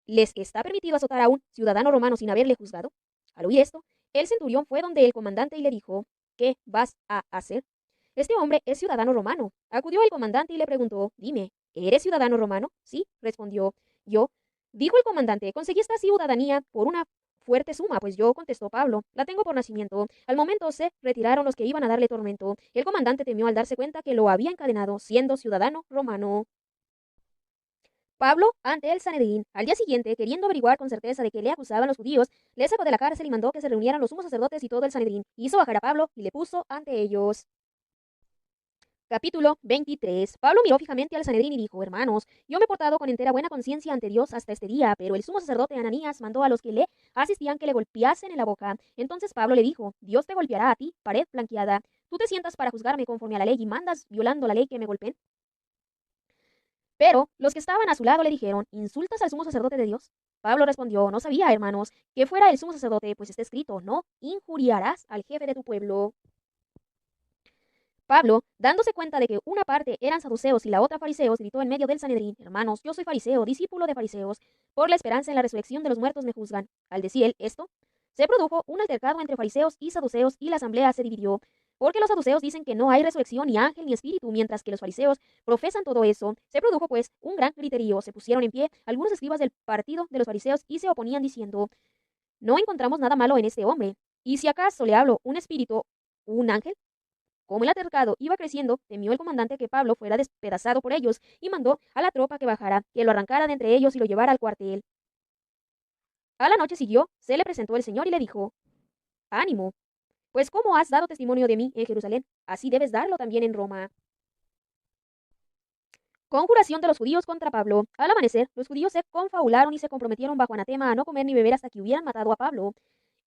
¿les está permitido azotar a un ciudadano romano sin haberle juzgado? Al oír esto, el centurión fue donde el comandante y le dijo, ¿qué vas a hacer? Este hombre es ciudadano romano. Acudió el comandante y le preguntó, dime, ¿eres ciudadano romano? Sí, respondió. Yo, dijo el comandante, conseguí esta ciudadanía por una fuerte suma, pues yo, contestó Pablo, la tengo por nacimiento. Al momento se retiraron los que iban a darle tormento. El comandante temió al darse cuenta que lo había encadenado, siendo ciudadano romano. Pablo ante el Sanedrín. Al día siguiente, queriendo averiguar con certeza de que le acusaban los judíos, le sacó de la cárcel y mandó que se reunieran los sumos sacerdotes y todo el Sanedrín. Hizo bajar a Pablo y le puso ante ellos. Capítulo 23. Pablo miró fijamente al Sanedrín y dijo, hermanos, yo me he portado con entera buena conciencia ante Dios hasta este día, pero el sumo sacerdote Ananías mandó a los que le asistían que le golpeasen en la boca. Entonces Pablo le dijo, Dios te golpeará a ti, pared blanqueada. Tú te sientas para juzgarme conforme a la ley y mandas, violando la ley, que me golpeen. Pero los que estaban a su lado le dijeron, ¿insultas al sumo sacerdote de Dios? Pablo respondió, no sabía, hermanos, que fuera el sumo sacerdote, pues está escrito, no injuriarás al jefe de tu pueblo. Pablo, dándose cuenta de que una parte eran saduceos y la otra fariseos, gritó en medio del Sanedrín, hermanos, yo soy fariseo, discípulo de fariseos, por la esperanza en la resurrección de los muertos me juzgan. Al decir él esto, se produjo un altercado entre fariseos y saduceos y la asamblea se dividió, porque los saduceos dicen que no hay resurrección ni ángel ni espíritu, mientras que los fariseos profesan todo eso. Se produjo pues un gran griterío, se pusieron en pie algunos escribas del partido de los fariseos y se oponían diciendo, no encontramos nada malo en este hombre, y si acaso le hablo un espíritu, un ángel. Como el altercado iba creciendo, temió el comandante que Pablo fuera despedazado por ellos y mandó a la tropa que bajara, que lo arrancara de entre ellos y lo llevara al cuartel. A la noche siguió, se le presentó el Señor y le dijo, ánimo, pues como has dado testimonio de mí en Jerusalén, así debes darlo también en Roma. Conjuración de los judíos contra Pablo. Al amanecer, los judíos se confabularon y se comprometieron bajo anatema a no comer ni beber hasta que hubieran matado a Pablo.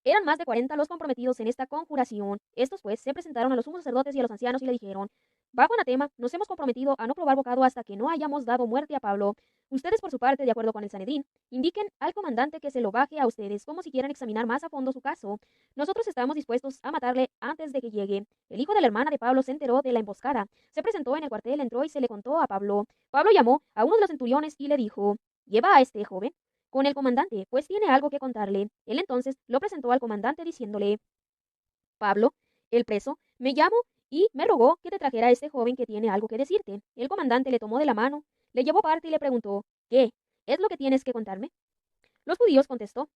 Eran más de 40 los comprometidos en esta conjuración. Estos pues se presentaron a los sumos sacerdotes y a los ancianos y le dijeron, bajo anatema nos hemos comprometido a no probar bocado hasta que no hayamos dado muerte a Pablo. Ustedes por su parte, de acuerdo con el Sanedrín, indiquen al comandante que se lo baje a ustedes como si quieran examinar más a fondo su caso. Nosotros estamos dispuestos a matarle antes de que llegue. El hijo de la hermana de Pablo se enteró de la emboscada. Se presentó en el cuartel, entró y se le contó a Pablo. Pablo llamó a uno de los centuriones y le dijo, lleva a este joven con el comandante, pues tiene algo que contarle. Él entonces lo presentó al comandante diciéndole, Pablo, el preso, me llamó y me rogó que te trajera a este joven que tiene algo que decirte. El comandante le tomó de la mano, le llevó aparte y le preguntó, ¿qué es lo que tienes que contarme? Los judíos contestó,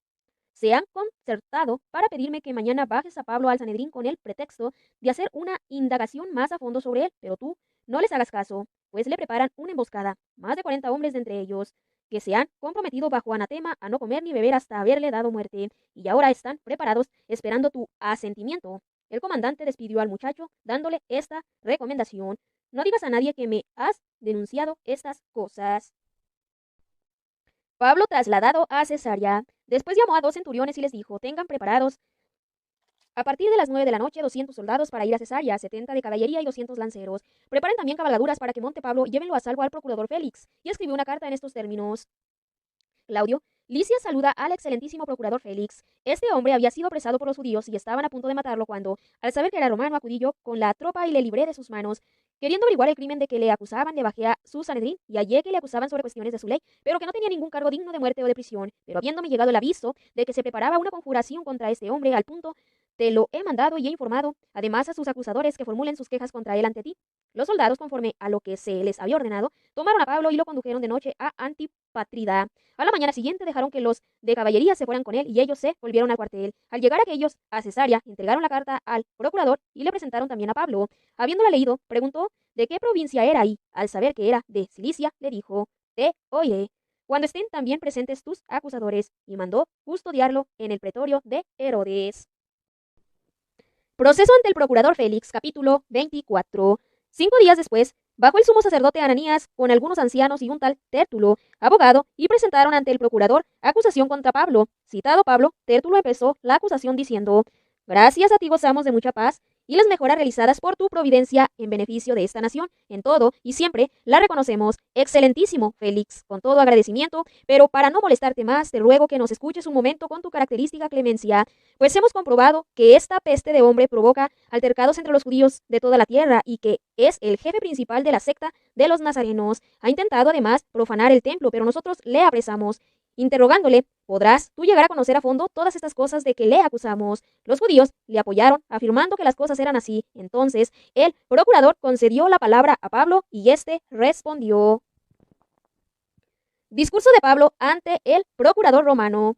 se han concertado para pedirme que mañana bajes a Pablo al Sanedrín con el pretexto de hacer una indagación más a fondo sobre él, pero tú no les hagas caso, pues le preparan una emboscada, más de 40 hombres de entre ellos, que se han comprometido bajo anatema a no comer ni beber hasta haberle dado muerte, y ahora están preparados esperando tu asentimiento. El comandante despidió al muchacho dándole esta recomendación, no digas a nadie que me has denunciado estas cosas. Pablo trasladado a Cesarea. Después llamó a 2 centuriones y les dijo, tengan preparados a partir de las 9 de la noche 200 soldados para ir a Cesarea, 70 de caballería y 200 lanceros. Preparen también cabalgaduras para que monte Pablo y llévenlo a salvo al procurador Félix. Y escribió una carta en estos términos. Claudio, Licias saluda al excelentísimo procurador Félix. Este hombre había sido apresado por los judíos y estaban a punto de matarlo cuando, al saber que era romano, acudí yo con la tropa y le libré de sus manos. Queriendo averiguar el crimen de que le acusaban, le bajé a su Sanedrín y hallé que le acusaban sobre cuestiones de su ley, pero que no tenía ningún cargo digno de muerte o de prisión. Pero habiéndome llegado el aviso de que se preparaba una conjuración contra este hombre, al punto te lo he mandado y he informado, además a sus acusadores que formulen sus quejas contra él ante ti. Los soldados, conforme a lo que se les había ordenado, tomaron a Pablo y lo condujeron de noche a Antipatrida. A la mañana siguiente dejaron que los de caballería se fueran con él y ellos se volvieron al cuartel. Al llegar aquellos a Cesarea, entregaron la carta al procurador y le presentaron también a Pablo. Habiéndola leído, preguntó de qué provincia era y, al saber que era de Cilicia, le dijo: te oye, cuando estén también presentes tus acusadores, y mandó custodiarlo en el pretorio de Herodes. Proceso ante el procurador Félix, capítulo 24. 5 días después, bajó el sumo sacerdote Ananías con algunos ancianos y un tal Tértulo, abogado, y presentaron ante el procurador acusación contra Pablo. Citado Pablo, Tértulo empezó la acusación diciendo: gracias a ti gozamos de mucha paz y las mejoras realizadas por tu providencia en beneficio de esta nación. En todo y siempre la reconocemos, excelentísimo Félix, con todo agradecimiento, pero para no molestarte más, te ruego que nos escuches un momento con tu característica clemencia, pues hemos comprobado que esta peste de hombre provoca altercados entre los judíos de toda la tierra y que es el jefe principal de la secta de los nazarenos. Ha intentado además profanar el templo, pero nosotros le apresamos. Interrogándole: ¿podrás tú llegar a conocer a fondo todas estas cosas de que le acusamos? Los judíos le apoyaron, afirmando que las cosas eran así. Entonces el procurador concedió la palabra a Pablo y éste respondió. Discurso de Pablo ante el procurador romano.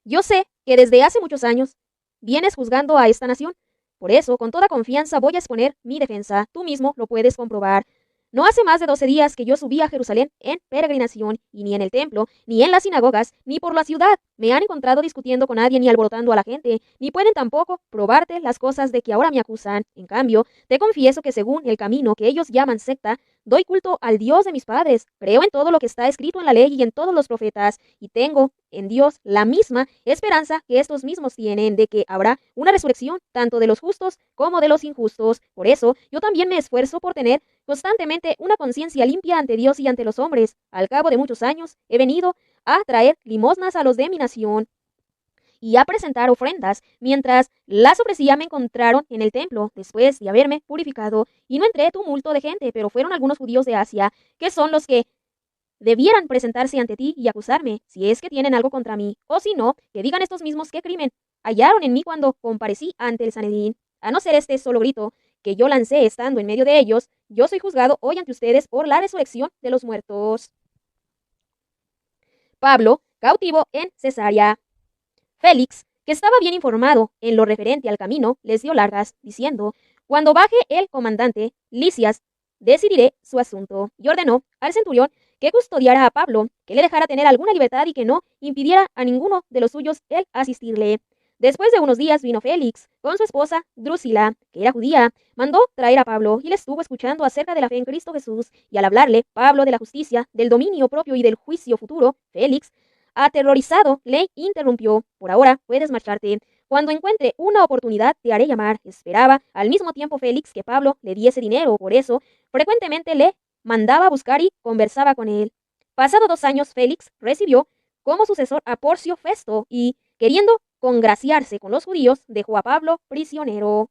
Yo sé que desde hace muchos años vienes juzgando a esta nación. Por eso, con toda confianza voy a exponer mi defensa. Tú mismo lo puedes comprobar. No hace más de 12 días que yo subí a Jerusalén en peregrinación, y ni en el templo, ni en las sinagogas, ni por la ciudad me han encontrado discutiendo con nadie ni alborotando a la gente, ni pueden tampoco probarte las cosas de que ahora me acusan. En cambio, te confieso que según el camino que ellos llaman secta, doy culto al Dios de mis padres, creo en todo lo que está escrito en la ley y en todos los profetas, y tengo en Dios la misma esperanza que estos mismos tienen de que habrá una resurrección tanto de los justos como de los injustos. Por eso, yo también me esfuerzo por tener constantemente una conciencia limpia ante Dios y ante los hombres. Al cabo de muchos años, he venido a traer limosnas a los de mi nación y a presentar ofrendas. Mientras las ofrecía, me encontraron en el templo, después de haberme purificado, y no entré tumulto de gente, pero fueron algunos judíos de Asia, que son los que debieran presentarse ante ti y acusarme, si es que tienen algo contra mí, o si no, que digan estos mismos qué crimen hallaron en mí cuando comparecí ante el Sanedrín. A no ser este solo grito que yo lancé estando en medio de ellos, yo soy juzgado hoy ante ustedes por la resurrección de los muertos. Pablo, cautivo en Cesarea. Félix, que estaba bien informado en lo referente al camino, les dio largas, diciendo: cuando baje el comandante Licias, decidiré su asunto. Y ordenó al centurión que custodiara a Pablo, que le dejara tener alguna libertad y que no impidiera a ninguno de los suyos el asistirle. Después de unos días vino Félix con su esposa Drusila, que era judía, mandó traer a Pablo y le estuvo escuchando acerca de la fe en Cristo Jesús, y al hablarle Pablo de la justicia, del dominio propio y del juicio futuro, Félix, aterrorizado, le interrumpió: por ahora puedes marcharte. Cuando encuentre una oportunidad te haré llamar. Esperaba al mismo tiempo Félix que Pablo le diese dinero, por eso frecuentemente le mandaba a buscar y conversaba con él. Pasado 2 años, Félix recibió como sucesor a Porcio Festo y, queriendo congraciarse con los judíos, dejó a Pablo prisionero.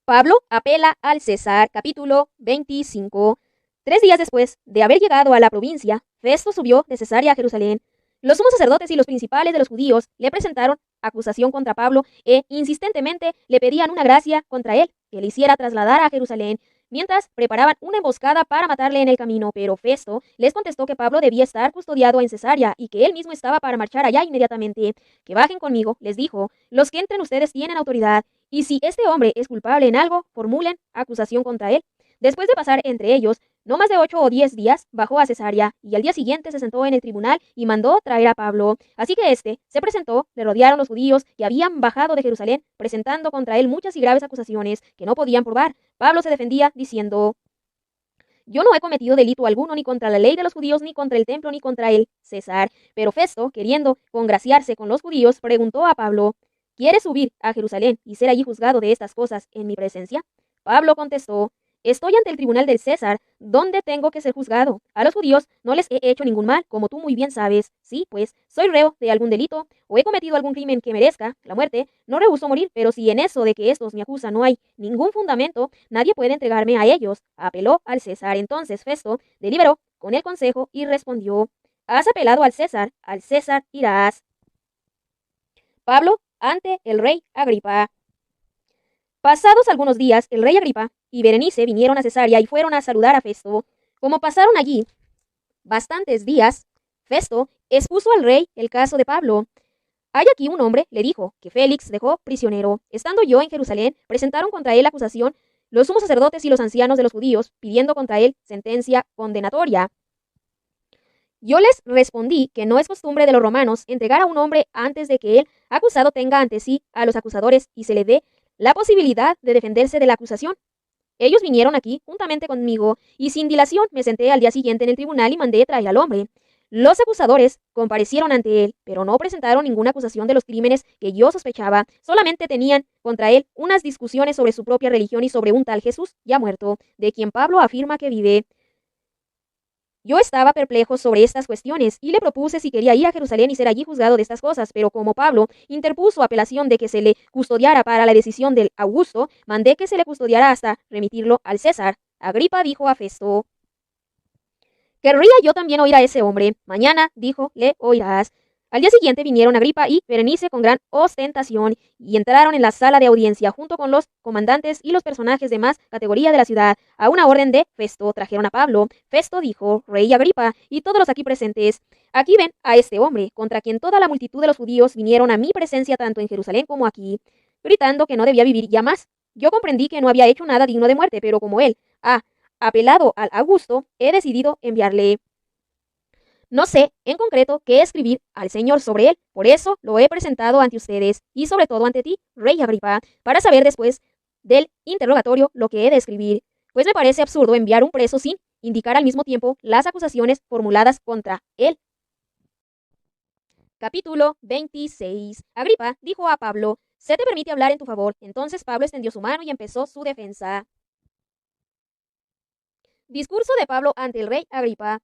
Pablo apela al César, capítulo 25. 3 días después de haber llegado a la provincia, Festo subió de Cesarea a Jerusalén. Los sumos sacerdotes y los principales de los judíos le presentaron acusación contra Pablo e insistentemente le pedían una gracia contra él, que le hiciera trasladar a Jerusalén, mientras preparaban una emboscada para matarle en el camino. Pero Festo les contestó que Pablo debía estar custodiado en Cesarea y que él mismo estaba para marchar allá inmediatamente. Que bajen conmigo, les dijo, los que entren ustedes tienen autoridad, y si este hombre es culpable en algo, formulen acusación contra él. Después de pasar entre ellos no más de 8 o 10 días, bajó a Cesarea, y al día siguiente se sentó en el tribunal y mandó traer a Pablo. Así que éste se presentó, le rodearon los judíos que habían bajado de Jerusalén, presentando contra él muchas y graves acusaciones que no podían probar. Pablo se defendía diciendo: yo no he cometido delito alguno ni contra la ley de los judíos, ni contra el templo, ni contra el César. Pero Festo, queriendo congraciarse con los judíos, preguntó a Pablo: ¿quieres subir a Jerusalén y ser allí juzgado de estas cosas en mi presencia? Pablo contestó: estoy ante el tribunal del César, donde tengo que ser juzgado. A los judíos no les he hecho ningún mal, como tú muy bien sabes. Sí, pues, soy reo de algún delito, o he cometido algún crimen que merezca la muerte. No rehúso morir, pero si en eso de que estos me acusan no hay ningún fundamento, nadie puede entregarme a ellos. Apeló al César. Entonces Festo deliberó con el consejo y respondió: has apelado al César irás. Pablo ante el rey Agripa. Pasados algunos días, el rey Agripa y Berenice vinieron a Cesarea y fueron a saludar a Festo. Como pasaron allí bastantes días, Festo expuso al rey el caso de Pablo. Hay aquí un hombre, le dijo, que Félix dejó prisionero. Estando yo en Jerusalén, presentaron contra él acusación los sumos sacerdotes y los ancianos de los judíos, pidiendo contra él sentencia condenatoria. Yo les respondí que no es costumbre de los romanos entregar a un hombre antes de que el acusado tenga ante sí a los acusadores y se le dé la posibilidad de defenderse de la acusación. Ellos vinieron aquí juntamente conmigo y sin dilación me senté al día siguiente en el tribunal y mandé traer al hombre. Los acusadores comparecieron ante él, pero no presentaron ninguna acusación de los crímenes que yo sospechaba. Solamente tenían contra él unas discusiones sobre su propia religión y sobre un tal Jesús ya muerto, de quien Pablo afirma que vive. Yo estaba perplejo sobre estas cuestiones y le propuse si quería ir a Jerusalén y ser allí juzgado de estas cosas, pero como Pablo interpuso apelación de que se le custodiara para la decisión del Augusto, mandé que se le custodiara hasta remitirlo al César. Agripa dijo a Festo: querría yo también oír a ese hombre. Mañana, dijo, le oirás. Al día siguiente vinieron Agripa y Berenice con gran ostentación y entraron en la sala de audiencia junto con los comandantes y los personajes de más categoría de la ciudad. A una orden de Festo trajeron a Pablo. Festo dijo: rey Agripa y todos los aquí presentes, aquí ven a este hombre, contra quien toda la multitud de los judíos vinieron a mi presencia tanto en Jerusalén como aquí, gritando que no debía vivir ya más. Yo comprendí que no había hecho nada digno de muerte, pero como él ha apelado al Augusto, he decidido enviarle. No sé, en concreto, qué escribir al Señor sobre él, por eso lo he presentado ante ustedes y sobre todo ante ti, rey Agripa, para saber después del interrogatorio lo que he de escribir, pues me parece absurdo enviar un preso sin indicar al mismo tiempo las acusaciones formuladas contra él. Capítulo 26. Agripa dijo a Pablo: se te permite hablar en tu favor. Entonces Pablo extendió su mano y empezó su defensa. Discurso de Pablo ante el rey Agripa.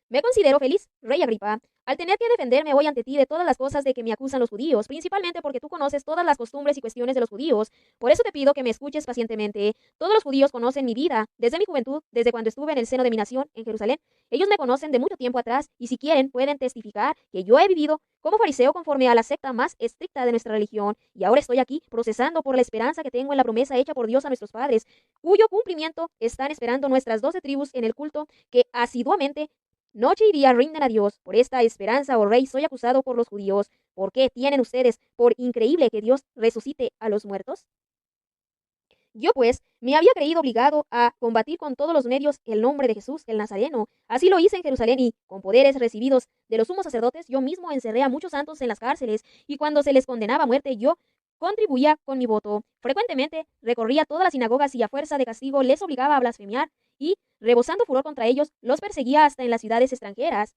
Me considero feliz, rey Agripa, al tener que defenderme hoy ante ti de todas las cosas de que me acusan los judíos, principalmente porque tú conoces todas las costumbres y cuestiones de los judíos. Por eso te pido que me escuches pacientemente. Todos los judíos conocen mi vida, desde mi juventud, desde cuando estuve en el seno de mi nación, en Jerusalén. Ellos me conocen de mucho tiempo atrás y si quieren pueden testificar que yo he vivido como fariseo conforme a la secta más estricta de nuestra religión, y ahora estoy aquí procesando por la esperanza que tengo en la promesa hecha por Dios a nuestros padres, cuyo cumplimiento están esperando nuestras 12 tribus en el culto que asiduamente noche y día rinden a Dios. Por esta esperanza, oh rey, soy acusado por los judíos. ¿Por qué tienen ustedes por increíble que Dios resucite a los muertos? Yo pues me había creído obligado a combatir con todos los medios el nombre de Jesús el Nazareno. Así lo hice en Jerusalén y, con poderes recibidos de los sumos sacerdotes, yo mismo encerré a muchos santos en las cárceles y cuando se les condenaba a muerte yo contribuía con mi voto. Frecuentemente recorría todas las sinagogas y a fuerza de castigo les obligaba a blasfemiar y, rebosando furor contra ellos, los perseguía hasta en las ciudades extranjeras.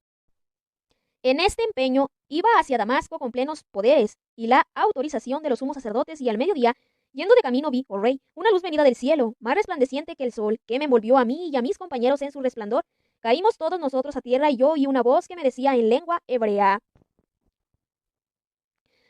En este empeño iba hacia Damasco con plenos poderes y la autorización de los sumos sacerdotes, y al mediodía, yendo de camino, vi, oh rey, una luz venida del cielo, más resplandeciente que el sol, que me envolvió a mí y a mis compañeros en su resplandor. Caímos todos nosotros a tierra y yo oí una voz que me decía en lengua hebrea: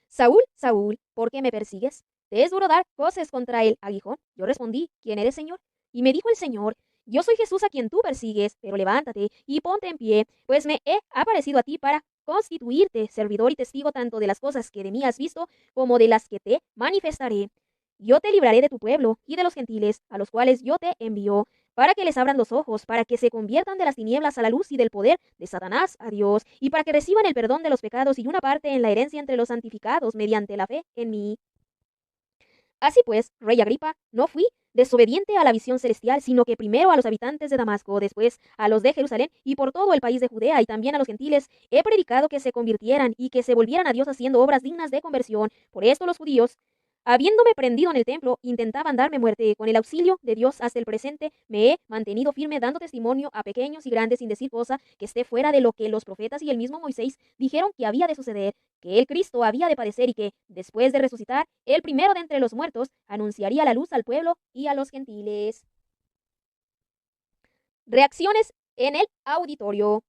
Saúl, Saúl, ¿por qué me persigues? ¿Te es duro dar coces contra el aguijón? Yo respondí: ¿quién eres, Señor? Y me dijo el Señor: yo soy Jesús a quien tú persigues, pero levántate y ponte en pie, pues me he aparecido a ti para constituirte servidor y testigo tanto de las cosas que de mí has visto como de las que te manifestaré. Yo te libraré de tu pueblo y de los gentiles, a los cuales yo te envío, para que les abran los ojos, para que se conviertan de las tinieblas a la luz y del poder de Satanás a Dios, y para que reciban el perdón de los pecados y una parte en la herencia entre los santificados mediante la fe en mí. Así pues, rey Agripa, no fui desobediente a la visión celestial, sino que primero a los habitantes de Damasco, después a los de Jerusalén y por todo el país de Judea y también a los gentiles, he predicado que se convirtieran y que se volvieran a Dios haciendo obras dignas de conversión. Por esto los judíos, habiéndome prendido en el templo, intentaban darme muerte. Con el auxilio de Dios hasta el presente me he mantenido firme, dando testimonio a pequeños y grandes sin decir cosa que esté fuera de lo que los profetas y el mismo Moisés dijeron que había de suceder, que el Cristo había de padecer y que, después de resucitar, el primero de entre los muertos, anunciaría la luz al pueblo y a los gentiles. Reacciones en el auditorio.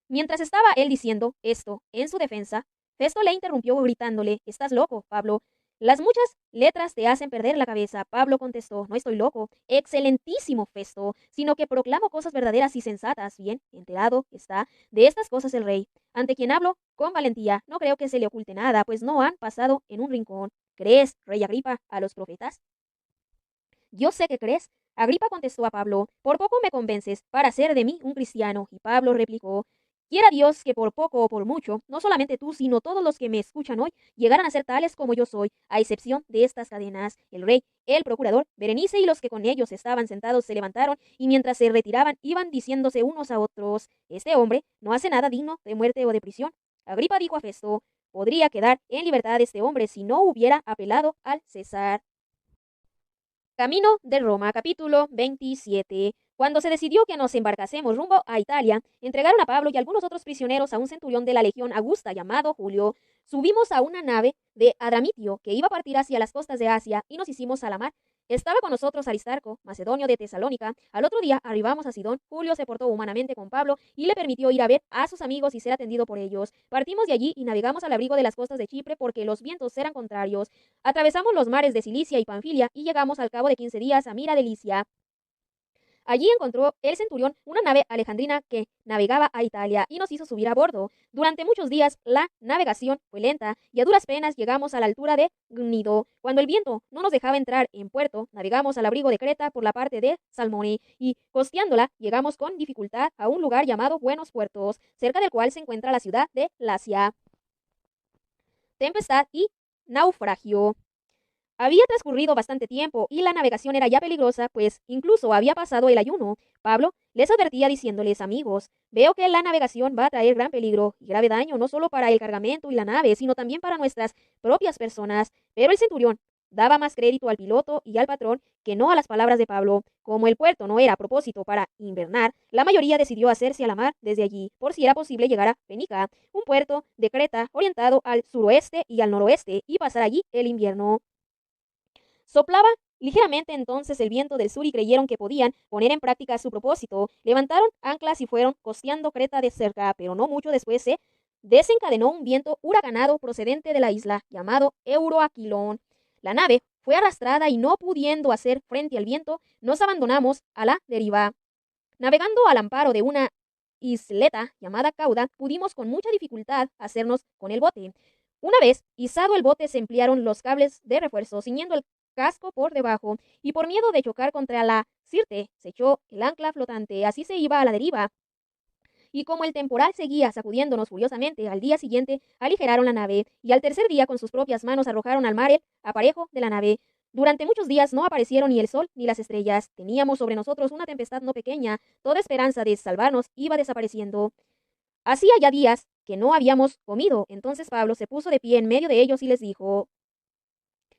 Mientras estaba él diciendo esto en su defensa, Festo le interrumpió gritándole: «Estás loco, Pablo. Las muchas letras te hacen perder la cabeza». Pablo contestó: «No estoy loco, excelentísimo Festo, sino que proclamo cosas verdaderas y sensatas. Bien enterado está de estas cosas el rey, ante quien hablo con valentía. No creo que se le oculte nada, pues no han pasado en un rincón. ¿Crees, rey Agripa, a los profetas?». «Yo sé que crees». Agripa contestó a Pablo: «Por poco me convences para hacer de mí un cristiano». Y Pablo replicó: «Quiera Dios que por poco o por mucho, no solamente tú, sino todos los que me escuchan hoy, llegaran a ser tales como yo soy, a excepción de estas cadenas». El rey, el procurador, Berenice y los que con ellos estaban sentados se levantaron, y mientras se retiraban iban diciéndose unos a otros: «Este hombre no hace nada digno de muerte o de prisión». Agripa dijo a Festo: «Podría quedar en libertad este hombre si no hubiera apelado al César». Camino de Roma, capítulo 27. Cuando se decidió que nos embarcásemos rumbo a Italia, entregaron a Pablo y algunos otros prisioneros a un centurión de la legión Augusta llamado Julio. Subimos a una nave de Adramitio que iba a partir hacia las costas de Asia y nos hicimos a la mar. Estaba con nosotros Aristarco, macedonio de Tesalónica. Al otro día arribamos a Sidón. Julio se portó humanamente con Pablo y le permitió ir a ver a sus amigos y ser atendido por ellos. Partimos de allí y navegamos al abrigo de las costas de Chipre porque los vientos eran contrarios. Atravesamos los mares de Cilicia y Panfilia y llegamos al cabo de 15 días a Mira de Licia. Allí encontró el centurión una nave alejandrina que navegaba a Italia y nos hizo subir a bordo. Durante muchos días la navegación fue lenta y a duras penas llegamos a la altura de Gnido. Cuando el viento no nos dejaba entrar en puerto, navegamos al abrigo de Creta por la parte de Salmone y, costeándola, llegamos con dificultad a un lugar llamado Buenos Puertos, cerca del cual se encuentra la ciudad de Lacia. Tempestad y naufragio. Había transcurrido bastante tiempo y la navegación era ya peligrosa, pues incluso había pasado el ayuno. Pablo les advertía diciéndoles: «Amigos, veo que la navegación va a traer gran peligro y grave daño, no solo para el cargamento y la nave, sino también para nuestras propias personas». Pero el centurión daba más crédito al piloto y al patrón que no a las palabras de Pablo. Como el puerto no era a propósito para invernar, la mayoría decidió hacerse a la mar desde allí, por si era posible llegar a Fénica, un puerto de Creta orientado al suroeste y al noroeste, y pasar allí el invierno. Soplaba ligeramente entonces el viento del sur y creyeron que podían poner en práctica su propósito. Levantaron anclas y fueron costeando Creta de cerca, pero no mucho después se desencadenó un viento huracanado procedente de la isla, llamado Euroaquilón. La nave fue arrastrada y no pudiendo hacer frente al viento, nos abandonamos a la deriva. Navegando al amparo de una isleta llamada Cauda, pudimos con mucha dificultad hacernos con el bote. Una vez izado el bote, se emplearon los cables de refuerzo, ciñendo el casco por debajo, y por miedo de chocar contra la Sirte, se echó el ancla flotante. Así se iba a la deriva. Y como el temporal seguía sacudiéndonos furiosamente, al día siguiente aligeraron la nave, y al tercer día con sus propias manos arrojaron al mar el aparejo de la nave. Durante muchos días no aparecieron ni el sol ni las estrellas. Teníamos sobre nosotros una tempestad no pequeña. Toda esperanza de salvarnos iba desapareciendo. Hacía ya días que no habíamos comido. Entonces Pablo se puso de pie en medio de ellos y les dijo: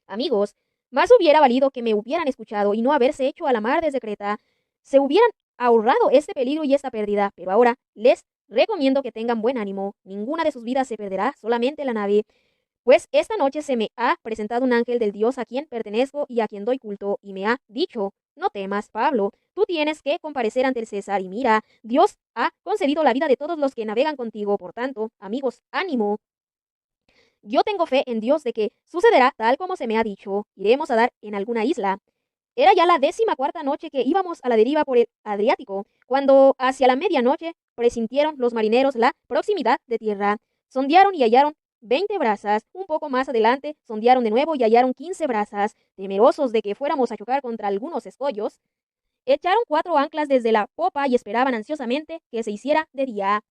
«Amigos, más hubiera valido que me hubieran escuchado y no haberse hecho a la mar desde Creta. Se hubieran ahorrado este peligro y esta pérdida, pero ahora les recomiendo que tengan buen ánimo. Ninguna de sus vidas se perderá, solamente la nave. Pues esta noche se me ha presentado un ángel del Dios a quien pertenezco y a quien doy culto, y me ha dicho: no temas, Pablo, tú tienes que comparecer ante el César, y mira, Dios ha concedido la vida de todos los que navegan contigo. Por tanto, amigos, ánimo. Yo tengo fe en Dios de que sucederá tal como se me ha dicho. Iremos a dar en alguna isla». Era ya la 14ª noche que íbamos a la deriva por el Adriático, cuando hacia la medianoche presintieron los marineros la proximidad de tierra. Sondearon y hallaron 20 brazas. Un poco más adelante sondearon de nuevo y hallaron 15 brazas. Temerosos de que fuéramos a chocar contra algunos escollos, echaron 4 anclas desde la popa y esperaban ansiosamente que se hiciera de día.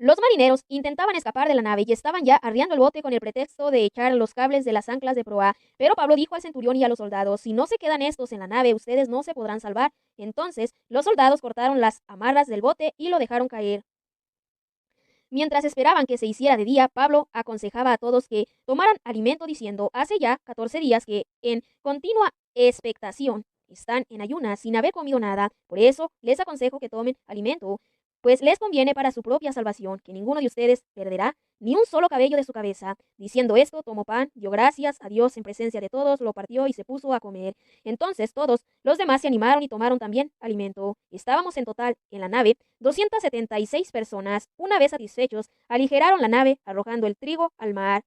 Los marineros intentaban escapar de la nave y estaban ya arriando el bote con el pretexto de echar los cables de las anclas de proa. Pero Pablo dijo al centurión y a los soldados: «Si no se quedan estos en la nave, ustedes no se podrán salvar». Entonces los soldados cortaron las amarras del bote y lo dejaron caer. Mientras esperaban que se hiciera de día, Pablo aconsejaba a todos que tomaran alimento, diciendo: «Hace ya 14 días que en continua expectación están en ayunas sin haber comido nada. Por eso les aconsejo que tomen alimento». pues les conviene para su propia salvación, que ninguno de ustedes perderá ni un solo cabello de su cabeza. Diciendo esto, tomó pan, dio gracias a Dios en presencia de todos, lo partió y se puso a comer. Entonces todos los demás se animaron y tomaron también alimento. Estábamos en total en la nave 276 personas. Una vez satisfechos, aligeraron la nave, arrojando el trigo al mar.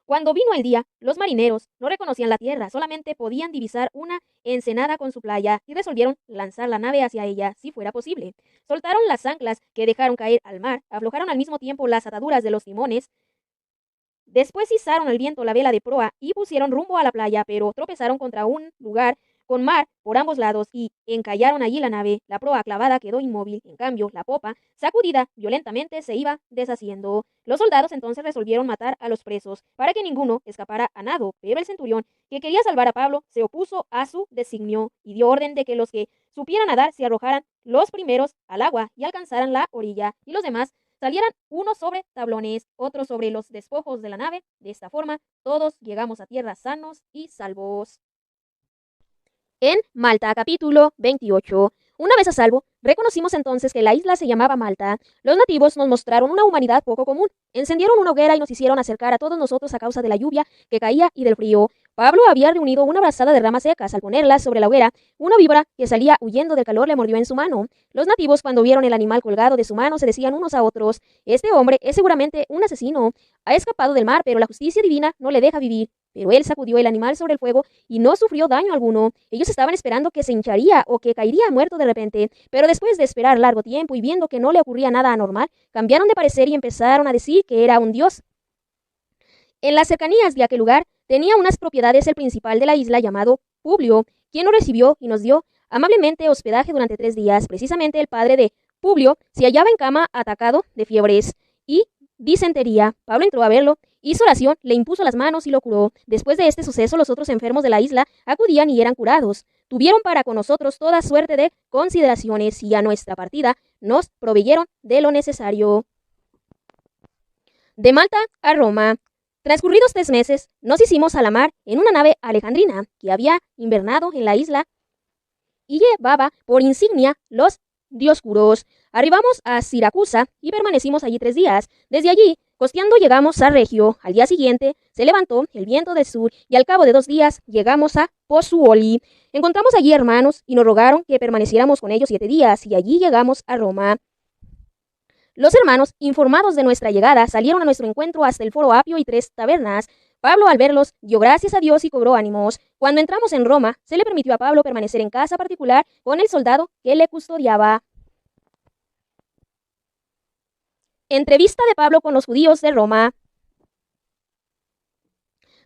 Cuando vino el día, los marineros no reconocían la tierra, solamente podían divisar una ensenada con su playa y resolvieron lanzar la nave hacia ella si fuera posible. Soltaron las anclas que dejaron caer al mar, aflojaron al mismo tiempo las ataduras de los timones. Después izaron al viento la vela de proa y pusieron rumbo a la playa, pero tropezaron contra un lugar con mar por ambos lados y encallaron allí la nave. La proa clavada quedó inmóvil, en cambio, la popa, sacudida violentamente, se iba deshaciendo. Los soldados entonces resolvieron matar a los presos para que ninguno escapara a nado, pero el centurión, que quería salvar a Pablo, se opuso a su designio y dio orden de que los que supieran nadar se arrojaran los primeros al agua y alcanzaran la orilla, y los demás salieran unos sobre tablones, otros sobre los despojos de la nave. De esta forma, todos llegamos a tierra sanos y salvos. En Malta, capítulo 28. Una vez a salvo, reconocimos entonces que la isla se llamaba Malta. Los nativos nos mostraron una humanidad poco común. Encendieron una hoguera y nos hicieron acercar a todos nosotros a causa de la lluvia que caía y del frío. Pablo había reunido una brazada de ramas secas. Al ponerlas sobre la hoguera, una víbora que salía huyendo del calor le mordió en su mano. Los nativos, cuando vieron el animal colgado de su mano, se decían unos a otros: este hombre es seguramente un asesino. Ha escapado del mar, pero la justicia divina no le deja vivir. Pero él sacudió el animal sobre el fuego y no sufrió daño alguno. Ellos estaban esperando que se hincharía o que caería muerto de repente, pero después de esperar largo tiempo y viendo que no le ocurría nada anormal, cambiaron de parecer y empezaron a decir que era un dios. En las cercanías de aquel lugar tenía unas propiedades el principal de la isla llamado Publio, quien nos recibió y nos dio amablemente hospedaje durante 3 días. Precisamente el padre de Publio se hallaba en cama atacado de fiebres y disentería. Pablo entró a verlo, hizo oración, le impuso las manos y lo curó. Después de este suceso, los otros enfermos de la isla acudían y eran curados. Tuvieron para con nosotros toda suerte de consideraciones y a nuestra partida nos proveyeron de lo necesario. De Malta a Roma. Transcurridos 3 meses, nos hicimos a la mar en una nave alejandrina que había invernado en la isla y llevaba por insignia los Dioscuros. Arribamos a Siracusa y permanecimos allí 3 días. Desde allí, costeando, llegamos a Regio. Al día siguiente se levantó el viento del sur y al cabo de 2 días llegamos a Pozzuoli. Encontramos allí hermanos y nos rogaron que permaneciéramos con ellos 7 días y allí llegamos a Roma. Los hermanos, informados de nuestra llegada, salieron a nuestro encuentro hasta el Foro Apio y 3 tabernas. Pablo, al verlos, dio gracias a Dios y cobró ánimos. Cuando entramos en Roma, se le permitió a Pablo permanecer en casa particular con el soldado que le custodiaba. Entrevista de Pablo con los judíos de Roma.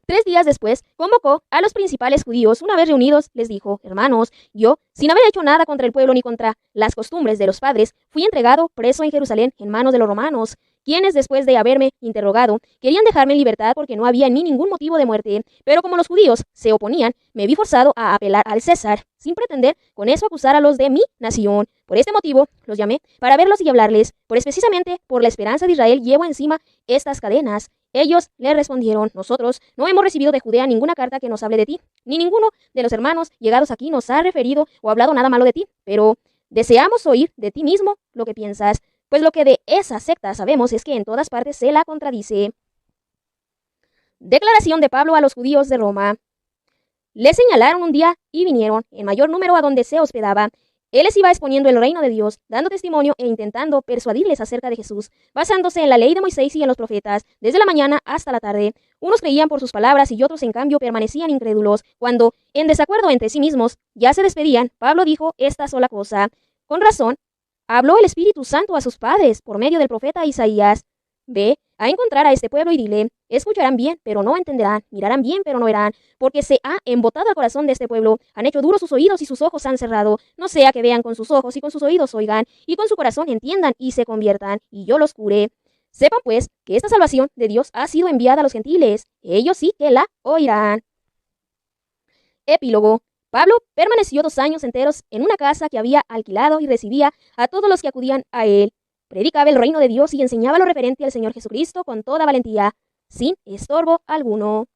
3 días después, convocó a los principales judíos. Una vez reunidos, les dijo: hermanos, yo, sin haber hecho nada contra el pueblo ni contra las costumbres de los padres, fui entregado preso en Jerusalén en manos de los romanos, quienes, después de haberme interrogado, querían dejarme en libertad porque no había en mí ningún motivo de muerte. Pero como los judíos se oponían, me vi forzado a apelar al César, sin pretender con eso acusar a los de mi nación. Por este motivo, los llamé para verlos y hablarles. Precisamente por la esperanza de Israel llevo encima estas cadenas. Ellos le respondieron: nosotros no hemos recibido de Judea ninguna carta que nos hable de ti, ni ninguno de los hermanos llegados aquí nos ha referido o hablado nada malo de ti, pero deseamos oír de ti mismo lo que piensas, pues lo que de esa secta sabemos es que en todas partes se la contradice. Declaración de Pablo a los judíos de Roma. Le señalaron un día y vinieron en mayor número a donde se hospedaba. Él les iba exponiendo el reino de Dios, dando testimonio e intentando persuadirles acerca de Jesús, basándose en la ley de Moisés y en los profetas, desde la mañana hasta la tarde. Unos creían por sus palabras y otros, en cambio, permanecían incrédulos. Cuando, en desacuerdo entre sí mismos, ya se despedían, Pablo dijo esta sola cosa: con razón, habló el Espíritu Santo a sus padres por medio del profeta Isaías. Ve a encontrar a este pueblo y dile: escucharán bien, pero no entenderán, mirarán bien, pero no verán, porque se ha embotado el corazón de este pueblo, han hecho duros sus oídos y sus ojos se han cerrado, no sea que vean con sus ojos y con sus oídos oigan, y con su corazón entiendan y se conviertan, y yo los cure. Sepan pues que esta salvación de Dios ha sido enviada a los gentiles, ellos sí que la oirán. Epílogo. Pablo permaneció 2 años enteros en una casa que había alquilado y recibía a todos los que acudían a él. Predicaba el reino de Dios y enseñaba lo referente al Señor Jesucristo con toda valentía, sin estorbo alguno.